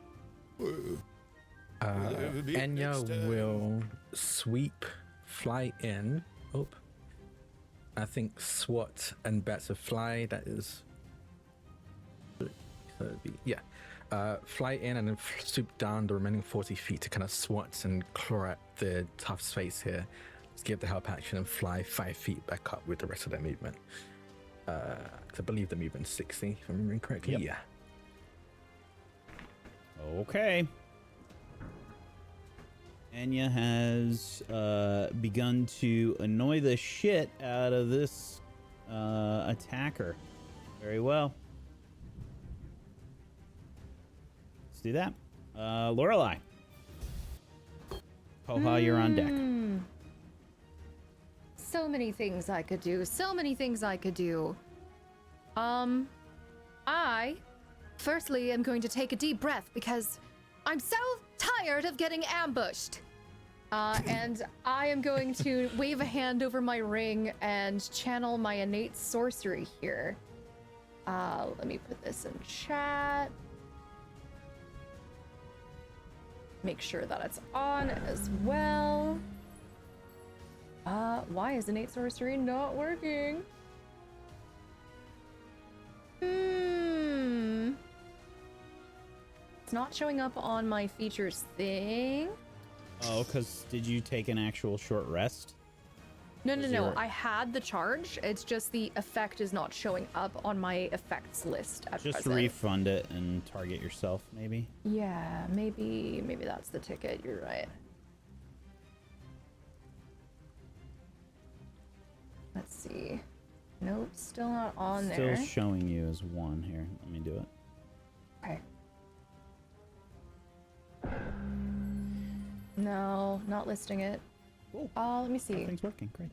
Enya will sweep, fly in. Oh, I think SWAT and bats of fly. That is, fly in and then swoop down the remaining 40 feet to kind of swat and claw at the tough space here. Let's give the help action and fly 5 feet back up with the rest of their movement. I believe the movement's 60, if I'm remembering correctly. Yep. Yeah. Okay. Enya has begun to annoy the shit out of this attacker. Very well. Let's do that. Lorelei. Poha, you're on deck. So many things I could do. So many things I could do. I, firstly, am going to take a deep breath because I'm so tired of getting ambushed. And I am going to wave a hand over my ring and channel my innate sorcery here. Let me put this in chat. Make sure that it's on as well. Why is innate sorcery not working? It's not showing up on my features thing. Oh, because did you take an actual short rest? No. I had the charge. It's just the effect is not showing up on my effects list at Just present. refund it and target yourself, maybe. Yeah, maybe that's the ticket. You're right. Let's see. Nope, still not on there. Still showing you as 1 here. Let me do it. Okay. No, not listing it. Cool. Let me see. Everything's working. Great.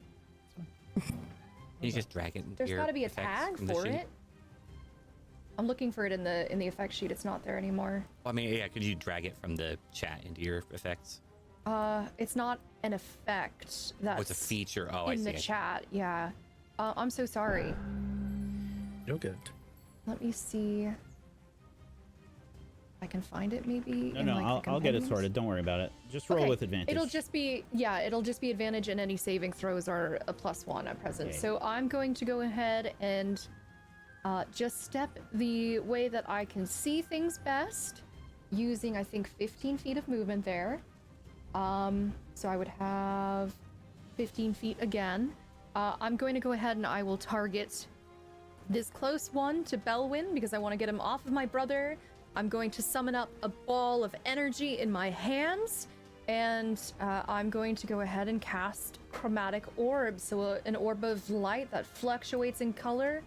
You just drag it into There's your got to be a effects tag from the for sheet. it. I'm looking for it in the effect sheet. It's not there anymore. Well, I mean, yeah, could you drag it from the chat into your effects? It's not an effect. That's Oh, it's a feature. Oh, I in see. the chat. Yeah. I'm so sorry. You're good. Let me see. If I can find it maybe. No, I'll get it sorted. Don't worry about it. Just roll with advantage. It'll just be advantage, and any saving throws are a +1 at present. Okay. So I'm going to go ahead and just step the way that I can see things best, using I think 15 feet of movement there. So I would have 15 feet again. I'm going to go ahead and I will target this close one to Bellwin because I want to get him off of my brother. I'm going to summon up a ball of energy in my hands, and I'm going to go ahead and cast Chromatic Orb. So an orb of light that fluctuates in color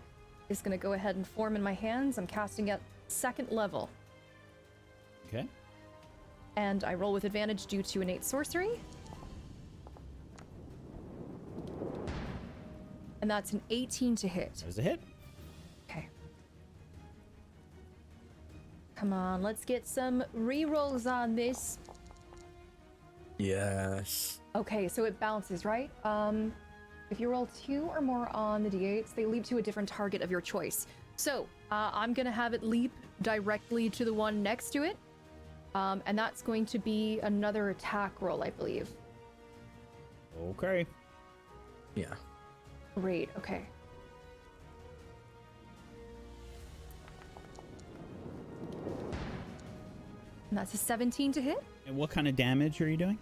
is going to go ahead and form in my hands. I'm casting at 2nd level. Okay. And I roll with advantage due to innate sorcery. And that's an 18 to hit. There's a hit. Okay. Come on, let's get some rerolls on this. Yes. Okay, so it bounces, right? If you roll 2 or more on the d8s, they leap to a different target of your choice. So I'm gonna have it leap directly to the one next to it. And that's going to be another attack roll, I believe. Okay. Yeah. Great, okay. And that's a 17 to hit. And what kind of damage are you doing?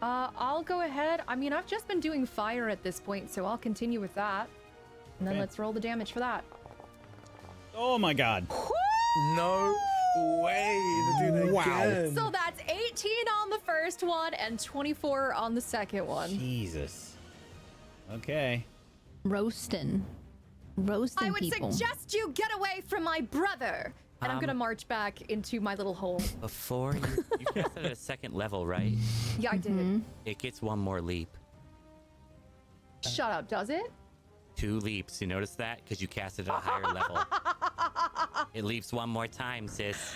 I'll go ahead. I mean, I've just been doing fire at this point, so I'll continue with that. And then Okay. let's roll the damage for that. Oh my god. No way to do that Wow. again. So that's 18 on the first one and 24 on the second one. Jesus. Okay. Roasting I would people. suggest you get away from my brother. And I'm gonna march back into my little hole. Before you cast it at a second level, right? Yeah, I did. It gets one more leap. Shut up, does it? 2 leaps. You notice that? Because you cast it at a higher level. It leaps one more time, sis.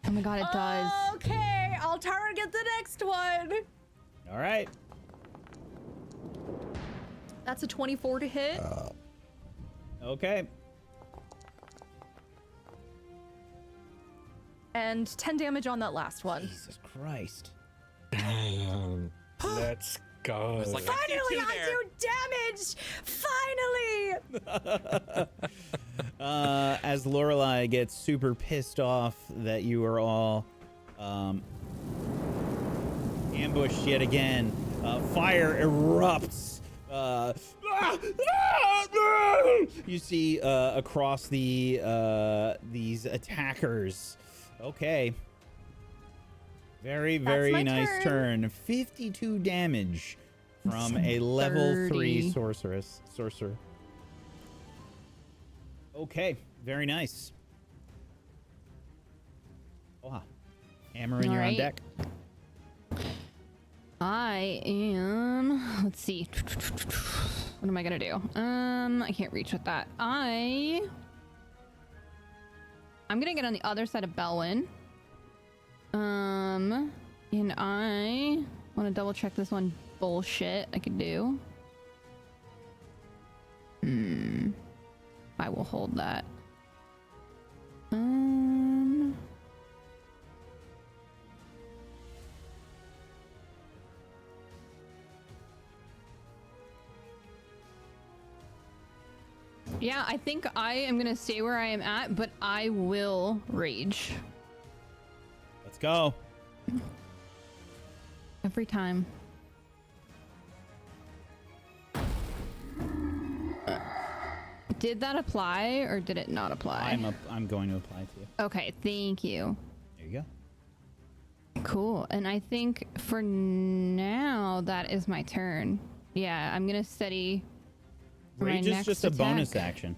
Oh my god, it does. Okay, I'll target the next one. All right. That's a 24 to hit. Okay. And 10 damage on that last one. Jesus Christ. Damn. Let's go. It's like, Finally, I I do damage! Finally! As Lorelei gets super pissed off that you are all ambushed yet again, fire erupts. You see across these attackers. Okay. Very, very my nice turn. turn. 52 damage from a level 3 sorcerer. Okay, very nice. Oh, Amarin, All you're on right. deck. I am. Let's see. What am I gonna do? I can't reach with that. I'm gonna get on the other side of Bellwin. And I want to double check this one bullshit I could do. I will hold that. Yeah, I think I am gonna stay where I am at, but I will rage Let's go. every time. Did that apply or did it not apply? I'm going to apply to you. Okay, thank you. There you go. Cool. And I think for now that is my turn. Yeah, I'm gonna steady. for my Rage is next just a bonus attack. action.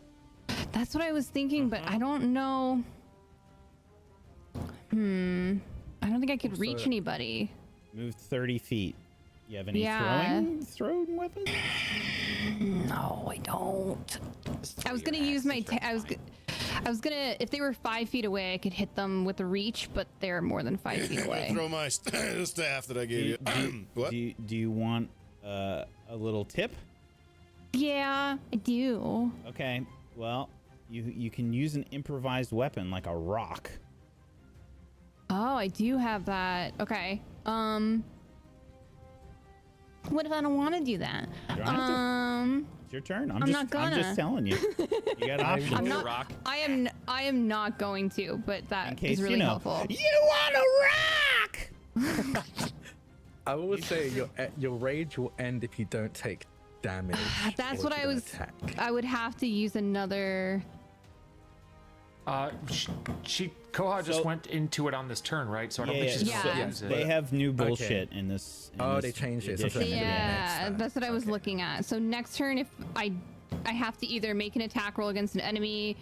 That's what I was thinking, but I don't know. I don't think I could reach Also- anybody. Moved 30 feet. You have any Yeah. throwing weapons? No, I don't. I was gonna use my. I was gonna. If they were 5 feet away, I could hit them with a reach, but they're more than 5 feet away. Throw my staff that I gave you. What? Do you want a little tip? Yeah, I do. Okay. Well, you can use an improvised weapon like a rock. Oh, I do have that. Okay. What if I don't want to do that? You don't have to. It's your turn. I'm not gonna. I'm just telling you. You got options. I'm not. rock. I am not going to, but In that case is really you know. helpful. You want a rock? I will say your rage will end if you don't take damage. That's or what if I you don't was. attack. I would have to use another. Koha just So- went into it on this turn, right? So I don't think she's yeah. going to Yeah. use it. They have new bullshit in this. Oh, they changed it, so edition. it's gonna be Yeah, next that's what I was Okay. looking at. So next turn, if I have to either make an attack roll against an enemy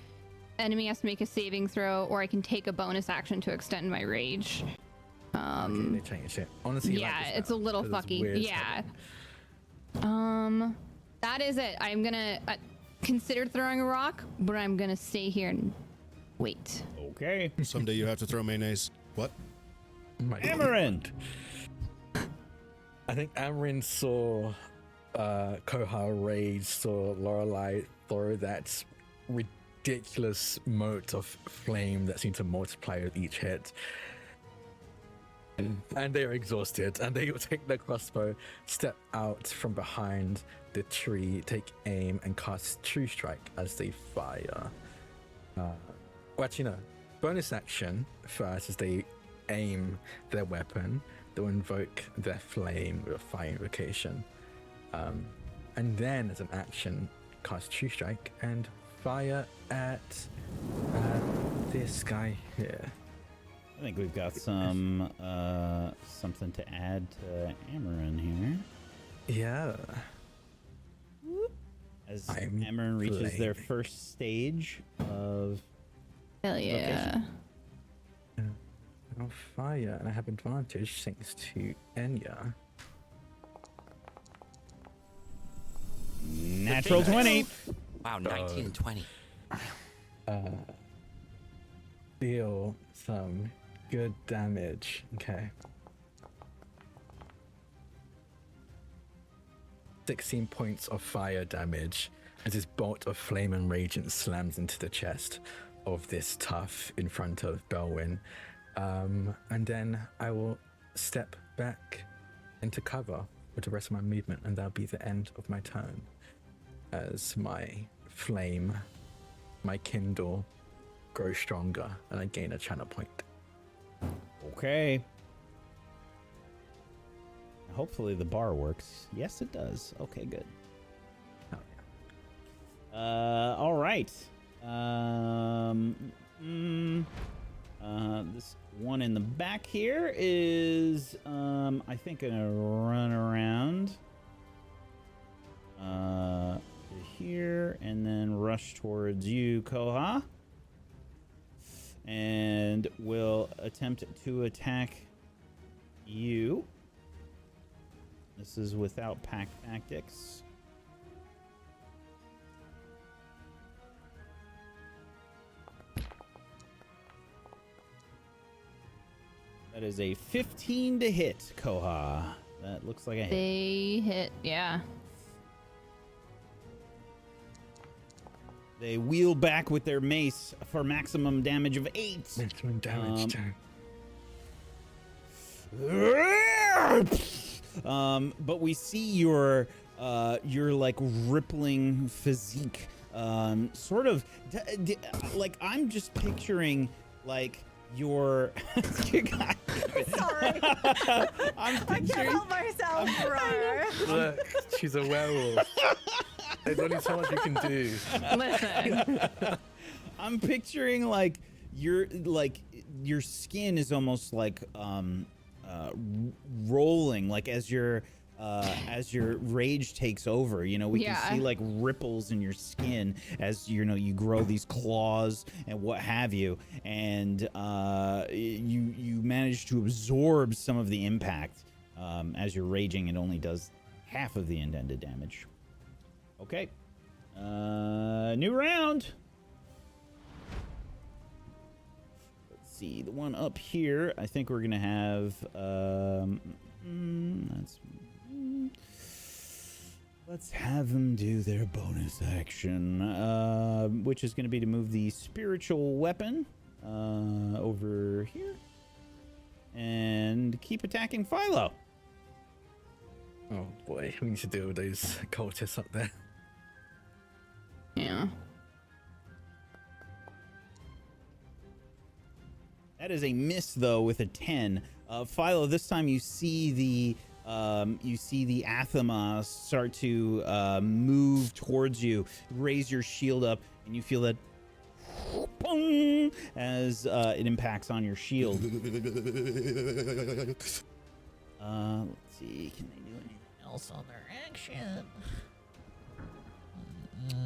has to make a saving throw, or I can take a bonus action to extend my rage. Okay, they changed it. Honestly, Yeah, like this it's now, a little 'cause it's fucky. weird as Yeah. hell. That is it. I'm gonna consider throwing a rock, but I'm gonna stay here and wait. Okay. Someday you have to throw mayonnaise. What? Oh my God. Amarin. I think Amarin saw Koha rage, saw Lorelei throw that ridiculous mote of flame that seemed to multiply with each hit. And they are exhausted, and they will take their crossbow, step out from behind the tree, take aim, and cast True Strike as they fire. Well, actually, no. Bonus action first as they aim their weapon. They'll invoke their flame with a fire invocation. And then, as an action, cast True Strike and fire at this guy here. I think we've got some something to add to Amarin here. Yeah. As I'm Amarin reaches their flaming. first stage of Hell yeah. On fire, and I have advantage thanks to Enya. natural 20. Wow, 19 and 20. Deal some good damage. Okay. 16 points of fire damage as this bolt of flame and radiance slams into the chest of this tough in front of Bellwin. And then I will step back into cover with the rest of my movement, and that'll be the end of my turn. As my flame, my kindle, grows stronger, and I gain a channel point. Okay. Hopefully the bar works. Yes, it does. Okay, good. Oh, All right. This one in the back here is, I think, gonna run around to here and then rush towards you, Koha, and will attempt to attack you. This is without pack tactics. That is a 15 to hit, Koha. That looks like a hit. They hit, yeah. They wheel back with their mace for maximum damage of 8. Maximum damage turn. But we see your like rippling physique, sort of like I'm just picturing like your. Sorry. I'm I can't picturing. help myself, Briar. Look, she's a werewolf. There's only so much you can do. Listen. I'm picturing like your skin is almost like rolling, like as your rage takes over. You know, we can see like ripples in your skin as you grow these claws and what have you, and you manage to absorb some of the impact. As you're raging, it only does half of the intended damage. Okay. New round. Let's see. The one up here, I think we're going to have... let's have them do their bonus action, which is going to be to move the spiritual weapon over here. And keep attacking Philo. Oh boy, we need to deal with those cultists up there. Yeah. That is a miss, though, with a 10. Philo, this time you see the Athema start to move towards you. Raise your shield up, and you feel that boom, as it impacts on your shield. Let's see, can they do anything else on their action?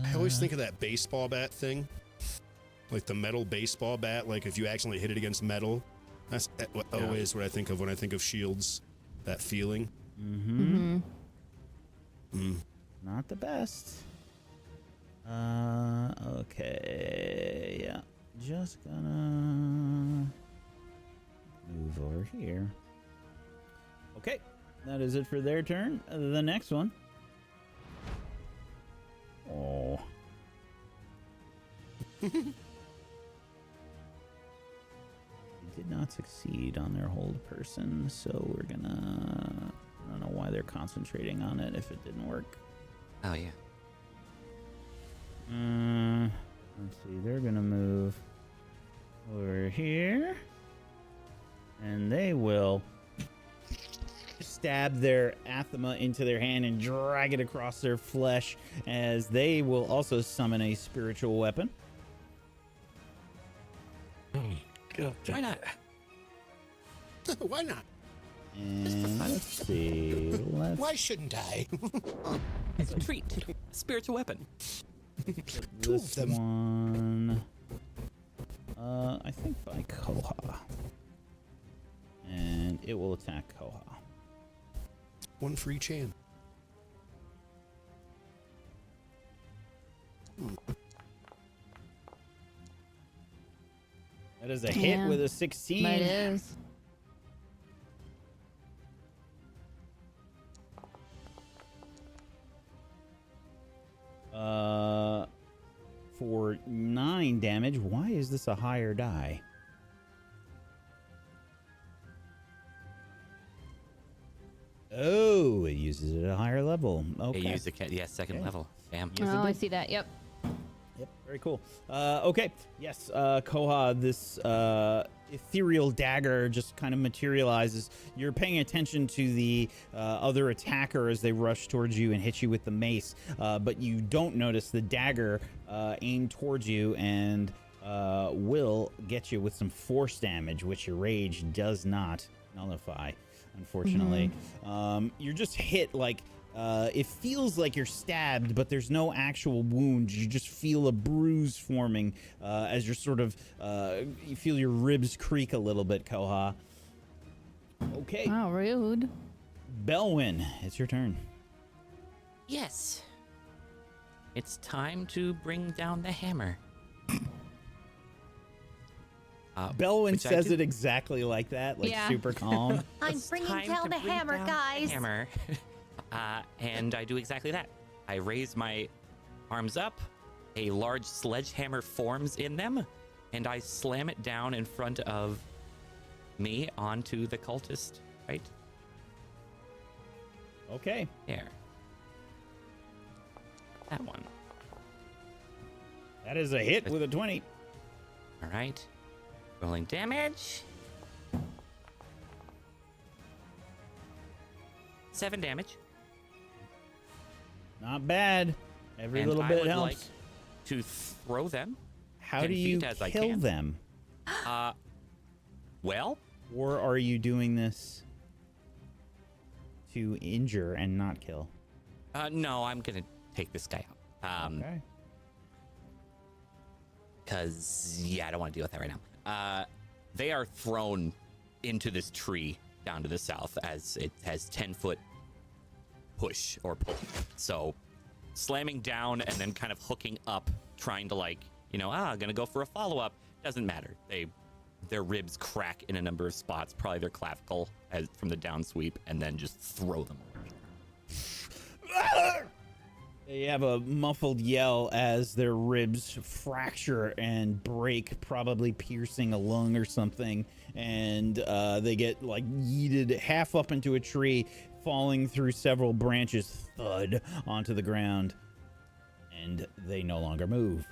I always think of that baseball bat thing. Like the metal baseball bat, like if you accidentally hit it against metal. That's always what I think of when I think of shields. That feeling. Mm-hmm. Not the best. Okay. Yeah. Just gonna move over here. Okay. That is it for their turn. The next one. Oh. did not succeed on their hold person, so we're gonna... I don't know why they're concentrating on it if it didn't work. Oh, yeah. Let's see, they're gonna move over here. And they will stab their anathema into their hand and drag it across their flesh, as they will also summon a spiritual weapon. Why not? Why not? And let's see. Why shouldn't I? It's a treat. A spiritual weapon. Two This of them. one, I think by Koha. And it will attack Koha. One for each hand. That is a hit Yeah. with a 16. That is. For 9 damage. Why is this a higher die? Oh, it uses it at a higher level. Okay. They use the second Okay. level. Bam. Yes, Oh, I indeed. see that. Yep. Yep, very cool. Okay, yes, Koha, this ethereal dagger just kind of materializes. You're paying attention to the other attacker as they rush towards you and hit you with the mace, but you don't notice the dagger aimed towards you and will get you with some force damage, which your rage does not nullify, unfortunately. You're just hit like... it feels like you're stabbed, but there's no actual wound. You just feel a bruise forming as you're sort of, you feel your ribs creak a little bit, Koha. Okay. Wow, rude. Bellwin, it's your turn. Yes. It's time to bring down the hammer. Bellwin which I says do. it exactly like that, like Yeah. super calm. I'm It's bringing time down to the bring hammer, down the guys. hammer. And I do exactly that. I raise my arms up, a large sledgehammer forms in them, and I slam it down in front of me onto the cultist, right Okay. there. That one. That is a hit with a 20. All right. Rolling damage. 7 damage. Not bad. Every And little I bit would helps. like to throw them. How 10 do you feet as I kill can. them? Well, Or are you doing this to injure and not kill? no, I'm gonna take this guy out. Okay. Because, yeah, I don't want to deal with that right now. They are thrown into this tree down to the south as it has 10-foot push or pull. So slamming down and then kind of hooking up, trying to gonna go for a follow-up. Doesn't matter. Their ribs crack in a number of spots, probably their clavicle from the down sweep, and then just throw them away. They have a muffled yell as their ribs fracture and break, probably piercing a lung or something. And they get yeeted half up into a tree, falling through several branches, thud onto the ground. And they no longer move.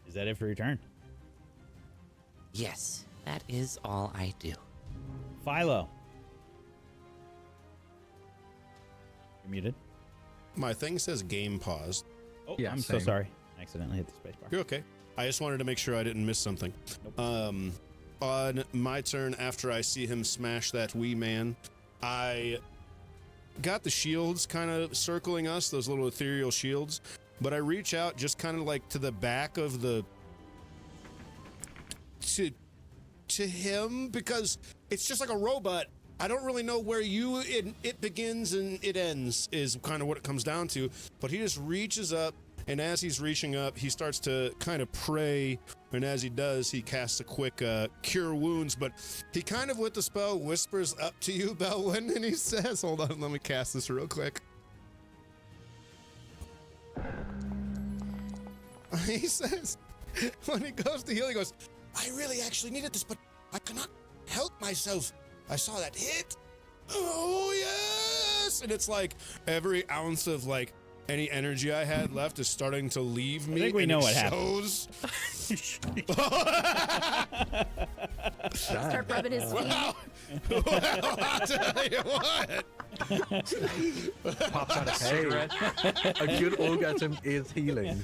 Is that it for your turn? Yes, that is all I do. Philo. You're muted. My thing says game paused. Oh, Yeah, I'm same. so sorry. I accidentally hit the space bar. You're okay. I just wanted to make sure I didn't miss something. Nope. On my turn, after I see him smash that wee man, I got the shields kind of circling us, those little ethereal shields, but I reach out just kind of to the back of the to him, because it's just like a robot. I don't really know where it begins and it ends is kind of what it comes down to, but he just reaches up, and as he's reaching up, he starts to kind of pray, and as he does, he casts a quick cure wounds, but he kind of with the spell whispers up to you, Bellwin, and he says, hold on, let me cast this real quick. when he goes to heal, he goes, I really actually needed this, but I cannot help myself. I saw that hit. Oh, yes. And it's like every ounce of like any energy I had left is starting to leave me. I think we know what shows. Start rubbing his feet. Well, I'll tell you what. Pops out a cigarette. A good orgasm is healing.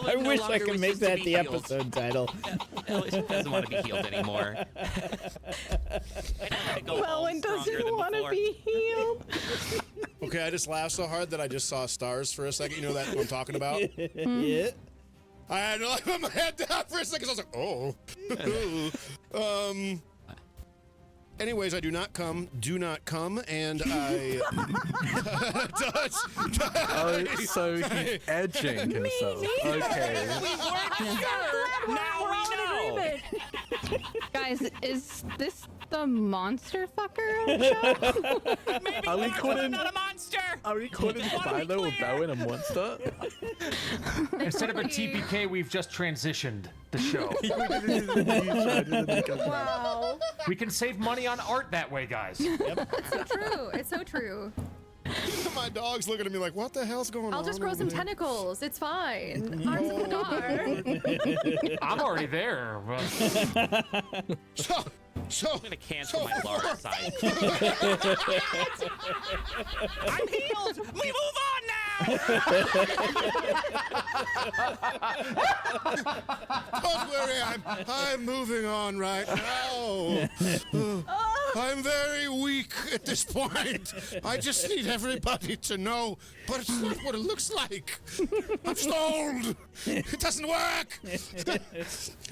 I wish I could make that the episode title. Ellen doesn't want to be healed anymore. Bellwin doesn't want to be healed. Okay, I just laughed so hard that I just saw stars for a second. You know that what I'm talking about? Yeah. I had to like put my head down for a second. I was like, oh. Anyways, I do not come, and I Oh, so he's edging himself. Okay. Now we know. Guys, is this the monster fucker on the show? Maybe Are we Lorelei calling- not a monster. Are we calling Philo or Bellwin a monster? Instead of a TPK, we've just transitioned the show. Wow. We can save money on art that way, guys. It's so true. It's so true. my dog's looking at me like, what the hell's going on? I'll just grow over some there?" tentacles. It's fine. Arms of a dog. I'm already there. But... So, I'm gonna cancel my large size. I'm healed. We move on now. don't worry, I'm moving on right now. I'm very weak at this point. I just need everybody to know, but it's not what it looks like. I'm stalled. It doesn't work.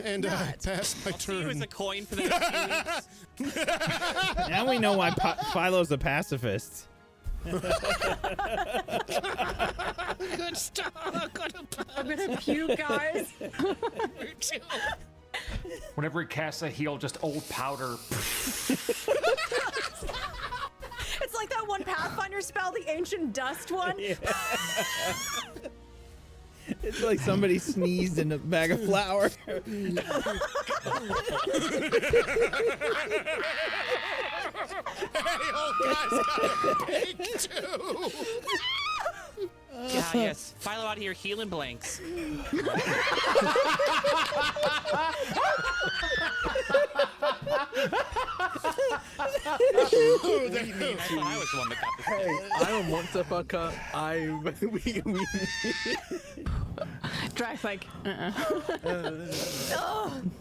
And I pass my See you as turn. a coin for the next few weeks. Now we know why Philo's a pacifist. Good stuff. I'm gonna puke, guys. Whenever he casts a heal, just old powder. It's like that one Pathfinder spell, the ancient dust one. It's like somebody sneezed in a bag of flour. Hey, old guy's got a pig too. Yeah, yes. Philo out of here healing blanks. What do you mean? I thought I was the one that got this. Hey, I'm a monster fucker. Drax like,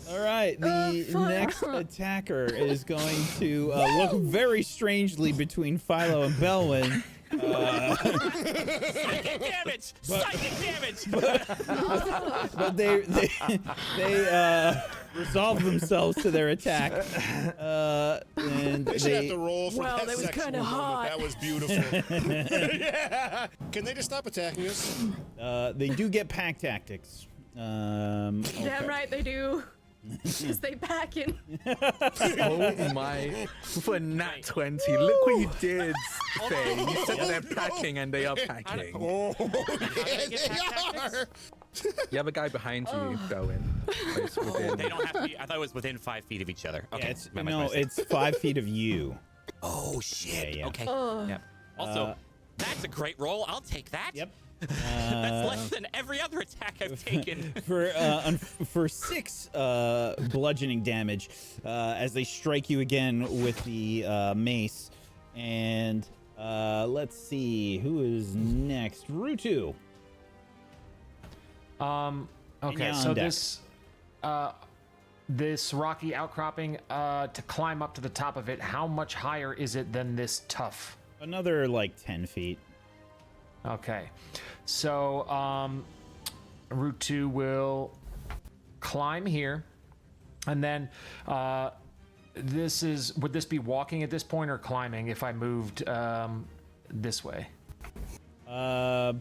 All right, the next attacker is going to look very strangely between Philo and Bellwin. Psychic damage! Psychic damage! But they resolve themselves to their attack. And They should have to roll for Well, that that was sexual kinda moment. hot. That was beautiful. Yeah. Can they just stop attacking us? they do get pack tactics. damn right they do. Because they pack in. Oh my! For nat 20, look what you did, Faye. You said they're packing and they are packing. Oh, yeah, they are. You have a guy behind you, Bellwin. Close within. They don't have to be. I thought it was within 5 feet of each other. Okay. Yeah, it's, my no, mistake. it's 5 feet of you. Oh shit. Yeah. Okay. Yep. Also, that's a great roll. I'll take that. Yep. That's less than every other attack I've taken. For 6 bludgeoning damage as they strike you again with the mace. And let's see who is next. Rutu. Okay, so this rocky outcropping, to climb up to the top of it, how much higher is it than this tuff? Another like 10 feet. Okay, so Route 2 will climb here, and then would this be walking at this point or climbing if I moved this way?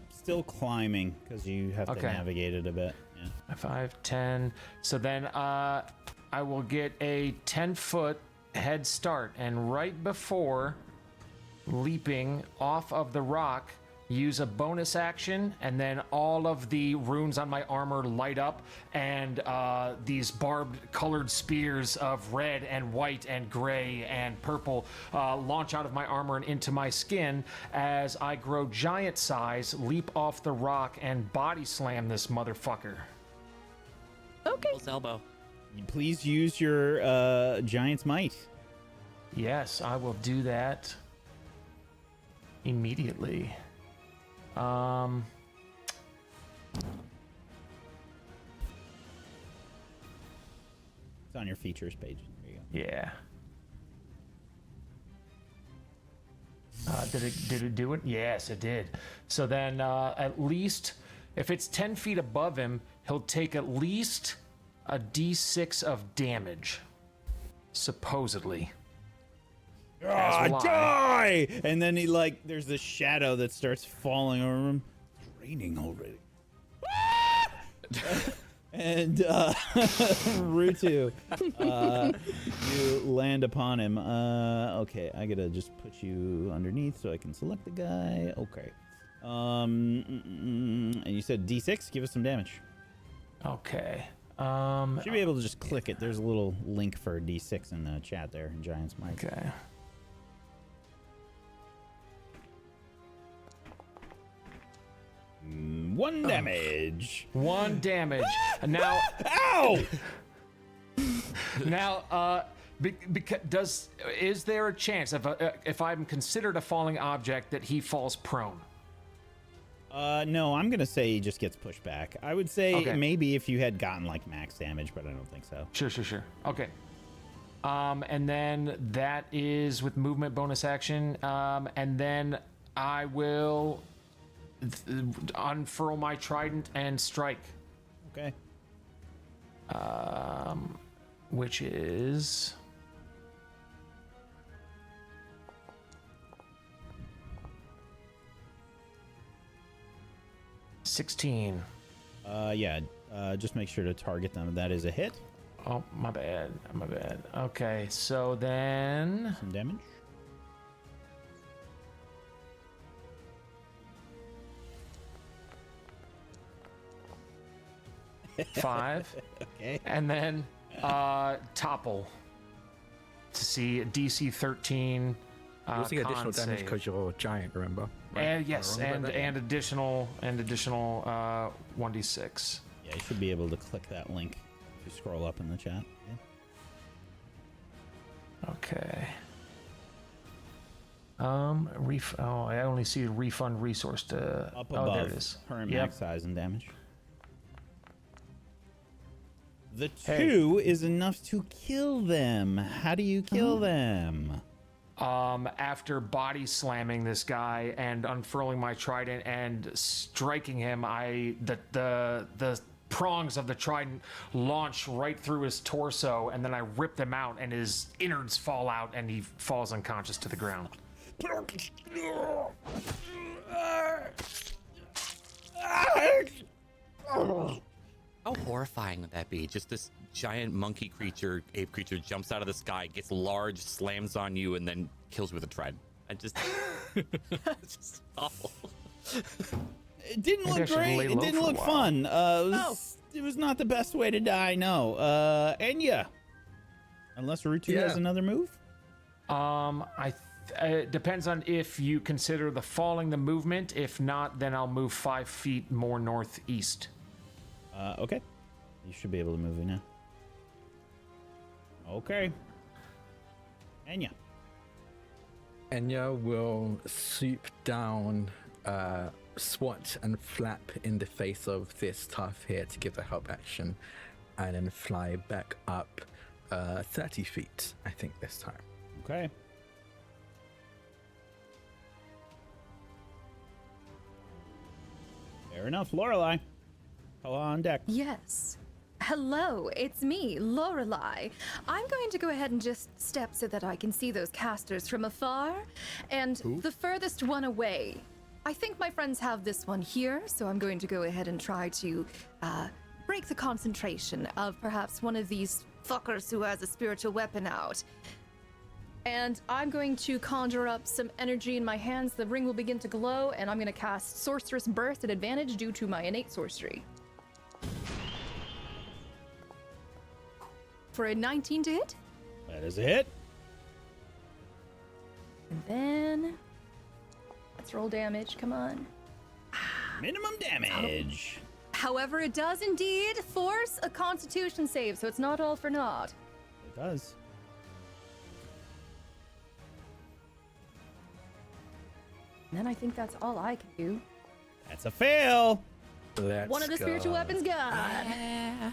Still climbing because you have to navigate it a bit. Yeah. 5, 10. So then I will get a 10-foot head start, and right before leaping off of the rock, use a bonus action, and then all of the runes on my armor light up, and these barbed colored spears of red and white and gray and purple launch out of my armor and into my skin as I grow giant size, leap off the rock, and body slam this motherfucker. Okay. Elbow. Please use your Giant's Might. Yes, I will do that immediately. It's on your features page. There you go. Yeah. Did it do it? Yes, it did. So then at least, if it's 10 feet above him, he'll take at least a d6 of damage. Supposedly. Die! And then he there's this shadow that starts falling over him. It's raining already. And Rutu, you land upon him. Okay, I gotta just put you underneath so I can select the guy. Okay. And you said D6. Give us some damage. Okay. Should be able to just click it. There's a little link for D6 in the chat there in Giant's Might. Okay. One damage. One damage. Now, ow! Now, is there a chance if I'm considered a falling object that he falls prone? No, I'm gonna say he just gets pushed back. I would say Okay. maybe if you had gotten max damage, but I don't think so. Sure. Okay. And then that is with movement bonus action. And then I will unfurl my trident and strike. Okay. Which is 16. Yeah. Just make sure to target them. That is a hit. Oh, my bad. Okay, so then Some damage. five. Okay. And then topple to see DC 13. You'll see additional con damage save. because you're a giant, remember? And yes, Am I wrong about and that? additional 1d6. Yeah, you should be able to click that link if you scroll up in the chat. Yeah. Okay. I only see refund resource to Up oh, above. there it is. Current Yep. max size and damage. The Hey. 2 is enough to kill them. How do you kill them? After body slamming this guy and unfurling my trident and striking him, the prongs of the trident launch right through his torso, and then I rip them out, and his innards fall out, and he falls unconscious to the ground. How horrifying would that be? Just this giant monkey creature, ape creature, jumps out of the sky, gets large, slams on you, and then kills you with a trident. It's just awful. It didn't Maybe I look should lay great. It low didn't for a look while. fun. It was not the best way to die, no. Enya. Unless Rutu has another move? It depends on if you consider the falling the movement. If not, then I'll move 5 feet more northeast. Okay. You should be able to move it now. Okay. Enya. Enya will swoop down, swat and flap in the face of this tough here to give the help action, and then fly back up 30 feet, I think, this time. Okay. Fair enough. Lorelei. Hello on deck. Yes. Hello, it's me, Lorelei. I'm going to go ahead and just step so that I can see those casters from afar. And the furthest one away, I think my friends have this one here, so I'm going to go ahead and try to break the concentration of perhaps one of these fuckers who has a spiritual weapon out. And I'm going to conjure up some energy in my hands. The ring will begin to glow, and I'm going to cast Sorceress Burst at advantage due to my innate sorcery. For a 19 to hit. That is a hit. And then let's roll damage. Come on. Minimum damage. However, it does indeed force a Constitution save, so it's not all for naught. It does. And then I think that's all I can do. That's a fail. One of the spiritual weapons gone. Yeah.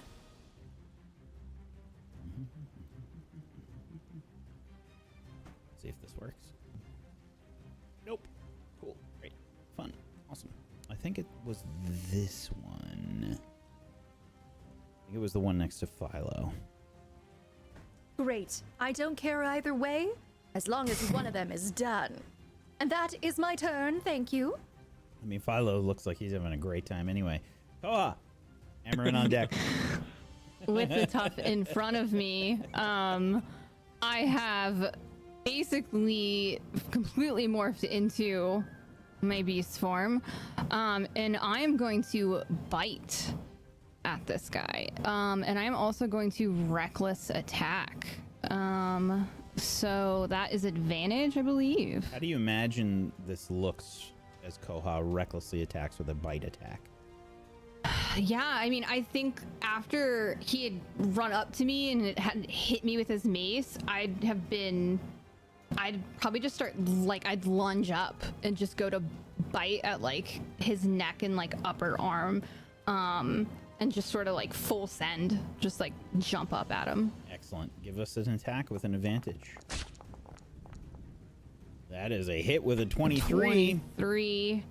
See if this works. Nope. Cool. Great. Fun. Awesome. I think it was this one. I think it was the one next to Philo. Great. I don't care either way, as long as one of them is done. And that is my turn, thank you. I mean, Philo looks like he's having a great time anyway. Koa! Amarin on deck. With the tough in front of me, I have basically completely morphed into my beast form, and I am going to bite at this guy, and I'm also going to reckless attack. So that is advantage, I believe. How do you imagine this looks as Koha recklessly attacks with a bite attack? Yeah, I mean, I think after he had run up to me and it hadn't hit me with his mace, I'd probably just start, like, I'd lunge up and just go to bite at, like, his neck and, like, upper arm, and just sort of, like, full send, just, like, jump up at him. Excellent. Give us an attack with an advantage. That is a hit with a 23. 23.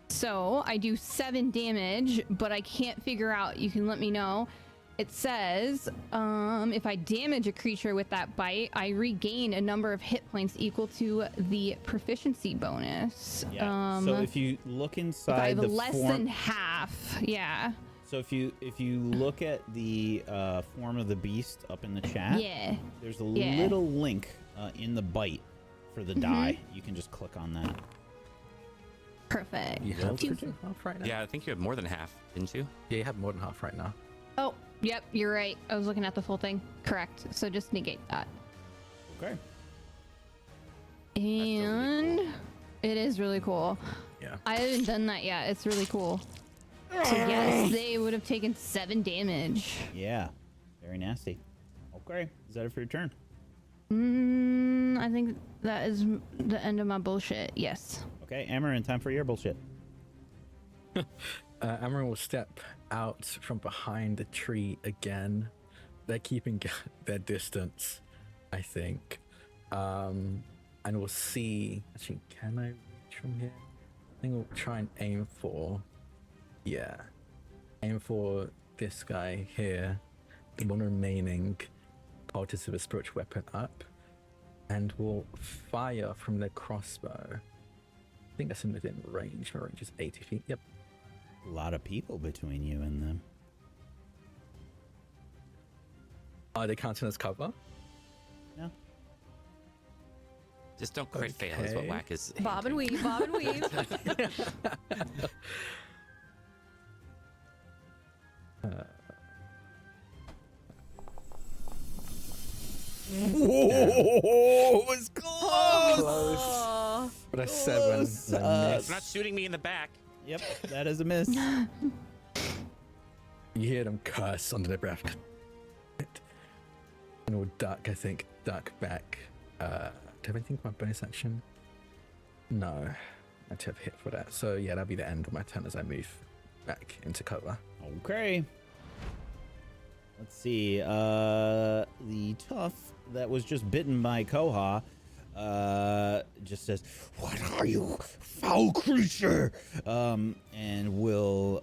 So I do 7 damage, but I can't figure out, you can let me know. It says, if I damage a creature with that bite, I regain a number of hit points equal to the proficiency bonus. Yeah. So if you look inside if I have the less form, than half, yeah. So if you look at the form of the beast up in the chat, Yeah. there's a little link in the bite for the die. You can just click on that. Perfect. You have half right now? Yeah, I think you have more than half, didn't you? Yeah, you have more than half right now. Oh, yep, you're right. I was looking at the full thing. Correct. So just negate that. Okay. And it is really cool. Yeah. I haven't done that yet. It's really cool. So yes, they would have taken 7 damage. Yeah. Very nasty. Okay. Is that it for your turn? I think that is the end of my bullshit. Yes. Okay, Amarin, time for your bullshit. Amarin will step out from behind the tree again. They're keeping their distance, I think. And we'll see. Actually, can I reach from here? I think we'll try and aim for. Yeah. Aim for this guy here. The one remaining cultist of a spiritual weapon up. And we'll fire from the crossbow. I think that's within range. My range is 80 feet. Yep. A lot of people between you and them. Are they counting as cover? No. Just don't crit fail is what Whack is. Bob and weave, bob and weave. Whoa, it was close. Close. But a 7. Close. and a miss. Not shooting me in the back. Yep, that is a miss. You hear them curse under their breath. And we'll duck, I think. Duck back. Do I have anything for my bonus action? No. I have to have hit for that. So yeah, that'll be the end of my turn as I move back into cover. Okay. Let's see. The tough that was just bitten by Koha just says, "What are you, foul creature?" And will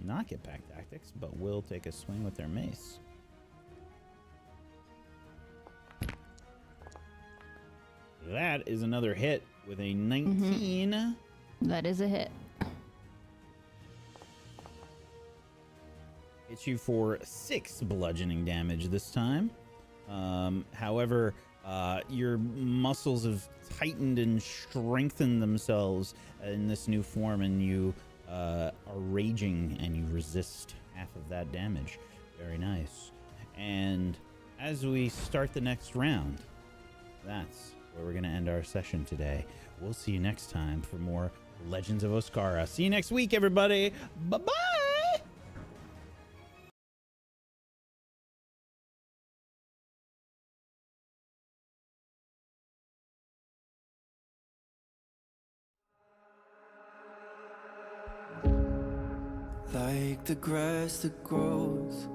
not get back tactics, but will take a swing with their mace. That is another hit with a 19. That is a hit. hits you for 6 bludgeoning damage this time. However, your muscles have tightened and strengthened themselves in this new form, and you are raging, and you resist half of that damage. Very nice. And as we start the next round, that's where we're going to end our session today. We'll see you next time for more Legends of Oskara. See you next week, everybody. Bye-bye. Like the grass that grows,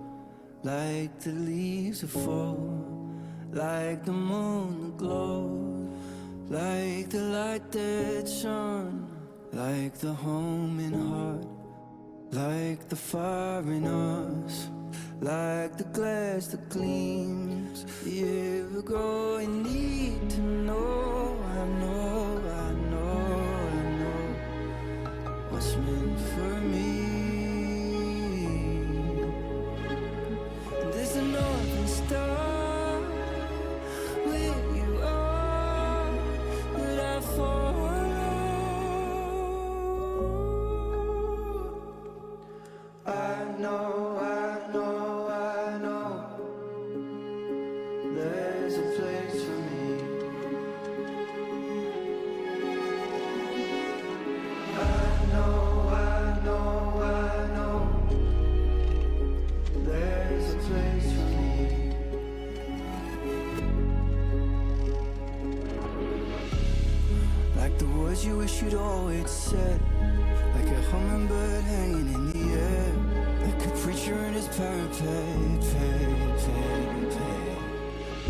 like the leaves that fall, like the moon that glows, like the light that shone, like the home in heart, like the fire in us, like the glass that gleams. You ever grow and need to know, I know, I know, I know what's meant for me. There's an open star where you are that I follow. I know, I know, I know there's a place for me. I know, I know, I know there's a place for me. Like the words you wish you'd always said, like a hummingbird hanging in the air, like a preacher in his parapet.